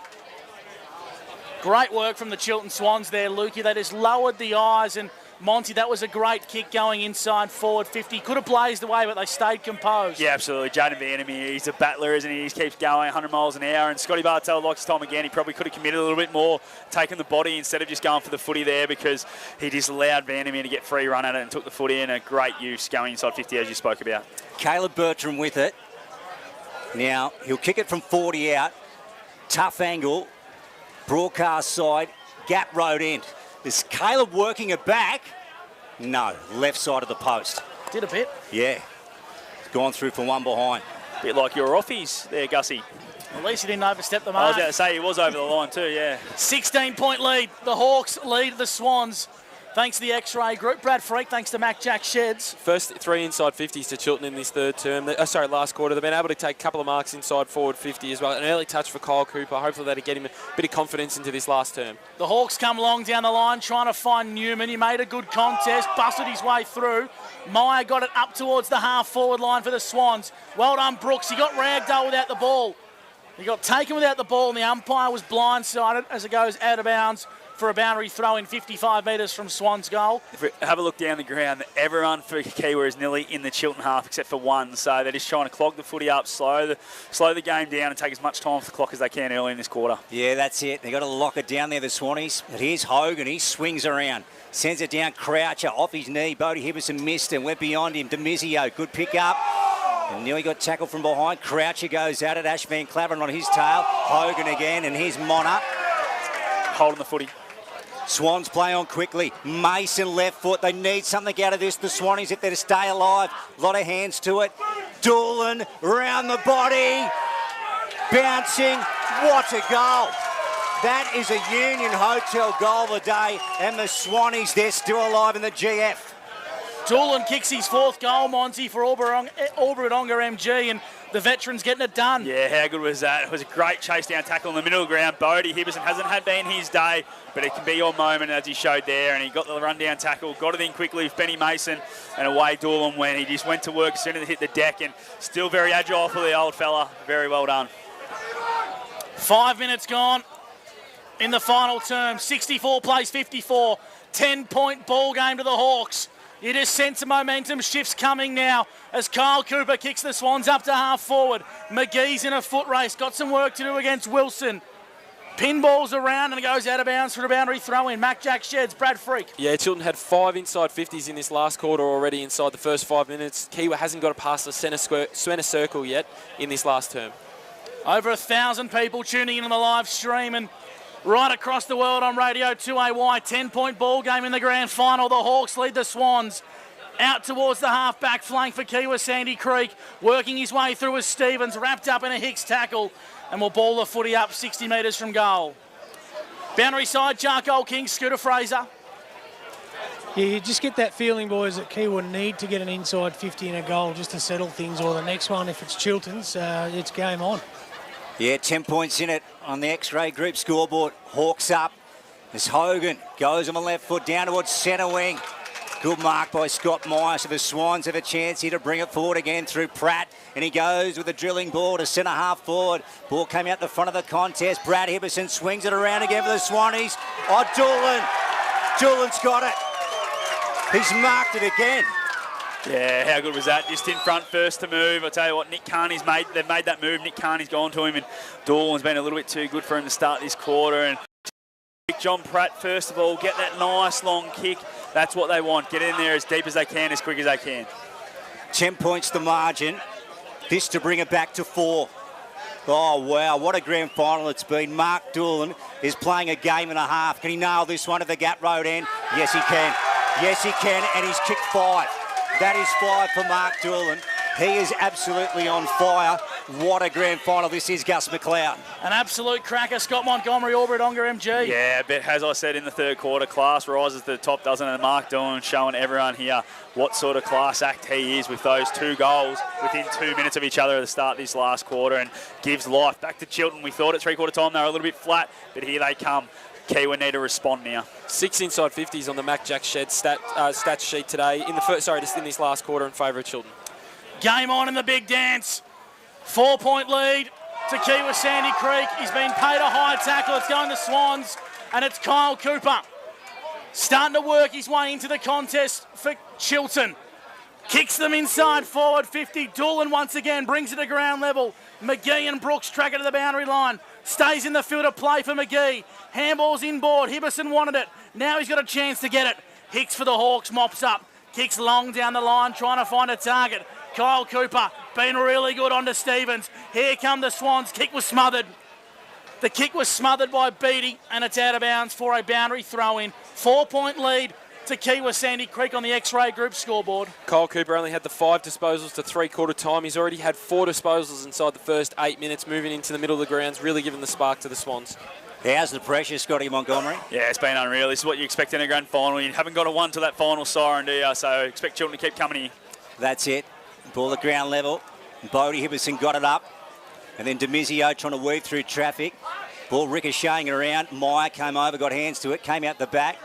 Great work from the Chiltern Swans there, Lukey. They just lowered the eyes and Monty, that was a great kick going inside forward 50. Could have blazed away, but they stayed composed. Yeah, absolutely. Jaden Vandermeer, he's a battler, isn't he? He keeps going 100 miles an hour. And Scotty Bartel likes his time again. He probably could have committed a little bit more, taken the body instead of just going for the footy there, because he just allowed Vandermeer to get free run at it and took the footy in. A great use going inside 50, as you spoke about. Caleb Bertram with it. Now, he'll kick it from 40 out. Tough angle. Broadcast side. Gap road end. Is Caleb working it back? No, left side of the post. Did a bit. Yeah. Gone through from one behind. Bit like your offies there, Gussie. At least he didn't overstep the I mark. was about to say, he was over the line too, yeah. 16-point lead. The Hawks lead the Swans. Thanks to the X-Ray Group. Brad Freak, thanks to Mac Jack Sheds. First 3 inside 50s to Chilton in this last quarter. They've been able to take a couple of marks inside forward 50 as well. An early touch for Kyle Cooper. Hopefully that'll get him a bit of confidence into this last term. The Hawks come along down the line trying to find Newman. He made a good contest, busted his way through. Meyer got it up towards the half-forward line for the Swans. Well done, Brooks. He got ragdoll without the ball. He got taken without the ball, and the umpire was blindsided as it goes out of bounds for a boundary throw in 55 metres from Swans' goal. If we have a look down the ground, everyone for Kiwi is nearly in the Chilton half except for one, so they're just trying to clog the footy up, slow the game down and take as much time off the clock as they can early in this quarter. Yeah, that's it. They've got to lock it down there, the Swannies. But here's Hogan. He swings around. Sends it down. Croucher off his knee. Bodie Hibberson missed and went beyond him. Demizio, good pick up. And nearly got tackled from behind. Croucher goes at it. Ash Van Claveren on his tail. Hogan again, and here's Mona. Holding the footy. Swans play on quickly. Mason left foot. They need something out of this, the Swannies, if they're to stay alive. A lot of hands to it. Doolan round the body. Bouncing. What a goal. That is a Union Hotel goal of the day. And the Swannies, they're still alive in the GF. Doolan kicks his 4th goal, Monty, for Albury Wodonga MG, and the veterans getting it done. Yeah, how good was that? It was a great chase down tackle in the middle of the ground. Bodie Hibberson hasn't been his day, but it can be your moment, as he showed there, and he got the run down tackle, got it in quickly with Benny Mason, and away Doolan went. He just went to work as soon as it hit the deck, and still very agile for the old fella. Very well done. 5 minutes gone in the final term. 64 plays 54. 10-point ball game to the Hawks. You just sense the momentum shifts coming now as Kyle Cooper kicks the Swans up to half forward. McGee's in a foot race, got some work to do against Wilson. Pinballs around and it goes out of bounds for a boundary throw in. Mac Jack Sheds, Brad Freak. Yeah, Chilton had 5 inside 50s in this last quarter already inside the first 5 minutes. Kiwi hasn't got past the centre circle yet in this last term. Over 1,000 people tuning in on the live stream and right across the world on Radio 2AY. 10-point ball game in the grand final. The Hawks lead the Swans. Out towards the half-back flank for Kiwa Sandy Creek. Working his way through as Stevens, wrapped up in a Hicks tackle, and will ball the footy up 60 metres from goal. Boundary side, Charcoal King, Scooter Fraser. Yeah, you just get that feeling, boys, that Kiwa need to get an inside 50 in a goal just to settle things, or the next one, if it's Chilton's, it's game on. Yeah, 10 points in it on the X-Ray Group scoreboard. Hawks up as Hogan goes on the left foot down towards centre wing. Good mark by Scott Meyer, so the Swans have a chance here to bring it forward again through Pratt. And he goes with a drilling ball to centre half forward. Ball came out the front of the contest. Brad Hibberson swings it around again for the Swannies. Oh, Doolan. Doolan's got it. He's marked it again. Yeah, how good was that? Just in front first to move. I tell you what, they've made that move. Nick Carney's gone to him, and Doolan's been a little bit too good for him to start this quarter. And John Pratt, first of all, get that nice long kick. That's what they want. Get in there as deep as they can, as quick as they can. 10 points the margin. This to bring it back to 4. Oh, wow, what a grand final it's been. Mark Doolan is playing a game and a half. Can he nail this one at the Gap Road end? Yes, he can. Yes, he can, and he's kicked 5. That is 5 for Mark Doolan. He is absolutely on fire. What a grand final this is, Gus McLeod. An absolute cracker. Scott Montgomery, Albury Wodonga MG. Yeah, but as I said in the third quarter, class rises to the top, doesn't it? Mark Doolan showing everyone here what sort of class act he is with those 2 goals within 2 minutes of each other at the start of this last quarter, and gives life back to Chilton. We thought at three-quarter time they were a little bit flat, but here they come. Kiwi need to respond now. 6 inside 50s on the Mac Jack Shed stats sheet today in this last quarter in favour of Chilton. Game on in the big dance. 4-point lead to Kiwa Sandy Creek. He's been paid a high tackle. It's going to Swans, and it's Kyle Cooper. Starting to work his way into the contest for Chilton. Kicks them inside forward 50. Doolan once again brings it to ground level. McGee and Brooks track it to the boundary line. Stays in the field of play for McGee. Handball's inboard. Hibberson wanted it. Now he's got a chance to get it. Hicks for the Hawks, mops up. Kicks long down the line, trying to find a target. Kyle Cooper been really good onto Stevens. Here come the Swans. Kick was smothered. The kick was smothered by Beattie, and it's out of bounds for a boundary throw-in. 4-point lead to Kiwa Sandy Creek on the X-Ray Group scoreboard. Kyle Cooper only had the 5 disposals to three-quarter time. He's already had 4 disposals inside the first 8 minutes, moving into the middle of the grounds, really giving the spark to the Swans. How's the pressure, Scotty Montgomery? Yeah, it's been unreal. This is what you expect in a grand final. You haven't got a one to that final siren, do you? So expect Chilton to keep coming here. That's it. Ball at ground level. Bodie Hibberson got it up. And then Demizio trying to weave through traffic. Ball ricocheting around. Meyer came over, got hands to it, came out the back.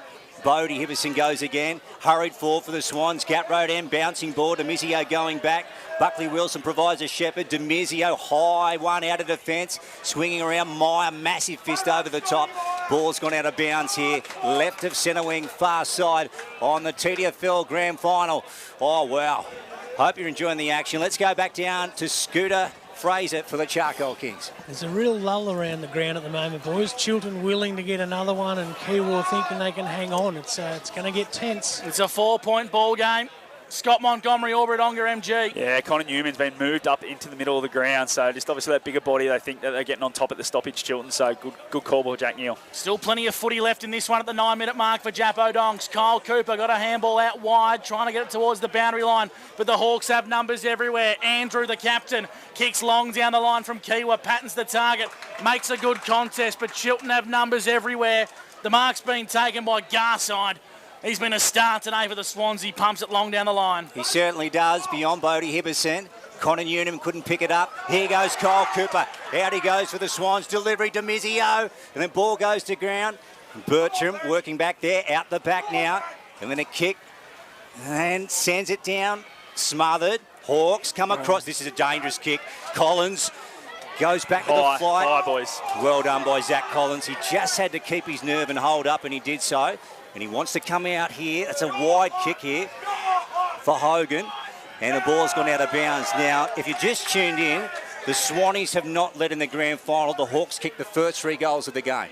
Bodie Hibberson goes again. Hurried forward for the Swans. Gap Road end, bouncing ball. Demizio going back. Buckley Wilson provides a shepherd. Demizio high one out of defence. Swinging around. Meyer, massive fist over the top. Ball's gone out of bounds here. Left of centre wing, far side on the TDFL grand final. Oh, wow. Hope you're enjoying the action. Let's go back down to Scooter Fraser for the Charcoal Kings. There's a real lull around the ground at the moment, boys. Chilton willing to get another one and Kiwa thinking they can hang on. It's going to get tense. It's a 4-point ball game. Scott Montgomery, Albury-Wodonga MG. Yeah, Connor Newman's been moved up into the middle of the ground, so just obviously that bigger body, they think that they're getting on top at the stoppage, Chilton, so good call by Jack Neal. Still plenty of footy left in this one at the 9-minute mark for Jappo Donks. Kyle Cooper got a handball out wide, trying to get it towards the boundary line, but the Hawks have numbers everywhere. Andrew, the captain, kicks long down the line from Kiwa, pattens the target, makes a good contest, but Chilton have numbers everywhere. The mark's been taken by Garside. He's been a star today for the Swans. He pumps it long down the line. He certainly does, beyond Bodie Hibberson. Connor Newnham couldn't pick it up. Here goes Kyle Cooper. Out he goes for the Swans. Delivery to Mizio. And then ball goes to ground. Bertram working back there, out the back now. And then a kick. And sends it down. Smothered. Hawks come across. This is a dangerous kick. Collins goes back to the flight. High, boys. Well done by Zach Collins. He just had to keep his nerve and hold up, and he did so. And he wants to come out here. It's a wide kick here for Hogan. And the ball's gone out of bounds. Now, if you just tuned in, the Swannies have not led in the grand final. The Hawks kicked the first 3 goals of the game.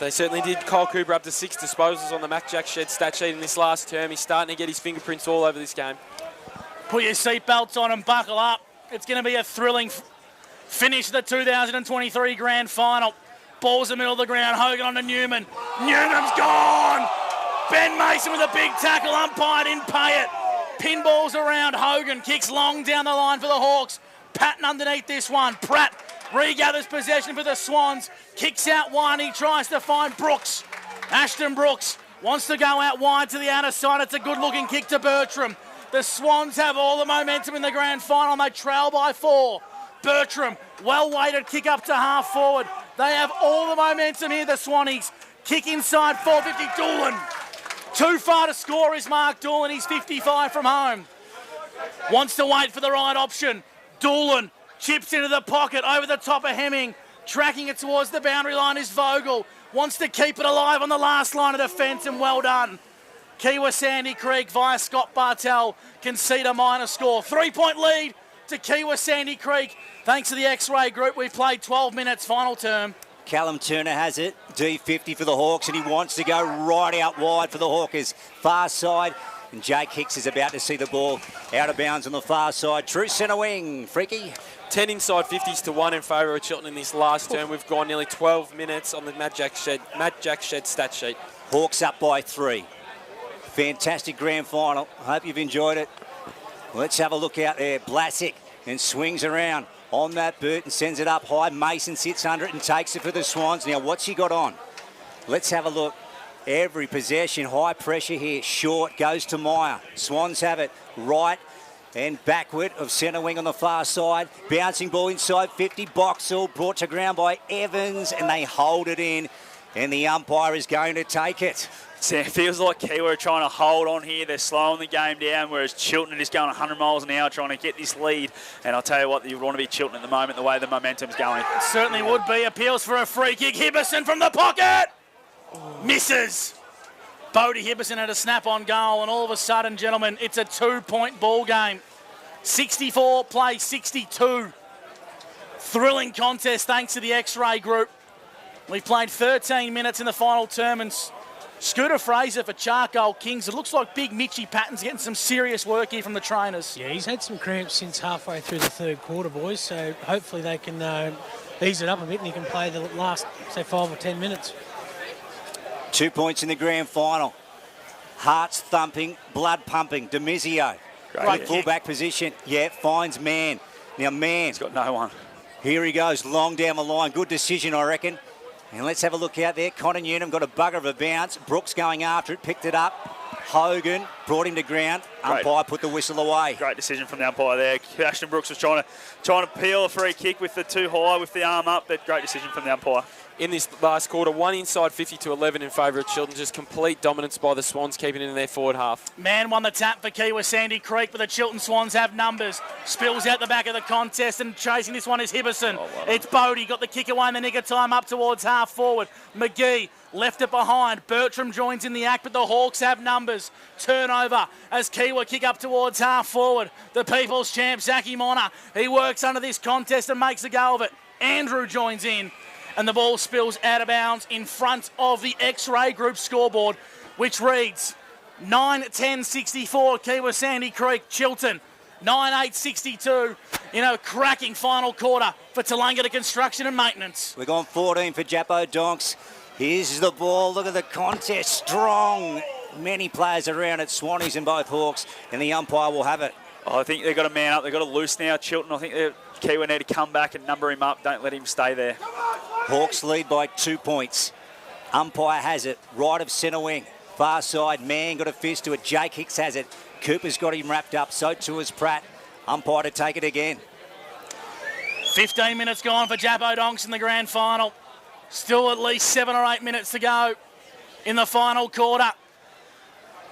They certainly did. Kyle Cooper up to 6 disposals on the Mac Jack Shed stat sheet in this last term. He's starting to get his fingerprints all over this game. Put your seatbelts on and buckle up. It's going to be a thrilling finish to the 2023 grand final. Ball's in the middle of the ground. Hogan on to Newman. Newman's gone! Ben Mason with a big tackle. Umpire didn't pay it. Pinballs around. Hogan kicks long down the line for the Hawks. Patton underneath this one. Pratt regathers possession for the Swans. Kicks out wide. He tries to find Brooks. Ashton Brooks wants to go out wide to the outer side. It's a good-looking kick to Bertram. The Swans have all the momentum in the grand final. They trail by 4. Bertram, well-weighted kick up to half forward. They have all the momentum here, the Swannies. Kick inside 450, Doolan. Too far to score is Mark Doolan. He's 55 from home. Wants to wait for the right option. Doolan chips into the pocket over the top of Hemming. Tracking it towards the boundary line is Vogel. Wants to keep it alive on the last line of defence, and well done. Kiwa Sandy Creek via Scott Bartell concede a minor score. 3-point lead to Kiwa Sandy Creek. Thanks to the X-Ray Group, we played 12 minutes final term. Callum Turner has it, D50 for the Hawks, and he wants to go right out wide for the Hawkers. Far side, and Jake Hicks is about to see the ball out of bounds on the far side. True centre wing, Freaky. 10 inside 50s to 1 in favour of Chilton in this last term. We've gone nearly 12 minutes on the Matt Jack Shed stat sheet. Hawks up by 3. Fantastic grand final. Hope you've enjoyed it. Let's have a look out there. Blasick and swings around on that boot and sends it up high. Mason sits under it and takes it for the Swans. Now, what's he got on? Let's have a look. Every possession, high pressure here. Short goes to Meyer. Swans have it right and backward of centre wing on the far side. Bouncing ball inside 50. Boxall brought to ground by Evans, and they hold it in. And the umpire is going to take it. So it feels like Kiwa are trying to hold on here. They're slowing the game down, whereas Chilton are just going 100 miles an hour trying to get this lead. And I'll tell you what, you want to be Chilton at the moment, the way the momentum's going. It certainly would be. Appeals for a free kick. Hibberson from the pocket. Misses. Bodie Hibberson had a snap on goal, and all of a sudden, gentlemen, it's a 2-point ball game. 64 play 62. Thrilling contest thanks to the X-Ray group. We played 13 minutes in the final term, and Scooter Fraser for Charcoal Kings. It looks like Big Mitchy Patton's getting some serious work here from the trainers. Yeah, he's had some cramps since halfway through the third quarter, boys, so hopefully they can ease it up a bit and he can play the last, say, 5 or 10 minutes. 2 points in the grand final. Hearts thumping, blood pumping. Demizio. Great Full-back position. Yeah, finds Man. Now, Man. He's got no one. Here he goes, long down the line. Good decision, I reckon. And let's have a look out there. Connor Newnham got a bugger of a bounce. Brooks going after it, picked it up. Hogan brought him to ground. Umpire put the whistle away. Great decision from the umpire there. Ashton Brooks was trying to peel a free kick with the too high, with the arm up, but great decision from the umpire. In this last quarter, one inside 50-11 in favour of Chiltern. Just complete dominance by the Swans, keeping it in their forward half. Man won the tap for Kiwa Sandy Creek, but the Chiltern Swans have numbers. Spills out the back of the contest, and chasing this one is Hibberson. It's Bodie, got the kick away in the nick of time up towards half forward. McGee left it behind. Bertram joins in the act, but the Hawks have numbers. Turnover as Kiwa kick up towards half forward. The People's champ, Zachy Mona, he works under this contest and makes a go of it. Andrew joins in, and the ball spills out of bounds in front of the X-Ray Group scoreboard, which reads 9-10-64 Kiwa Sandy Creek, Chiltern 9-8-62 in a cracking final quarter for Tallangatta Construction and Maintenance. We're going 14 for Jappo Donks. Here's the ball. Look at the contest. Strong. Many players around it. Swannies and both Hawks, and the umpire will have it. I think they've got to man up. They've got to loose now. Chiltern, I think Kiwa need to come back and number him up. Don't let him stay there. Hawks lead by 2 points. Umpire has it. Right of centre wing. Far side. Man got a fist to it. Jake Hicks has it. Cooper's got him wrapped up. So too has Pratt. Umpire to take it again. 15 minutes gone for Jappo Donks in the grand final. Still at least 7 or 8 minutes to go in the final quarter.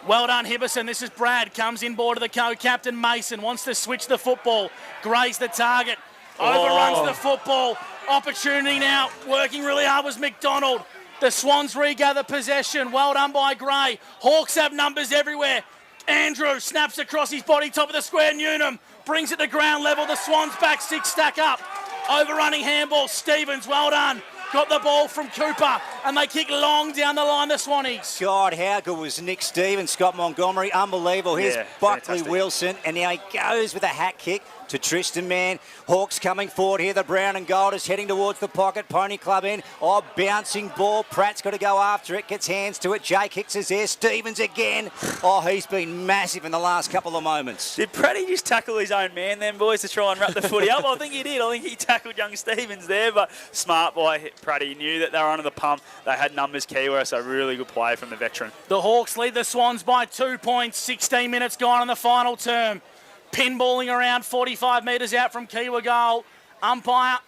Well done, Hibberson. This is Brad. Comes in board to the co-captain. Mason wants to switch the football. Gray's the target. Overruns the football. Opportunity now. Working really hard was McDonald. The Swans regather possession. Well done by Gray. Hawks have numbers everywhere. Andrew snaps across his body, top of the square. Newnham brings it to ground level. The Swans back six stack up. Overrunning handball. Stevens, well done. Got the ball from Cooper, and they kick long down the line, the Swannies. God, how good was Nick Stevens, Scott Montgomery? Unbelievable. Here's Buckley fantastic. Wilson, and now he goes with a hat kick to Tristan Mann. Hawks coming forward here. The brown and gold is heading towards the pocket. Pony Club in. Oh, bouncing ball. Pratt's got to go after it. Gets hands to it. Jake Hicks is there. Stevens again. Oh, he's been massive in the last couple of moments. Did Pratty just tackle his own man then, boys, to try and wrap the footy up? I think he did. I think he tackled young Stevens there, but smart by Pratty. He knew that they were under the pump. They had numbers, Kiwa, so really good play from the veteran. The Hawks lead the Swans by 2 points. 16 minutes gone in the final term. Pinballing around 45 metres out from Kiwa goal. Umpire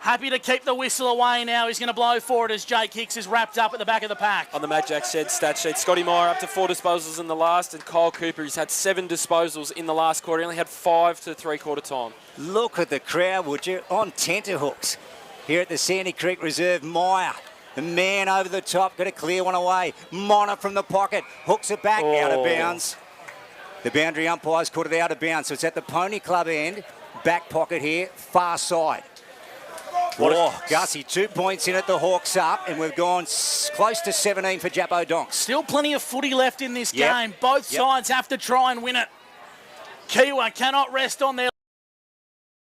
happy to keep the whistle away now. He's going to blow for it as Jake Hicks is wrapped up at the back of the pack. On the Mad Jack Shed stat sheet, Scotty Meyer up to 4 disposals in the last, and Kyle Cooper, he's had 7 disposals in the last quarter. He only had 5 to 3-quarter time. Look at the crowd, would you? On tenterhooks here at the Sandy Creek Reserve. Meyer, the man over the top, got a clear one away. Mona from the pocket, hooks it back, out of bounds. The boundary umpires caught it out of bounds, so it's at the Pony Club end. Back pocket here, far side. Gussie, 2 points in it, the Hawks up, and we've gone close to 17 for Jappo Donks. Still plenty of footy left in this game. Both sides have to try and win it. Kiwa cannot rest on their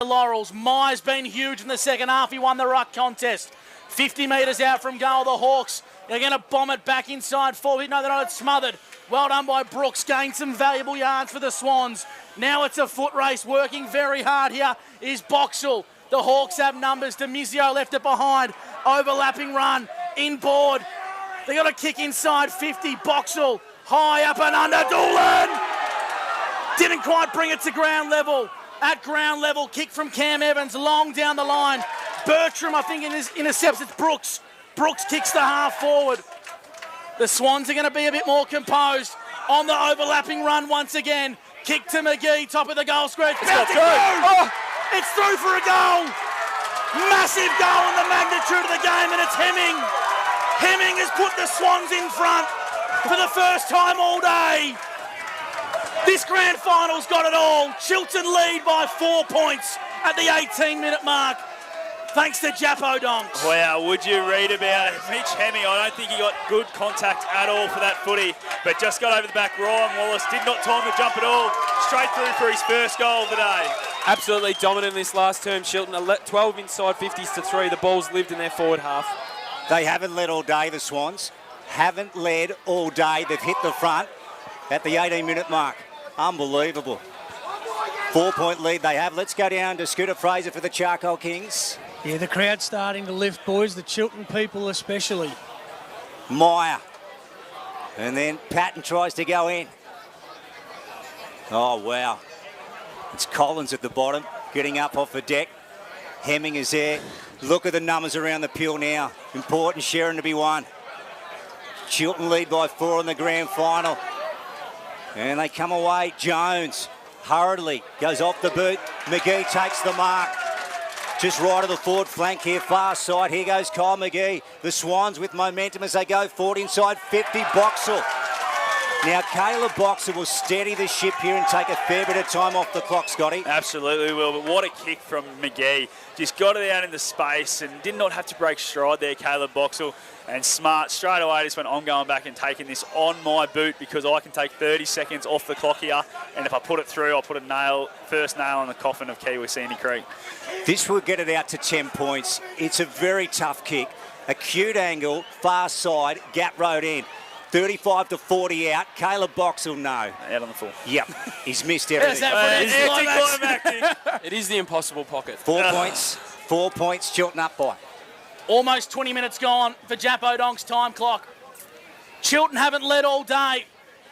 laurels. Meyer's been huge in the second half. He won the ruck contest. 50 metres out from goal, the Hawks. They're going to bomb it back inside forward. No, they're not. It's smothered. Well done by Brooks. Gained some valuable yards for the Swans. Now it's a foot race. Working very hard here is Boxall. The Hawks have numbers. Demizio left it behind. Overlapping run. Inboard. They got a kick inside 50. Boxall. High up and under. Doolan. Didn't quite bring it to ground level. At ground level, kick from Cam Evans. Long down the line. Bertram, I think, intercepts. It's Brooks. Brooks kicks the half forward. The Swans are going to be a bit more composed on the overlapping run once again. Kick to McGee, top of the goal square. It's about to go. Oh, it's through for a goal. Massive goal in the magnitude of the game, and it's Hemming. Hemming has put the Swans in front. for the first time all day. This grand final's got it all. Chilton lead by 4 points at the 18-minute mark, thanks to Jappo Donks. Wow, would you read about it? Mitch Hemming, I don't think he got good contact at all for that footy, but just got over the back. Ryan Wallace did not time the jump at all. Straight through for his first goal of the day. Absolutely dominant in this last term, Chilton. 12 inside 50s to 3. The ball's lived in their forward half. They haven't led all day, the Swans. Haven't led all day. They've hit the front at the 18-minute mark. Unbelievable. 4-point lead they have. Let's go down to Scooter Fraser for the Charcoal Kings. Yeah, the crowd's starting to lift, boys, the Chilton people especially. Meyer. And then Patton tries to go in. Oh, wow. It's Collins at the bottom, getting up off the deck. Hemming is there. Look at the numbers around the pill now. Important Sharon to be won. Chilton lead by 4 in the grand final. And they come away. Jones hurriedly goes off the boot. McGee takes the mark. Just right of the forward flank here, far side. Here goes Kyle McGee. The Swans with momentum as they go forward inside 50. Boxall. Now, Caleb Boxall will steady the ship here and take a fair bit of time off the clock, Scotty. Absolutely will, but what a kick from McGee. Just got it out into space and did not have to break stride there, Caleb Boxall. And smart, straight away just went, I'm going back and taking this on my boot because I can take 30 seconds off the clock here. And if I put it through, I'll put a first nail on the coffin of Kiwi Sandy Creek. This will get it out to 10 points. It's a very tough kick. Acute angle, far side, gap road in. 35 to 40 out. Caleb Boxall, no. Out on the full. Yep, he's missed everything. It is the impossible pocket. 4 points. 4 points, Chilton up by. Almost 20 minutes gone for Jappo Donk's time clock. Chilton haven't led all day,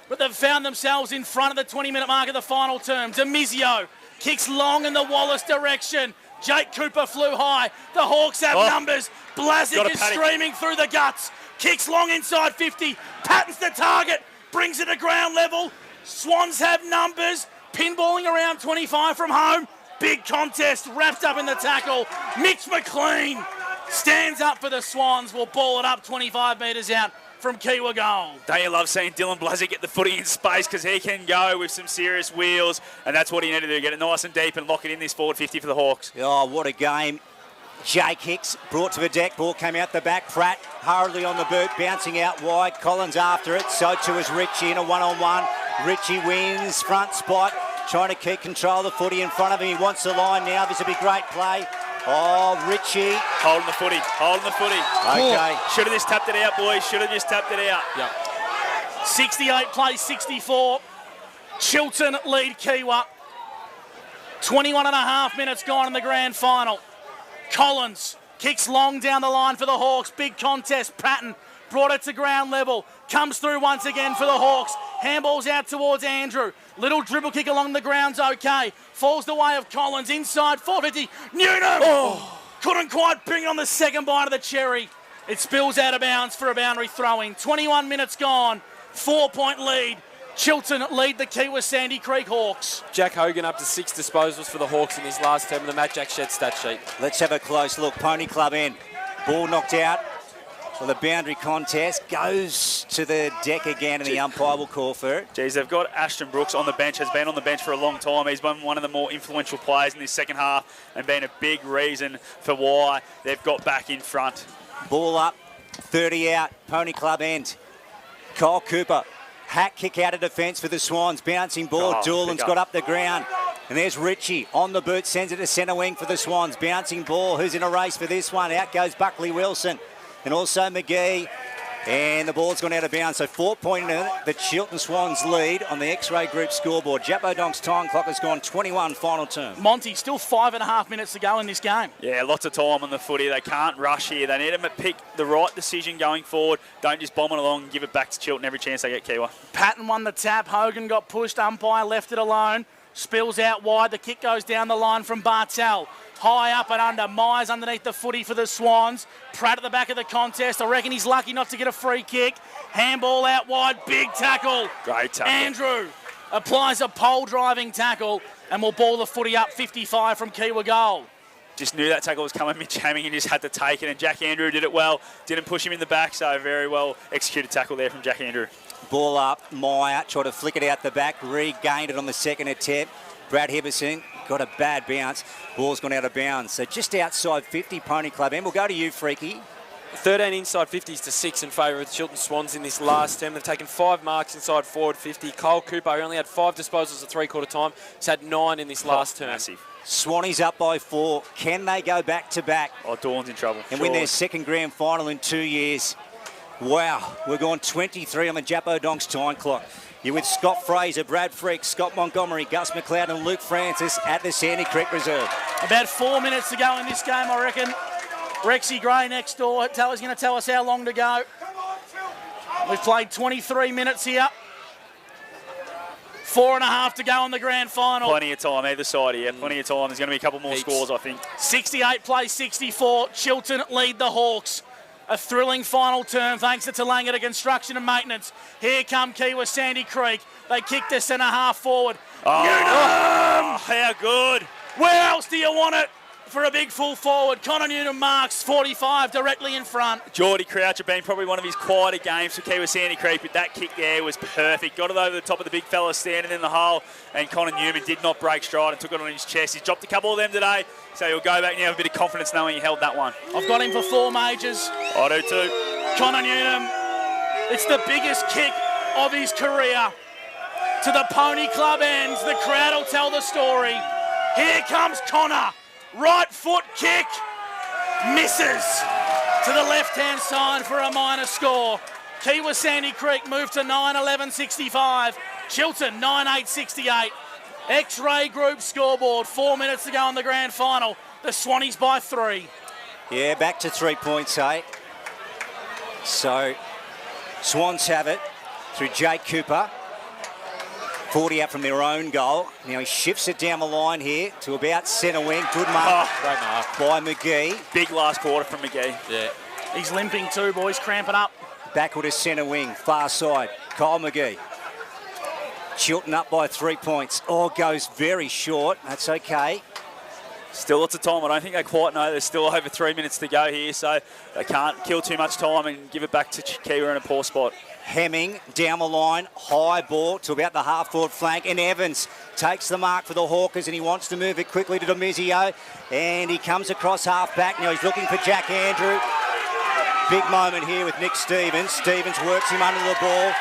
but they've found themselves in front of the 20-minute mark of the final term. Demizio kicks long in the Wallace direction. Jake Cooper flew high. The Hawks have numbers. Blazic is streaming through the guts. Kicks long inside 50. Patton's the target. Brings it to ground level. Swans have numbers. Pinballing around 25 from home. Big contest wrapped up in the tackle. Mitch McLean stands up for the Swans. Will ball it up 25 metres out from Kiwa goal. Don't you love seeing Dylan Blazic get the footy in space because he can go with some serious wheels, and that's what he needed to do, get it nice and deep and lock it in this forward 50 for the Hawks. Oh, what a game. Jake Hicks brought to the deck. Ball came out the back. Pratt hurriedly on the boot, bouncing out wide. Collins after it. So too is Richie in a one-on-one. Richie wins front spot, trying to keep control of the footy in front of him. He wants the line now. This will be great play. Oh, Richie. Holding the footy. Okay. Should have just tapped it out, boys. Should have just tapped it out. Yep. 68 plays 64. Chilton lead Kiwa. 21 and a half minutes gone in the grand final. Collins kicks long down the line for the Hawks. Big contest. Patton brought it to ground level. Comes through once again for the Hawks. Handballs out towards Andrew. Little dribble kick along the ground's okay. Falls the way of Collins. Inside 450. Newnham! Couldn't quite bring it on the second bite of the cherry. It spills out of bounds for a boundary throw-in. 21 minutes gone. 4-point lead. Chilton lead the Kiwa Sandy Creek Hawks. Jack Hogan up to 6 disposals for the Hawks in his last term of the Matt Jack Shed stat sheet. Let's have a close look. Pony Club end. Ball knocked out. Well, the boundary contest goes to the deck again, and the umpire will call for it. Geez, they've got Ashton Brooks on the bench, has been on the bench for a long time. He's been one of the more influential players in this second half and been a big reason for why they've got back in front. Ball up, 30 out, Pony Club end. Kyle Cooper, hack kick out of defence for the Swans. Bouncing ball, Doolan's got up the ground. And there's Richie on the boot, sends it to centre wing for the Swans. Bouncing ball, who's in a race for this one? Out goes Buckley Wilson. And also McGee. And the ball's gone out of bounds. So 4-point the Chilton Swans lead on the X-Ray Group scoreboard. Jappo Donk's time clock has gone 21 final term. Monty, still 5.5 minutes to go in this game. Yeah, lots of time on the footy. They can't rush here. They need them to pick the right decision going forward. Don't just bomb it along and give it back to Chilton every chance they get, Kiwa. Patton won the tap. Hogan got pushed. Umpire left it alone. Spills out wide. The kick goes down the line from Bartel. High up and under. Myers underneath the footy for the Swans. Pratt at the back of the contest. I reckon he's lucky not to get a free kick. Handball out wide. Big tackle. Great tackle. Andrew applies a pole driving tackle and will ball the footy up 55 from Kiwa goal. Just knew that tackle was coming. Mitch Hamming and just had to take it. And Jack Andrew did it well. Didn't push him in the back. So very well executed tackle there from Jack Andrew. Ball up. Meyer tried to flick it out the back. Regained it on the second attempt. Brad Hibberson got a bad bounce. Ball's gone out of bounds. So just outside 50, Pony Club. And we'll go to you, Freaky. 13 inside 50s to 6 in favour of the Chiltern Swans in this last term. They've taken 5 marks inside forward 50. Cole Cooper only had 5 disposals at three-quarter time. He's had 9 in this last term. Massive. Swannies up by 4. Can they go back-to-back? Oh, Dawn's in trouble. And win their second grand final in 2 years? Wow, we're gone 23 on the Jappo Donks time clock. You're with Scott Fraser, Brad Freak, Scott Montgomery, Gus McLeod and Luke Francis at the Sandy Creek Reserve. About 4 minutes to go in this game, I reckon. Rexy Gray next door. He's going to tell us how long to go. We've played 23 minutes here. 4.5 to go in the grand final. Plenty of time either side here. Plenty of time. There's going to be a couple more scores, I think. 68 plays 64. Chiltern lead the Hawks. A thrilling final term thanks to Tallangatta Construction and Maintenance. Here come Kiwa Sandy Creek. They kick their centre half forward. How good. Where else do you want it? For a big full forward, Connor Newton marks 45 directly in front. Geordie Croucher been probably one of his quieter games for Kiwa Sandy Creek, but that kick there was perfect. Got it over the top of the big fella standing in the hole, and Connor Newman did not break stride and took it on his chest. He's dropped a couple of them today, so he'll go back and have a bit of confidence knowing he held that one. I've got him for 4 majors. I do too. Connor Newman, it's the biggest kick of his career. To the Pony Club ends, the crowd will tell the story. Here comes Connor. Right foot kick, misses to the left-hand side for a minor score. Kiwa Sandy Creek moved to 9-11-65. Chiltern 9-8-68. X-Ray Group scoreboard. 4 minutes to go in the grand final. The Swannies by 3. Yeah, back to 3 points, eh? So, Swans have it through Jake Cooper. 40 out from their own goal. Now he shifts it down the line here to about centre wing. Good mark, Great mark by McGee. Big last quarter from McGee. Yeah. He's limping too, boys, cramping up. Backward to centre wing, far side. Kyle McGee. Chiltern up by 3 points. Oh, goes very short. That's okay. Still lots of time. I don't think they quite know. There's still over 3 minutes to go here, so they can't kill too much time and give it back to Kiwa in a poor spot. Hemming down the line, high ball to about the half-forward flank, and Evans takes the mark for the Hawkers, and he wants to move it quickly to Demizio, and he comes across half-back. Now he's looking for Jack Andrew. Big moment here with Nick Stevens. Stevens works him under the ball,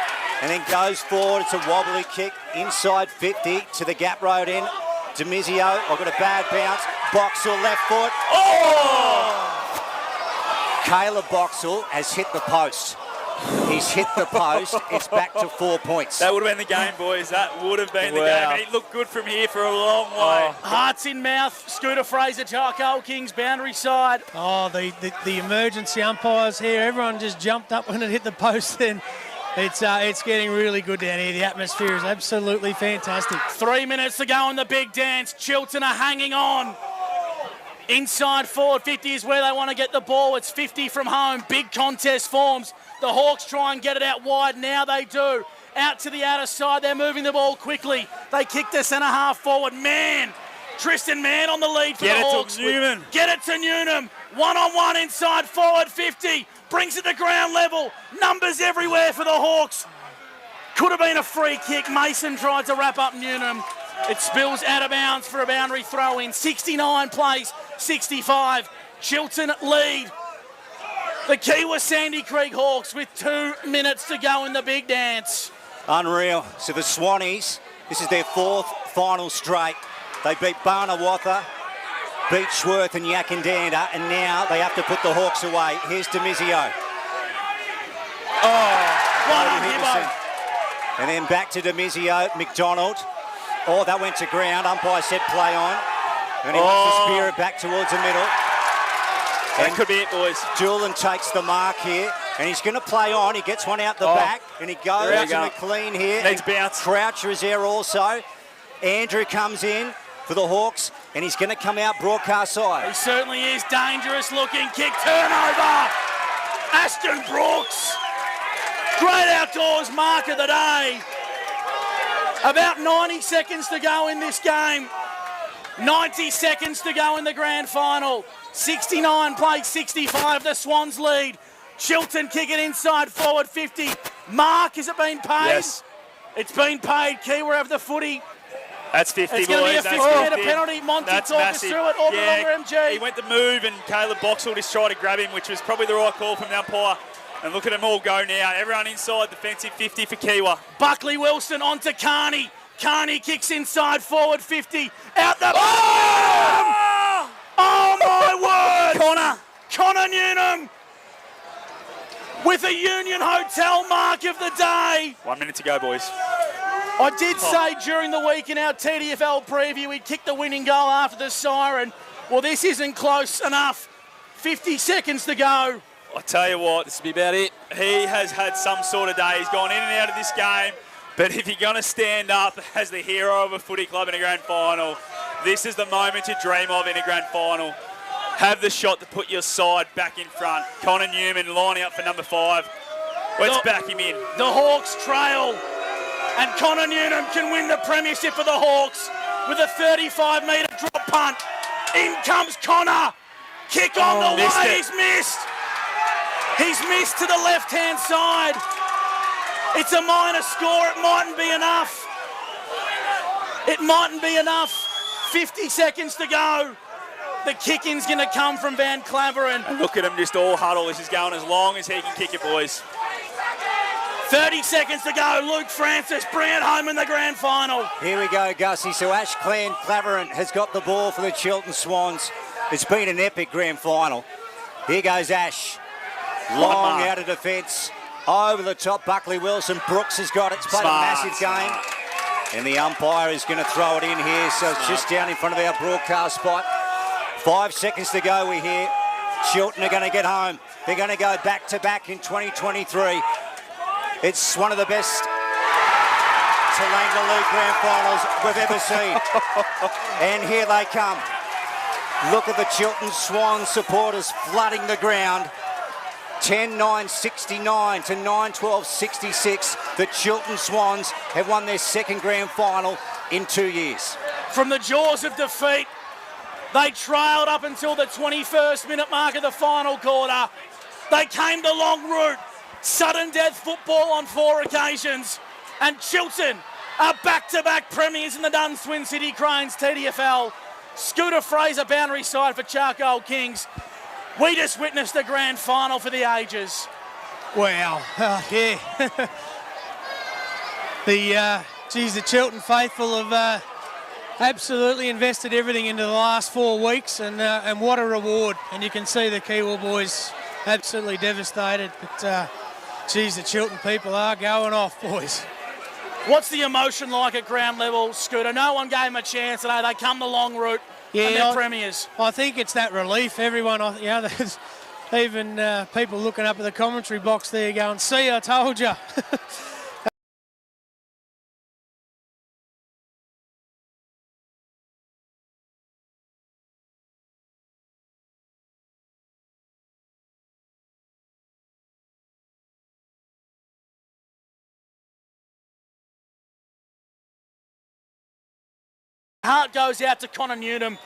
and then goes forward. It's a wobbly kick inside 50 to the gap road end. Demizio, I've got a bad bounce. Boxall left foot. Oh! Caleb Boxall has hit the post. He's hit the post. It's back to 4 points. That would have been the game, boys. That would have been the game. And he looked good from here for a long way. Hearts in mouth. Scooter Fraser, Charcoal Kings, boundary side. Oh, the emergency umpires here. Everyone just jumped up when it hit the post. Then it's getting really good down here. The atmosphere is absolutely fantastic. 3 minutes to go in the big dance. Chiltern are hanging on. Inside forward 50 is where they want to get the ball. It's 50 from home. Big contest forms. The Hawks try and get it out wide. Now they do. Out to the outer side. They're moving the ball quickly. They kick the centre half forward. Mann. Tristan Mann on the lead for the Hawks. Get it to Newman. Get it to Newnham. One-on-one inside forward 50. Brings it to ground level. Numbers everywhere for the Hawks. Could have been a free kick. Mason tried to wrap up Newnham. It spills out of bounds for a boundary throw in. 69 plays, 65. Chiltern lead. The Kiwa Sandy Creek Hawks with 2 minutes to go in the big dance. Unreal. So the Swannies, this is their 4th final straight. They beat Barnawatha, beat Schworth and Yakandanda, and now they have to put the Hawks away. Here's Demizio. One on Hibbo. And then back to Demizio, McDonald. Oh, that went to ground. Umpire said play on. And he wants to spear it back towards the middle. That could be it, boys. Julian takes the mark here, and he's going to play on. He gets one out the back, and he goes to McLean here. Needs bounce. Croucher is there also. Andrew comes in for the Hawks, and he's going to come out broadcast side. He certainly is. Dangerous looking kick. Turnover. Ashton Brooks. Great outdoors mark of the day. About 90 seconds to go in this game. 90 seconds to go in the grand final. 69 plays 65, the Swans lead. Chiltern kick it inside forward 50. Mark, is it been paid? Yes. It's been paid. Kiwi have the footy. That's 50, It's boys. going to be a That's 50-metre 50. penalty. Monty, That's talk us massive. through it. All Yeah, over MG. he went to move and Caleb Boxall just tried to grab him, which was probably the right call from the umpire. And look at them all go now. Everyone inside, defensive 50 for Kiwi. Buckley Wilson onto Carney. Carney kicks inside, forward 50. Out the bottom! Oh, my word! Connor Newnham with a Union Hotel mark of the day. 1 minute to go, boys. I did say during the week in our TDFL preview he'd kick the winning goal after the siren. Well, this isn't close enough. 50 seconds to go. I tell you what, this will be about it. He has had some sort of day. He's gone in and out of this game. But if you're going to stand up as the hero of a footy club in a grand final, this is the moment to dream of in a grand final. Have the shot to put your side back in front. Connor Newman lining up for number 5. Let's back him in. The Hawks trail. And Connor Newnham can win the premiership for the Hawks with a 35-metre drop punt. In comes Connor. Kick on the way. He's missed. He's missed to the left-hand side. It's a minor score. It mightn't be enough. It mightn't be enough. 50 seconds to go. The kick-in's going to come from Van Claveren. And look at him just all huddle. This is going as long as he can kick it, boys. 30 seconds to go. Luke Francis, bring it home in the grand final. Here we go, Gussie. So Ash Claveren has got the ball for the Chiltern Swans. It's been an epic grand final. Here goes Ash. Long out of defence. Over the top, Buckley Wilson. Brooks has got it. It's played a massive game. And the umpire is going to throw it in here. So it's just down in front of our broadcast spot. 5 seconds to go, we hear. Chiltern are going to get home. They're going to go back-to-back in 2023. It's one of the best Tallangatta League grand finals we've ever seen. And here they come. Look at the Chiltern Swans supporters flooding the ground. 10-9-69 to 9-12-66. The Chiltern Swans have won their second grand final in 2 years. From the jaws of defeat, they trailed up until the 21st minute mark of the final quarter. They came the long route. Sudden death football on 4 occasions. And Chiltern are back-to-back premiers in the Dunn Twin City Cranes TDFL. Scooter Fraser boundary side for Charcoal Kings. We just witnessed the grand final for the ages. Wow, yeah. The Chiltern faithful have absolutely invested everything into the last 4 weeks, and what a reward. And you can see the Kiwi boys absolutely devastated. But, the Chiltern people are going off, boys. What's the emotion like at ground level, Scooter? No one gave them a chance today. They come the long route, and they're premiers. I think it's that relief. Everyone, there's even people looking up at the commentary box there going, see, I told you. Heart goes out to Connor Newnham.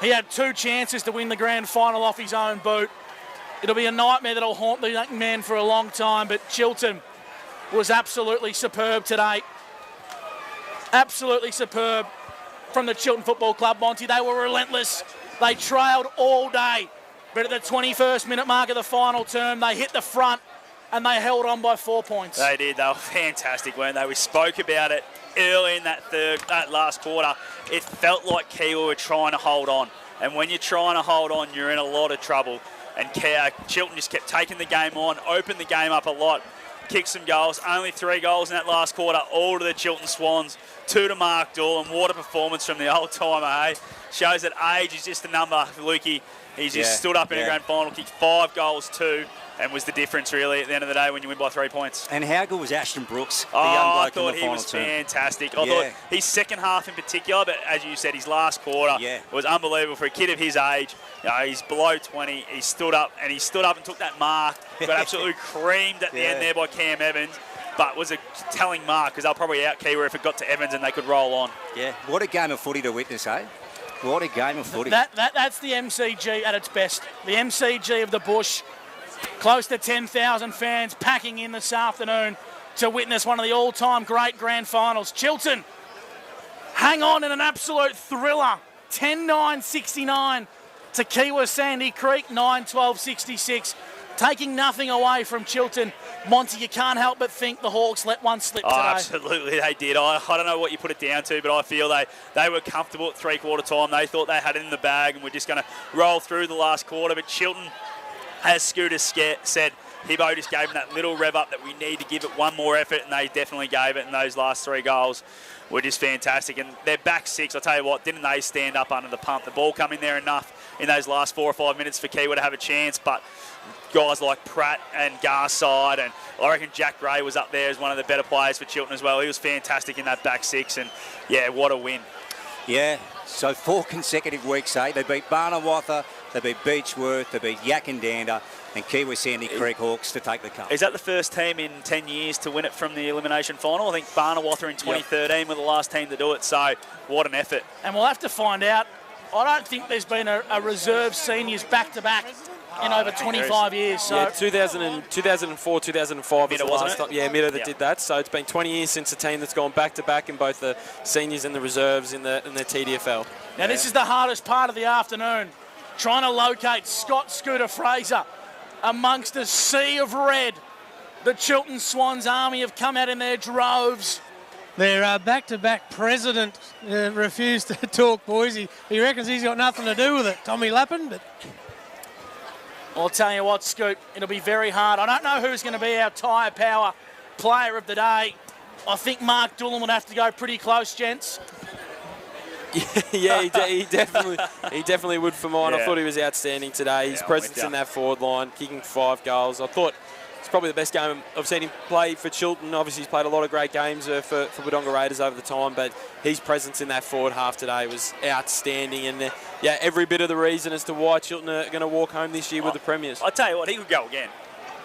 He had 2 chances to win the grand final off his own boot. It'll be a nightmare that'll haunt the young man for a long time, but Chiltern was absolutely superb today. Absolutely superb from the Chiltern Football Club, Monty. They were relentless. They trailed all day, but at the 21st minute mark of the final term, they hit the front and they held on by 4 points. They did. They were fantastic, weren't they? We spoke about it early in that last quarter. It felt like Kiwi were trying to hold on. And when you're trying to hold on, you're in a lot of trouble. And Chiltern just kept taking the game on, opened the game up a lot, kicked some goals. Only 3 goals in that last quarter, all to the Chiltern Swans, 2 to Mark Dool, and what a performance from the old timer, hey? Shows that age is just a number for Lukey. He just stood up in a grand final, kicked 5 goals, 2, and was the difference, really, at the end of the day when you win by 3 points. And how good was Ashton Brooks, the young bloke I thought he was fantastic. I thought his second half in particular, but as you said, his last quarter was unbelievable for a kid of his age. You know, he's below 20. He stood up and took that mark. Got absolutely creamed at the end there by Cam Evans. But was a telling mark because they'll probably out Kiwi if it got to Evans and they could roll on. Yeah, what a game of footy to witness, eh? What a game of footy. That's the MCG at its best. The MCG of the bush. Close to 10,000 fans packing in this afternoon to witness one of the all-time great grand finals. Chilton hang on in an absolute thriller. 10-9-69 to Kiwa Sandy Creek, 9-12-66. Taking nothing away from Chilton. Monty, you can't help but think the Hawks let one slip today. Absolutely, they did. I don't know what you put it down to, but I feel they were comfortable at three-quarter time. They thought they had it in the bag and were just going to roll through the last quarter. But Chilton, as Scooter said, Hibbo just gave them that little rev up that we need to give it one more effort, and they definitely gave it, and those last 3 goals were just fantastic. And their back six, I'll tell you what, didn't they stand up under the pump? The ball come in there enough in those last 4 or 5 minutes for Kiwa to have a chance, but guys like Pratt and Garside, and I reckon Jack Gray was up there as one of the better players for Chilton as well. He was fantastic in that back six, and yeah, what a win. Yeah, so 4 consecutive weeks, eh? They beat Barnawatha, they beat Beechworth, they beat Yakandanda, and Kiwi Sandy Creek Hawks to take the cup. Is that the first team in 10 years to win it from the elimination final? I think Barnawatha in 2013 were the last team to do it, so what an effort. And we'll have to find out. I don't think there's been a reserve seniors back-to-back in over 25 years. So. Yeah, 2004, 2005 was the last time. Yeah, Middo that Yeah. did that. So it's been 20 years since a team that's gone back-to-back in both the seniors and the reserves in the TDFL. Now, this is the hardest part of the afternoon, trying to locate Scott Scooter Fraser amongst a sea of red. The Chilton Swans Army have come out in their droves. Their back-to-back president refused to talk, boys. He reckons he's got nothing to do with it, Tommy Lappin, but... I'll tell you what, Scoot, it'll be very hard. I don't know who's going to be our tyre power player of the day. I think Mark Doolan would have to go pretty close, gents. Yeah, he definitely would for mine. Yeah. I thought he was outstanding today. His Yeah, presence I'm with in that forward line, kicking 5 goals. I thought it's probably the best game I've seen him play for Chilton. Obviously, he's played a lot of great games for Wodonga Raiders over the time, but his presence in that forward half today was outstanding. And yeah, every bit of the reason as to why Chilton are going to walk home this year with the premiers. I tell you what, he could go again.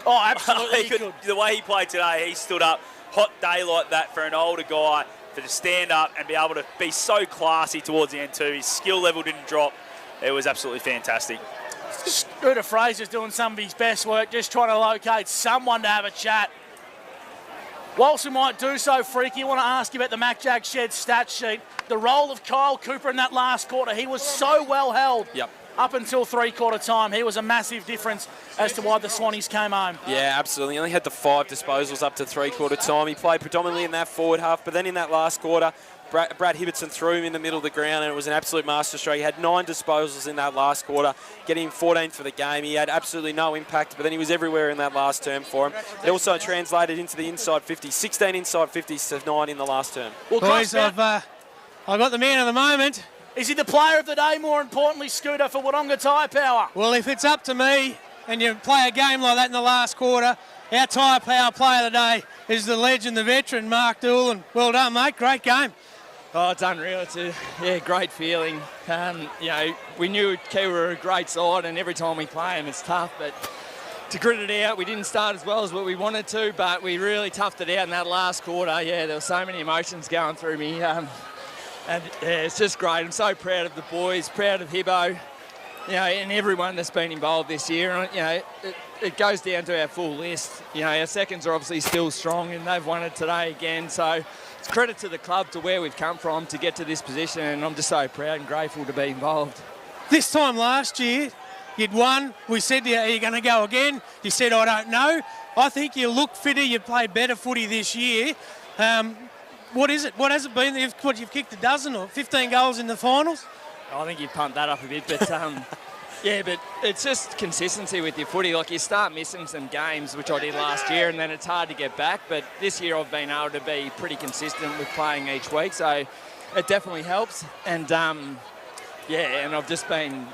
Oh, absolutely. He could. The way he played today, he stood up, hot day like that for an older guy, to stand up and be able to be so classy towards the end too. His skill level didn't drop. It was absolutely fantastic. Scooter Fraser's doing some of his best work, just trying to locate someone to have a chat. Whilst we might do so, Freaky, I want to ask you about the Mac Jag Shed stat sheet. The role of Kyle Cooper in that last quarter, he was so well held. Yep. Up until three-quarter time, he was a massive difference as to why the Swannies came home. Yeah, absolutely. He only had the 5 disposals up to three-quarter time. He played predominantly in that forward half, but then in that last quarter, Brad Hibbertson threw him in the middle of the ground, and it was an absolute masterstroke. He had 9 disposals in that last quarter, getting 14 for the game. He had absolutely no impact, but then he was everywhere in that last term for him. It also translated into the inside 50, 16 inside 50s to 9 in the last term. Well, boys, I've got the man of the moment. Is he the player of the day, more importantly, Scooter, for Wodonga Tyre Power? Well, if it's up to me and you play a game like that in the last quarter, our Tyre Power player of the day is the legend, the veteran, Mark Doolan. Well done, mate. Great game. Oh, it's unreal. It's a great feeling. We knew Kiwi were a great side, and every time we play them, it's tough. But to grit it out, we didn't start as well as what we wanted to, but we really toughed it out in that last quarter. Yeah, there were so many emotions going through me. And yeah, it's just great. I'm so proud of the boys, proud of Hibbo, and everyone that's been involved this year. And, it goes down to our full list. Our seconds are obviously still strong, and they've won it today again. So it's credit to the club, to where we've come from to get to this position, and I'm just so proud and grateful to be involved. This time last year, you'd won. We said to you, are you going to go again? You said, I don't know. I think you look fitter. You played better footy this year. What is it? What has it been? You've kicked a dozen or 15 goals in the finals? I think you've pumped that up a bit, but yeah, but it's just consistency with your footy. Like, you start missing some games, which I did last year, and then it's hard to get back. But this year I've been able to be pretty consistent with playing each week, so it definitely helps. And and I've just been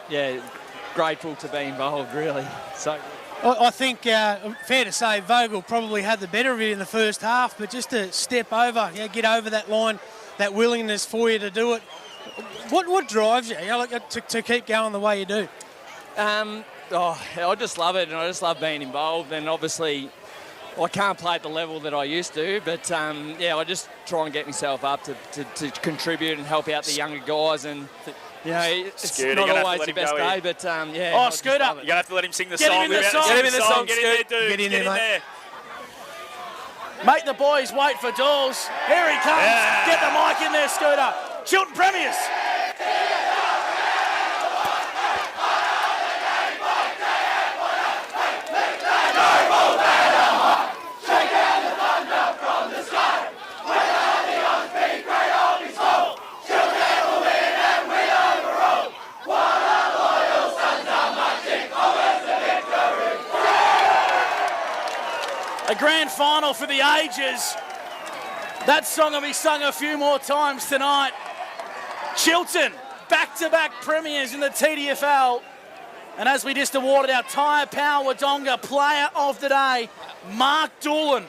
grateful to be involved, really. So. I think, fair to say, Vogel probably had the better of it in the first half, but just to step over, get over that line, that willingness for you to do it. What drives you, to keep going the way you do? I just love it, and I just love being involved. And obviously, I can't play at the level that I used to, but I just try and get myself up to contribute and help out the younger guys. And You know, it's Scooter, not you're gonna have to always let the him best go day, in. but yeah. Oh, I just Scooter. love You're it. going to have to let him sing the Get song. him in the We're about to song. sing Get him in the song, Get in there, dude. Get in there, mate. Make the boys wait for Dawes. Here he comes. Yeah. Get the mic in there, Scooter. Chilton Premiers. A grand final for the ages. That song will be sung a few more times tonight. Chilton, back-to-back premiers in the TDFL. And as we just awarded our Tyre Power Wodonga Player of the Day, Mark Doolan.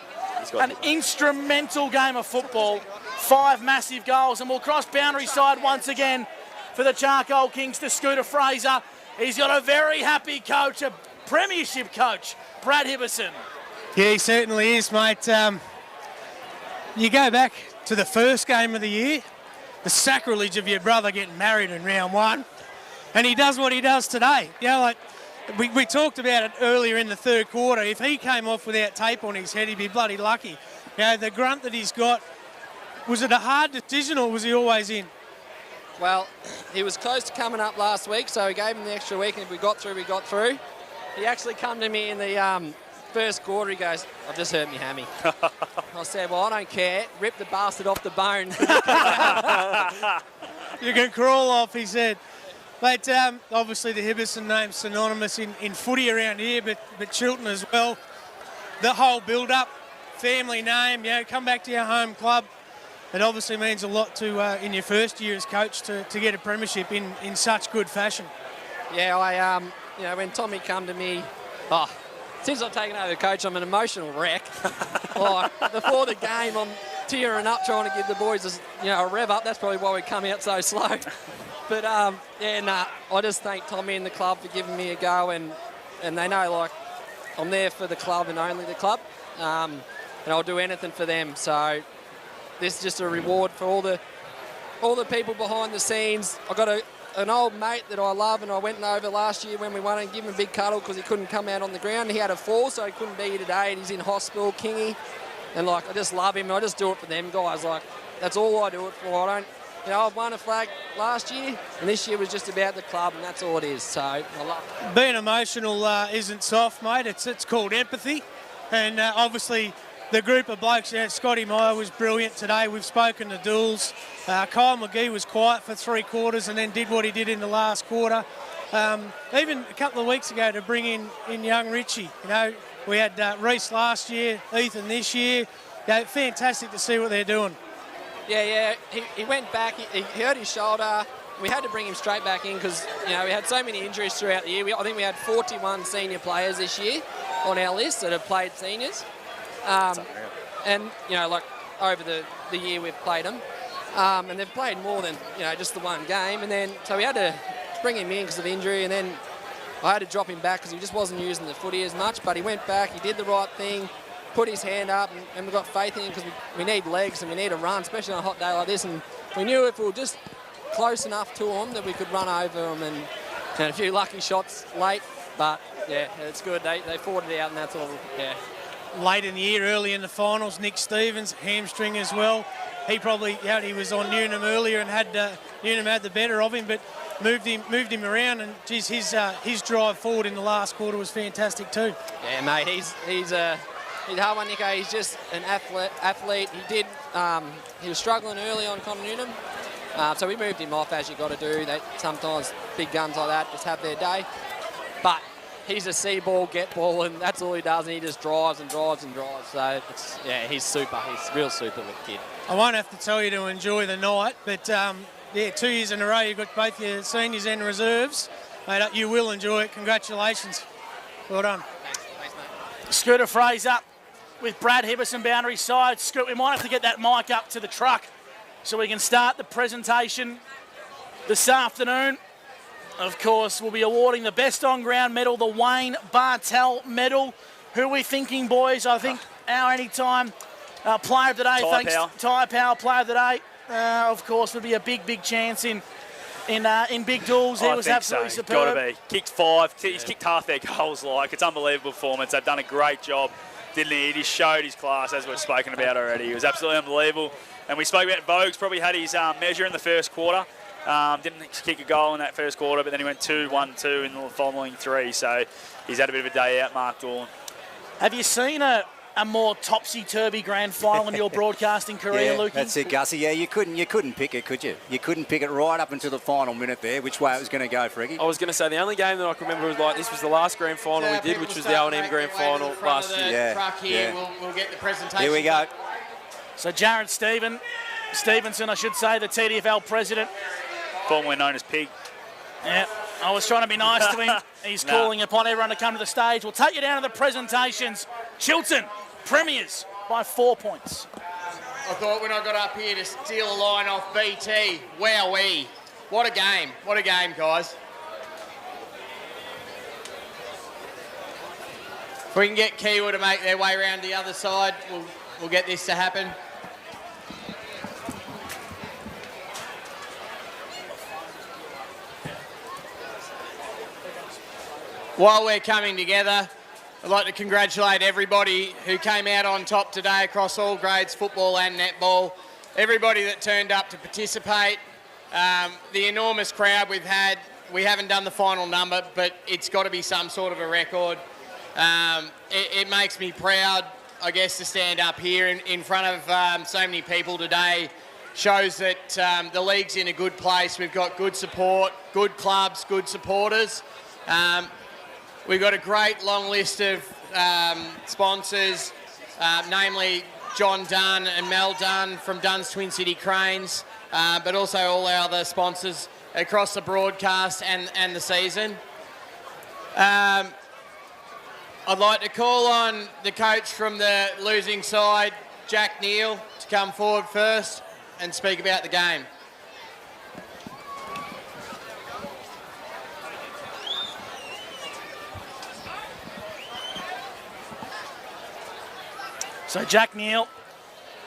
An instrumental game of football. 5 massive goals. And we'll cross boundary side once again for the Charcoal Kings to Scooter Fraser. He's got a very happy coach, a premiership coach, Brad Hibberson. Yeah, he certainly is, mate. You go back to the first game of the year, the sacrilege of your brother getting married in round 1, and he does what he does today. You know, like we talked about it earlier in the third quarter. If he came off without tape on his head, he'd be bloody lucky. You know, the grunt that he's got, was it a hard decision or was he always in? Well, he was close to coming up last week, so we gave him the extra week, and if we got through, we got through. He actually come to me in the first quarter, he goes, I've just hurt me hammy. I said, well, I don't care. Rip the bastard off the bone. You can crawl off, he said. But obviously the Hibberson name's synonymous in footy around here, but Chilton as well. The whole build-up, family name, you know, come back to your home club. It obviously means a lot to in your first year as coach to get a premiership in such good fashion. Yeah, I you know, when Tommy come to me, since I've taken over the coach, I'm an emotional wreck. Like, before the game, I'm tearing up trying to give the boys a rev up. That's probably why we come out so slow. But, I just thank Tommy and the club for giving me a go, and they know, like, I'm there for the club and only the club, and I'll do anything for them. So this is just a reward for all the people behind the scenes. I've got an old mate that I love, and I went over last year when we won and give him a big cuddle because he couldn't come out on the ground. He had a fall, so he couldn't be here today, and he's in hospital, Kingy. And, like, I just love him. I just do it for them guys. Like, that's all I do it for. I don't, I've won a flag last year, and this year was just about the club, and that's all it is. So I love it. Being emotional isn't soft, mate. It's called empathy. And obviously the group of blokes, Scotty Meyer was brilliant today. We've spoken to Dools. Kyle McGee was quiet for 3 quarters and then did what he did in the last quarter. Even a couple of weeks ago to bring in young Richie. You know, we had Reece last year, Ethan this year. Fantastic to see what they're doing. Yeah. He went back. He hurt his shoulder. We had to bring him straight back in because, we had so many injuries throughout the year. I think we had 41 senior players this year on our list that have played seniors. And, like over the year we've played them. And they've played more than, just the one game. And then, so we had to bring him in because of injury. And then I had to drop him back because he just wasn't using the footy as much. But he went back, he did the right thing, put his hand up, and we've got faith in him because we need legs and we need a run, especially on a hot day like this. And we knew if we were just close enough to them that we could run over them, and a few lucky shots late. But, yeah, it's good. They fought it out, and that's all, yeah. Late in the year, early in the finals, Nick Stevens, hamstring as well. He probably, he was on Newnham earlier and had Newnham had the better of him, but moved him around, and geez, his drive forward in the last quarter was fantastic too. Yeah, mate, he's a hard one, Nico. He's just an athlete. He was struggling early on Connor Newnham, so we moved him off as you got to do. Sometimes big guns like that just have their day, but he's a see ball, get ball, and that's all he does, and he just drives and drives and drives. So, he's super. He's real super little kid. I won't have to tell you to enjoy the night, but 2 years in a row you've got both your seniors and reserves. Mate, you will enjoy it. Congratulations. Well done. Thanks, mate. Scooter Fraser with Brad Hibberson boundary side. Scoot, we might have to get that mic up to the truck so we can start the presentation this afternoon. Of course, we'll be awarding the best on-ground medal, the Wayne Bartel medal. Who are we thinking, boys? I think our anytime player of the day, Tyre Power. Tyre Power player of the day, of course, would be a big chance in in big duels. He was absolutely superb. Got to be. Kicked 5. He's kicked half their goals. It's unbelievable performance. They've done a great job, didn't he? He just showed his class, as we've spoken about already. He was absolutely unbelievable. And we spoke about Vogues probably had his measure in the first quarter. Didn't kick a goal in that first quarter, but then he went 2-1-2 in the following 3. So he's had a bit of a day out, Mark Dawn. Have you seen a more topsy-turvy grand final in your broadcasting career, Lukey? That's it, Gussie. Yeah, you couldn't pick it, could you? You couldn't pick it right up until the final minute there, which way it was going to go, Freggy. I was going to say the only game that I can remember was like this was the last grand final we did, which was the O&M grand final last year. We'll get the presentation. Here we go. So Jared Stevenson, I should say, the TDFL president. Formerly known as Pig. Yeah, I was trying to be nice to him. He's calling upon everyone to come to the stage. We'll take you down to the presentations. Chilton, premiers by 4 points. I thought when I got up here to steal a line off BT, wowee. What a game. What a game, guys. If we can get Kiwa to make their way around the other side, we'll get this to happen. While we're coming together, I'd like to congratulate everybody who came out on top today across all grades, football and netball. Everybody that turned up to participate. The enormous crowd we've had. We haven't done the final number, but it's got to be some sort of a record. It makes me proud, I guess, to stand up here in front of so many people today. Shows that the league's in a good place. We've got good support, good clubs, good supporters. We've got a great long list of sponsors, namely John Dunn and Mel Dunn from Dunn's Twin City Cranes, but also all our other sponsors across the broadcast and the season. I'd like to call on the coach from the losing side, Jack Neal, to come forward first and speak about the game. So Jack Neal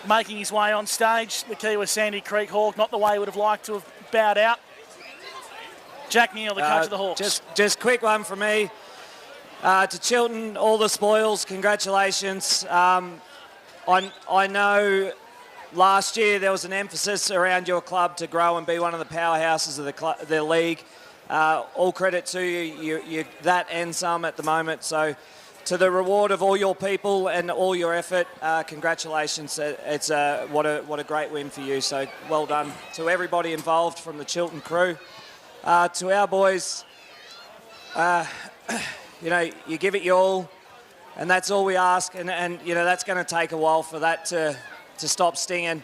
making his way on stage. The key was Sandy Creek Hawk, not the way he would have liked to have bowed out. Jack Neal, the coach of the Hawks. Just quick one from me. To Chilton, all the spoils, congratulations. I know last year there was an emphasis around your club to grow and be one of the powerhouses of the league. All credit to you. You're that and some at the moment. So to the reward of all your people and all your effort, congratulations. It's what a great win for you. So well done to everybody involved from the Chilton crew. To our boys, you give it your all, and that's all we ask. And that's going to take a while for that to stop stinging.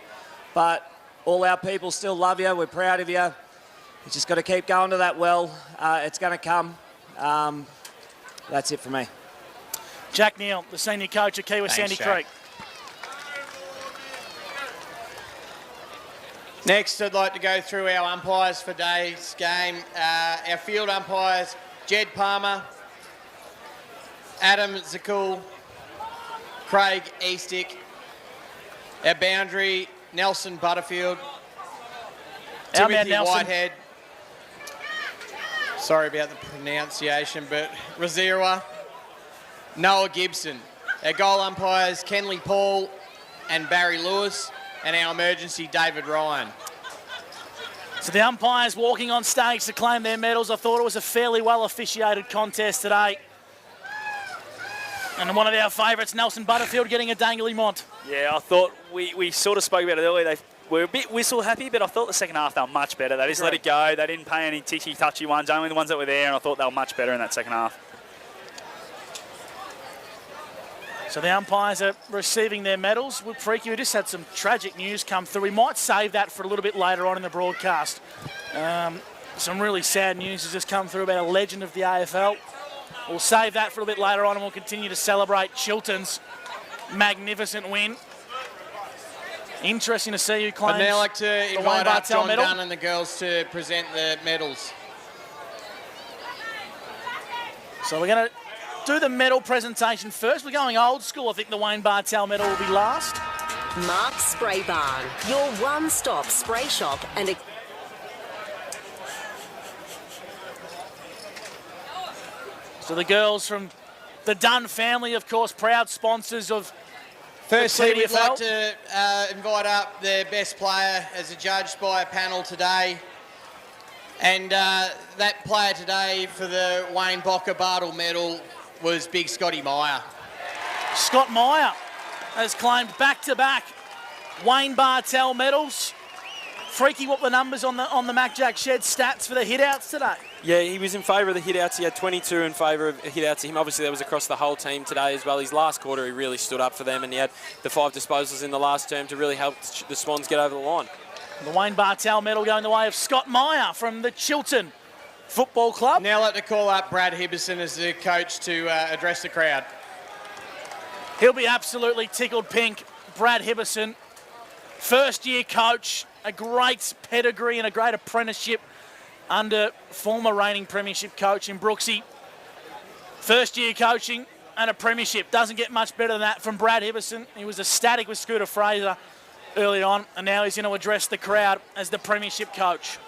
But all our people still love you. We're proud of you. You just got to keep going to that well. It's going to come. That's it for me. Jack Neal, the senior coach at Kiwa Sandy Creek. Next, I'd like to go through our umpires for today's game. Our field umpires, Jed Palmer, Adam Zakul, Craig Eastick. Our boundary, Nelson Butterfield, Timothy Whitehead. Sorry about the pronunciation, but Razira. Noah Gibson. Our goal umpires, Kenley Paul and Barry Lewis, and our emergency, David Ryan. So the umpires walking on stage to claim their medals. I thought it was a fairly well officiated contest today. And one of our favourites, Nelson Butterfield, getting a dangly mont. Yeah, I thought we sort of spoke about it earlier. They were a bit whistle happy, but I thought the second half they were much better. They just let it go. They didn't pay any touchy ones, only the ones that were there, and I thought they were much better in that second half. So the umpires are receiving their medals. Freaky, we just had some tragic news come through. We might save that for a little bit later on in the broadcast. Some really sad news has just come through about a legend of the AFL. We'll save that for a little bit later on, and we'll continue to celebrate Chilton's magnificent win. Interesting to see who claims. I'd now like to invite up John medal. Dunn and the girls to present the medals. So we're going to do the medal presentation first. We're going old school. I think the Wayne Bartel medal will be last. Mark's Spray Barn, your one-stop spray shop and So the girls from the Dunn family, of course, proud sponsors of Firstly, the we'd TDFL. like to invite up their best player as adjudged by a panel today. And that player today for the Wayne Bocker Bartle medal was Big Scotty Meyer. Scott Meyer has claimed back-to-back Wayne Bartell medals. Freaky what the numbers on the Mac Jack Shed stats for the hit-outs today. Yeah, he was in favour of the hit-outs. He had 22 in favour of hit-outs to him. Obviously, that was across the whole team today as well. His last quarter, he really stood up for them, and he had the 5 disposals in the last term to really help the Swans get over the line. The Wayne Bartell medal going the way of Scott Meyer from the Chiltern Football Club. Now I'd like to call up Brad Hibberson as the coach to address the crowd. He'll be absolutely tickled pink. Brad Hibberson, first-year coach, a great pedigree and a great apprenticeship under former reigning premiership coach in Brooksy. First-year coaching and a premiership. Doesn't get much better than that from Brad Hibberson. He was ecstatic with Scooter Fraser early on, and now he's going to address the crowd as the premiership coach.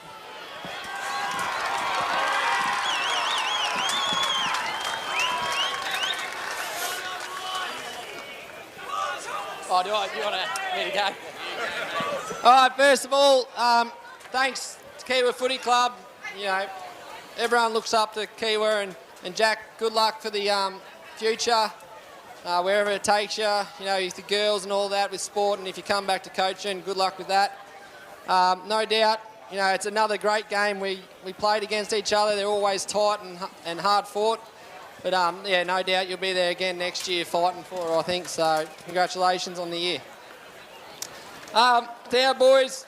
Oh, do you want me to go? All right, first of all, thanks to Kiwa Footy Club. You know, everyone looks up to Kiwa and Jack. Good luck for the future, wherever it takes you. You know, with the girls and all that with sport, and if you come back to coaching, good luck with that. No doubt, you know, it's another great game. We played against each other. They're always tight and hard fought. But, yeah, no doubt you'll be there again next year fighting for it, I think. So, congratulations on the year. To our boys,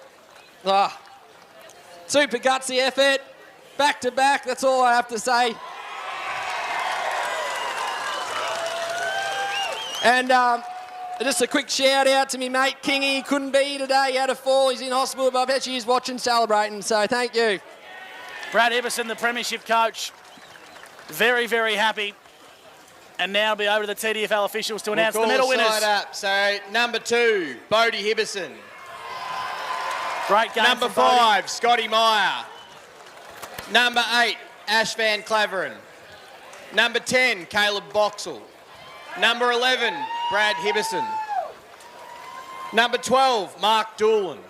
super gutsy effort, back-to-back, that's all I have to say. And just a quick shout-out to me mate Kingy. He couldn't be here today, he had a fall, he's in hospital, but I bet you he's watching, celebrating, so thank you. Brad Hibberson, the premiership coach, very, very happy. And now be over to the TDFL officials to announce the medal winners. Side up. So, number 2, Bodie Hibberson. Great game Number from Bodie. 5, Scotty Meyer. Number 8, Ash Van Claveren. Number 10, Caleb Boxall. Number 11, Brad Hibberson. Number 12, Mark Doolan.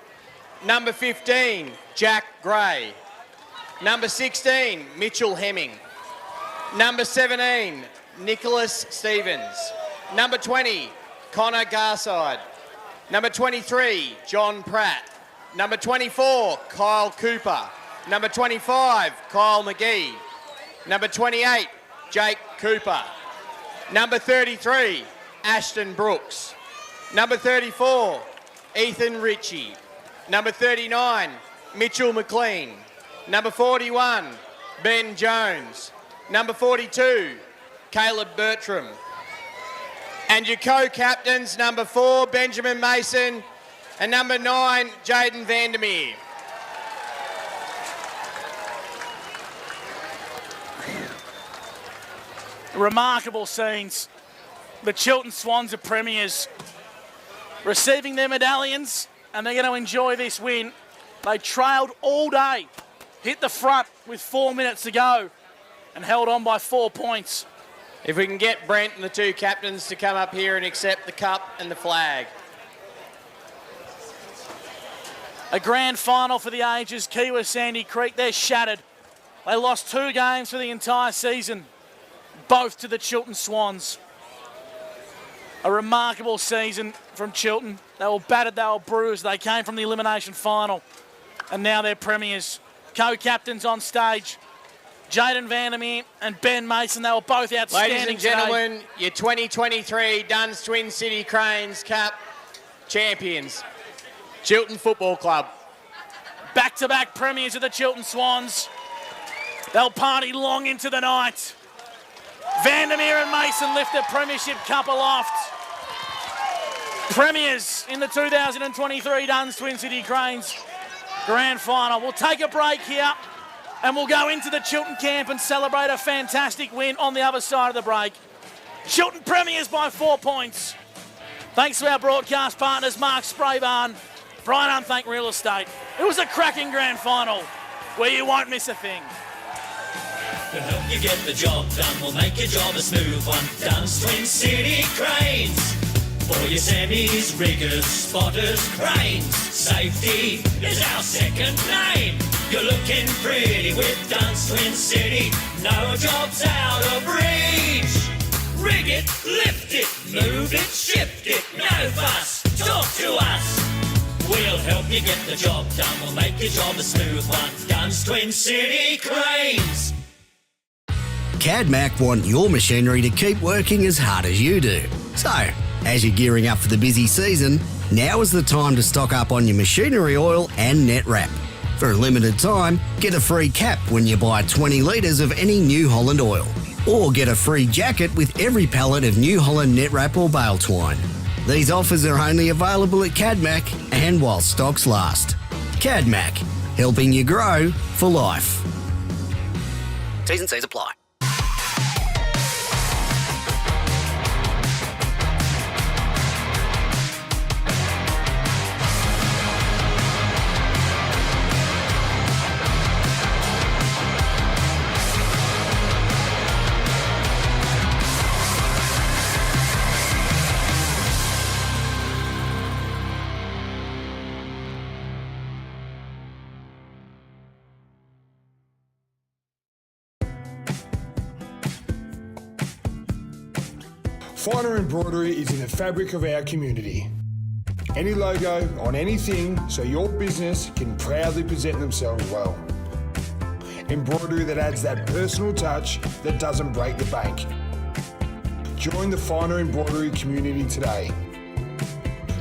Number 15, Jack Gray. Number 16, Mitchell Hemming. Number 17, Nicholas Stevens. Number 20, Connor Garside. Number 23, John Pratt. Number 24, Kyle Cooper. Number 25, Kyle McGee. Number 28, Jake Cooper. Number 33, Ashton Brooks. Number 34, Ethan Ritchie. Number 39, Mitchell McLean. Number 41, Ben Jones. Number 42, Caleb Bertram. And your co-captains, number 4, Benjamin Mason, and number 9, Jaden Vandermeer. Remarkable scenes. The Chiltern Swans are premiers, receiving their medallions, and they're going to enjoy this win. They trailed all day, hit the front with 4 minutes to go, and held on by 4 points. If we can get Brent and the 2 captains to come up here and accept the cup and the flag. A grand final for the ages. Kiwa Sandy Creek, they're shattered. They lost 2 games for the entire season, both to the Chiltern Swans. A remarkable season from Chiltern. They were battered, they were bruised. They came from the elimination final, and now they're premiers. Co-captains on stage, Jaden Vandermeer and Ben Mason. They were both outstanding. Ladies and gentlemen, your 2023 Dunn's Twin City Cranes Cup champions, Chiltern Football Club. Back-to-back premiers of the Chiltern Swans. They'll party long into the night. Vandermeer and Mason lift the premiership cup aloft. Premiers in the 2023 Dunn's Twin City Cranes Grand Final. We'll take a break here and we'll go into the Chiltern camp and celebrate a fantastic win on the other side of the break. Chiltern premiers by 4 points. Thanks to our broadcast partners, Mark Spraybarn, Brian Unthank Real Estate. It was a cracking grand final where you won't miss a thing. We'll help you get the job done. We'll make your job a smooth one. Dunn's Twin City Cranes. For your semis, riggers, spotters, cranes. Safety is our second name. You're looking pretty with Dunn's Twin City. No job's out of reach. Rig it, lift it, move it, shift it. No fuss, talk to us. We'll help you get the job done. We'll make your job a smooth one. Dunn's Twin City Cranes. CADMAC want your machinery to keep working as hard as you do. So, as you're gearing up for the busy season, now is the time to stock up on your machinery oil and net wrap. For a limited time, get a free cap when you buy 20 litres of any New Holland oil. Or get a free jacket with every pallet of New Holland net wrap or bale twine. These offers are only available at CADMAC and while stocks last. CADMAC, helping you grow for life. T's and C's apply. Finer embroidery is in the fabric of our community. Any logo on anything so your business can proudly present themselves well. Embroidery that adds that personal touch that doesn't break the bank. Join the Finer embroidery community today.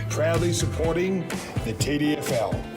Proudly supporting the TDFL.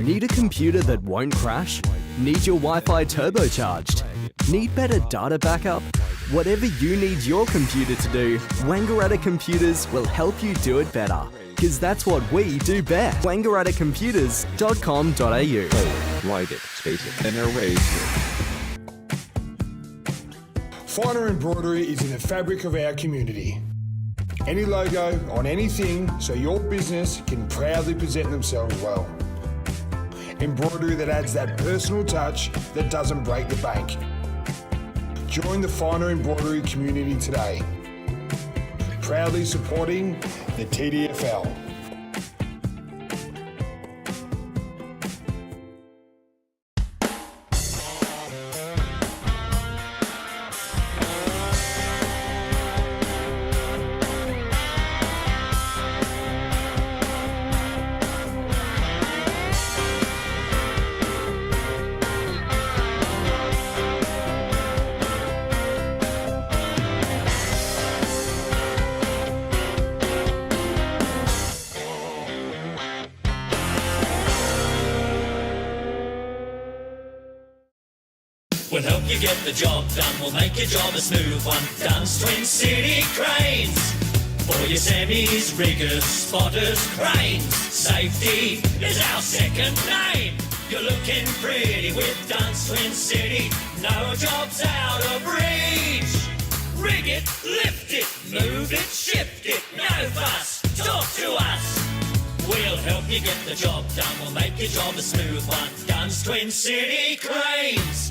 Need a computer that won't crash? Need your Wi-Fi turbocharged? Need better data backup? Whatever you need your computer to do, Wangaratta Computers will help you do it better. Because that's what we do best. wangarattacomputers.com.au. Light it, space it, and erase it. Finer embroidery is in the fabric of our community. Any logo on anything so your business can proudly present themselves well. Embroidery that adds that personal touch that doesn't break the bank. Join the Finer embroidery community today. Proudly supporting the TDFL. We'll help you get the job done. We'll make your job a smooth one. Dunn's Twin City Cranes. For your semis, riggers, spotters, cranes. Safety is our second name. You're looking pretty with Dunn's Twin City. No job's out of reach. Rig it, lift it, move it, shift it. No fuss, talk to us. We'll help you get the job done. We'll make your job a smooth one. Dunn's Twin City Cranes.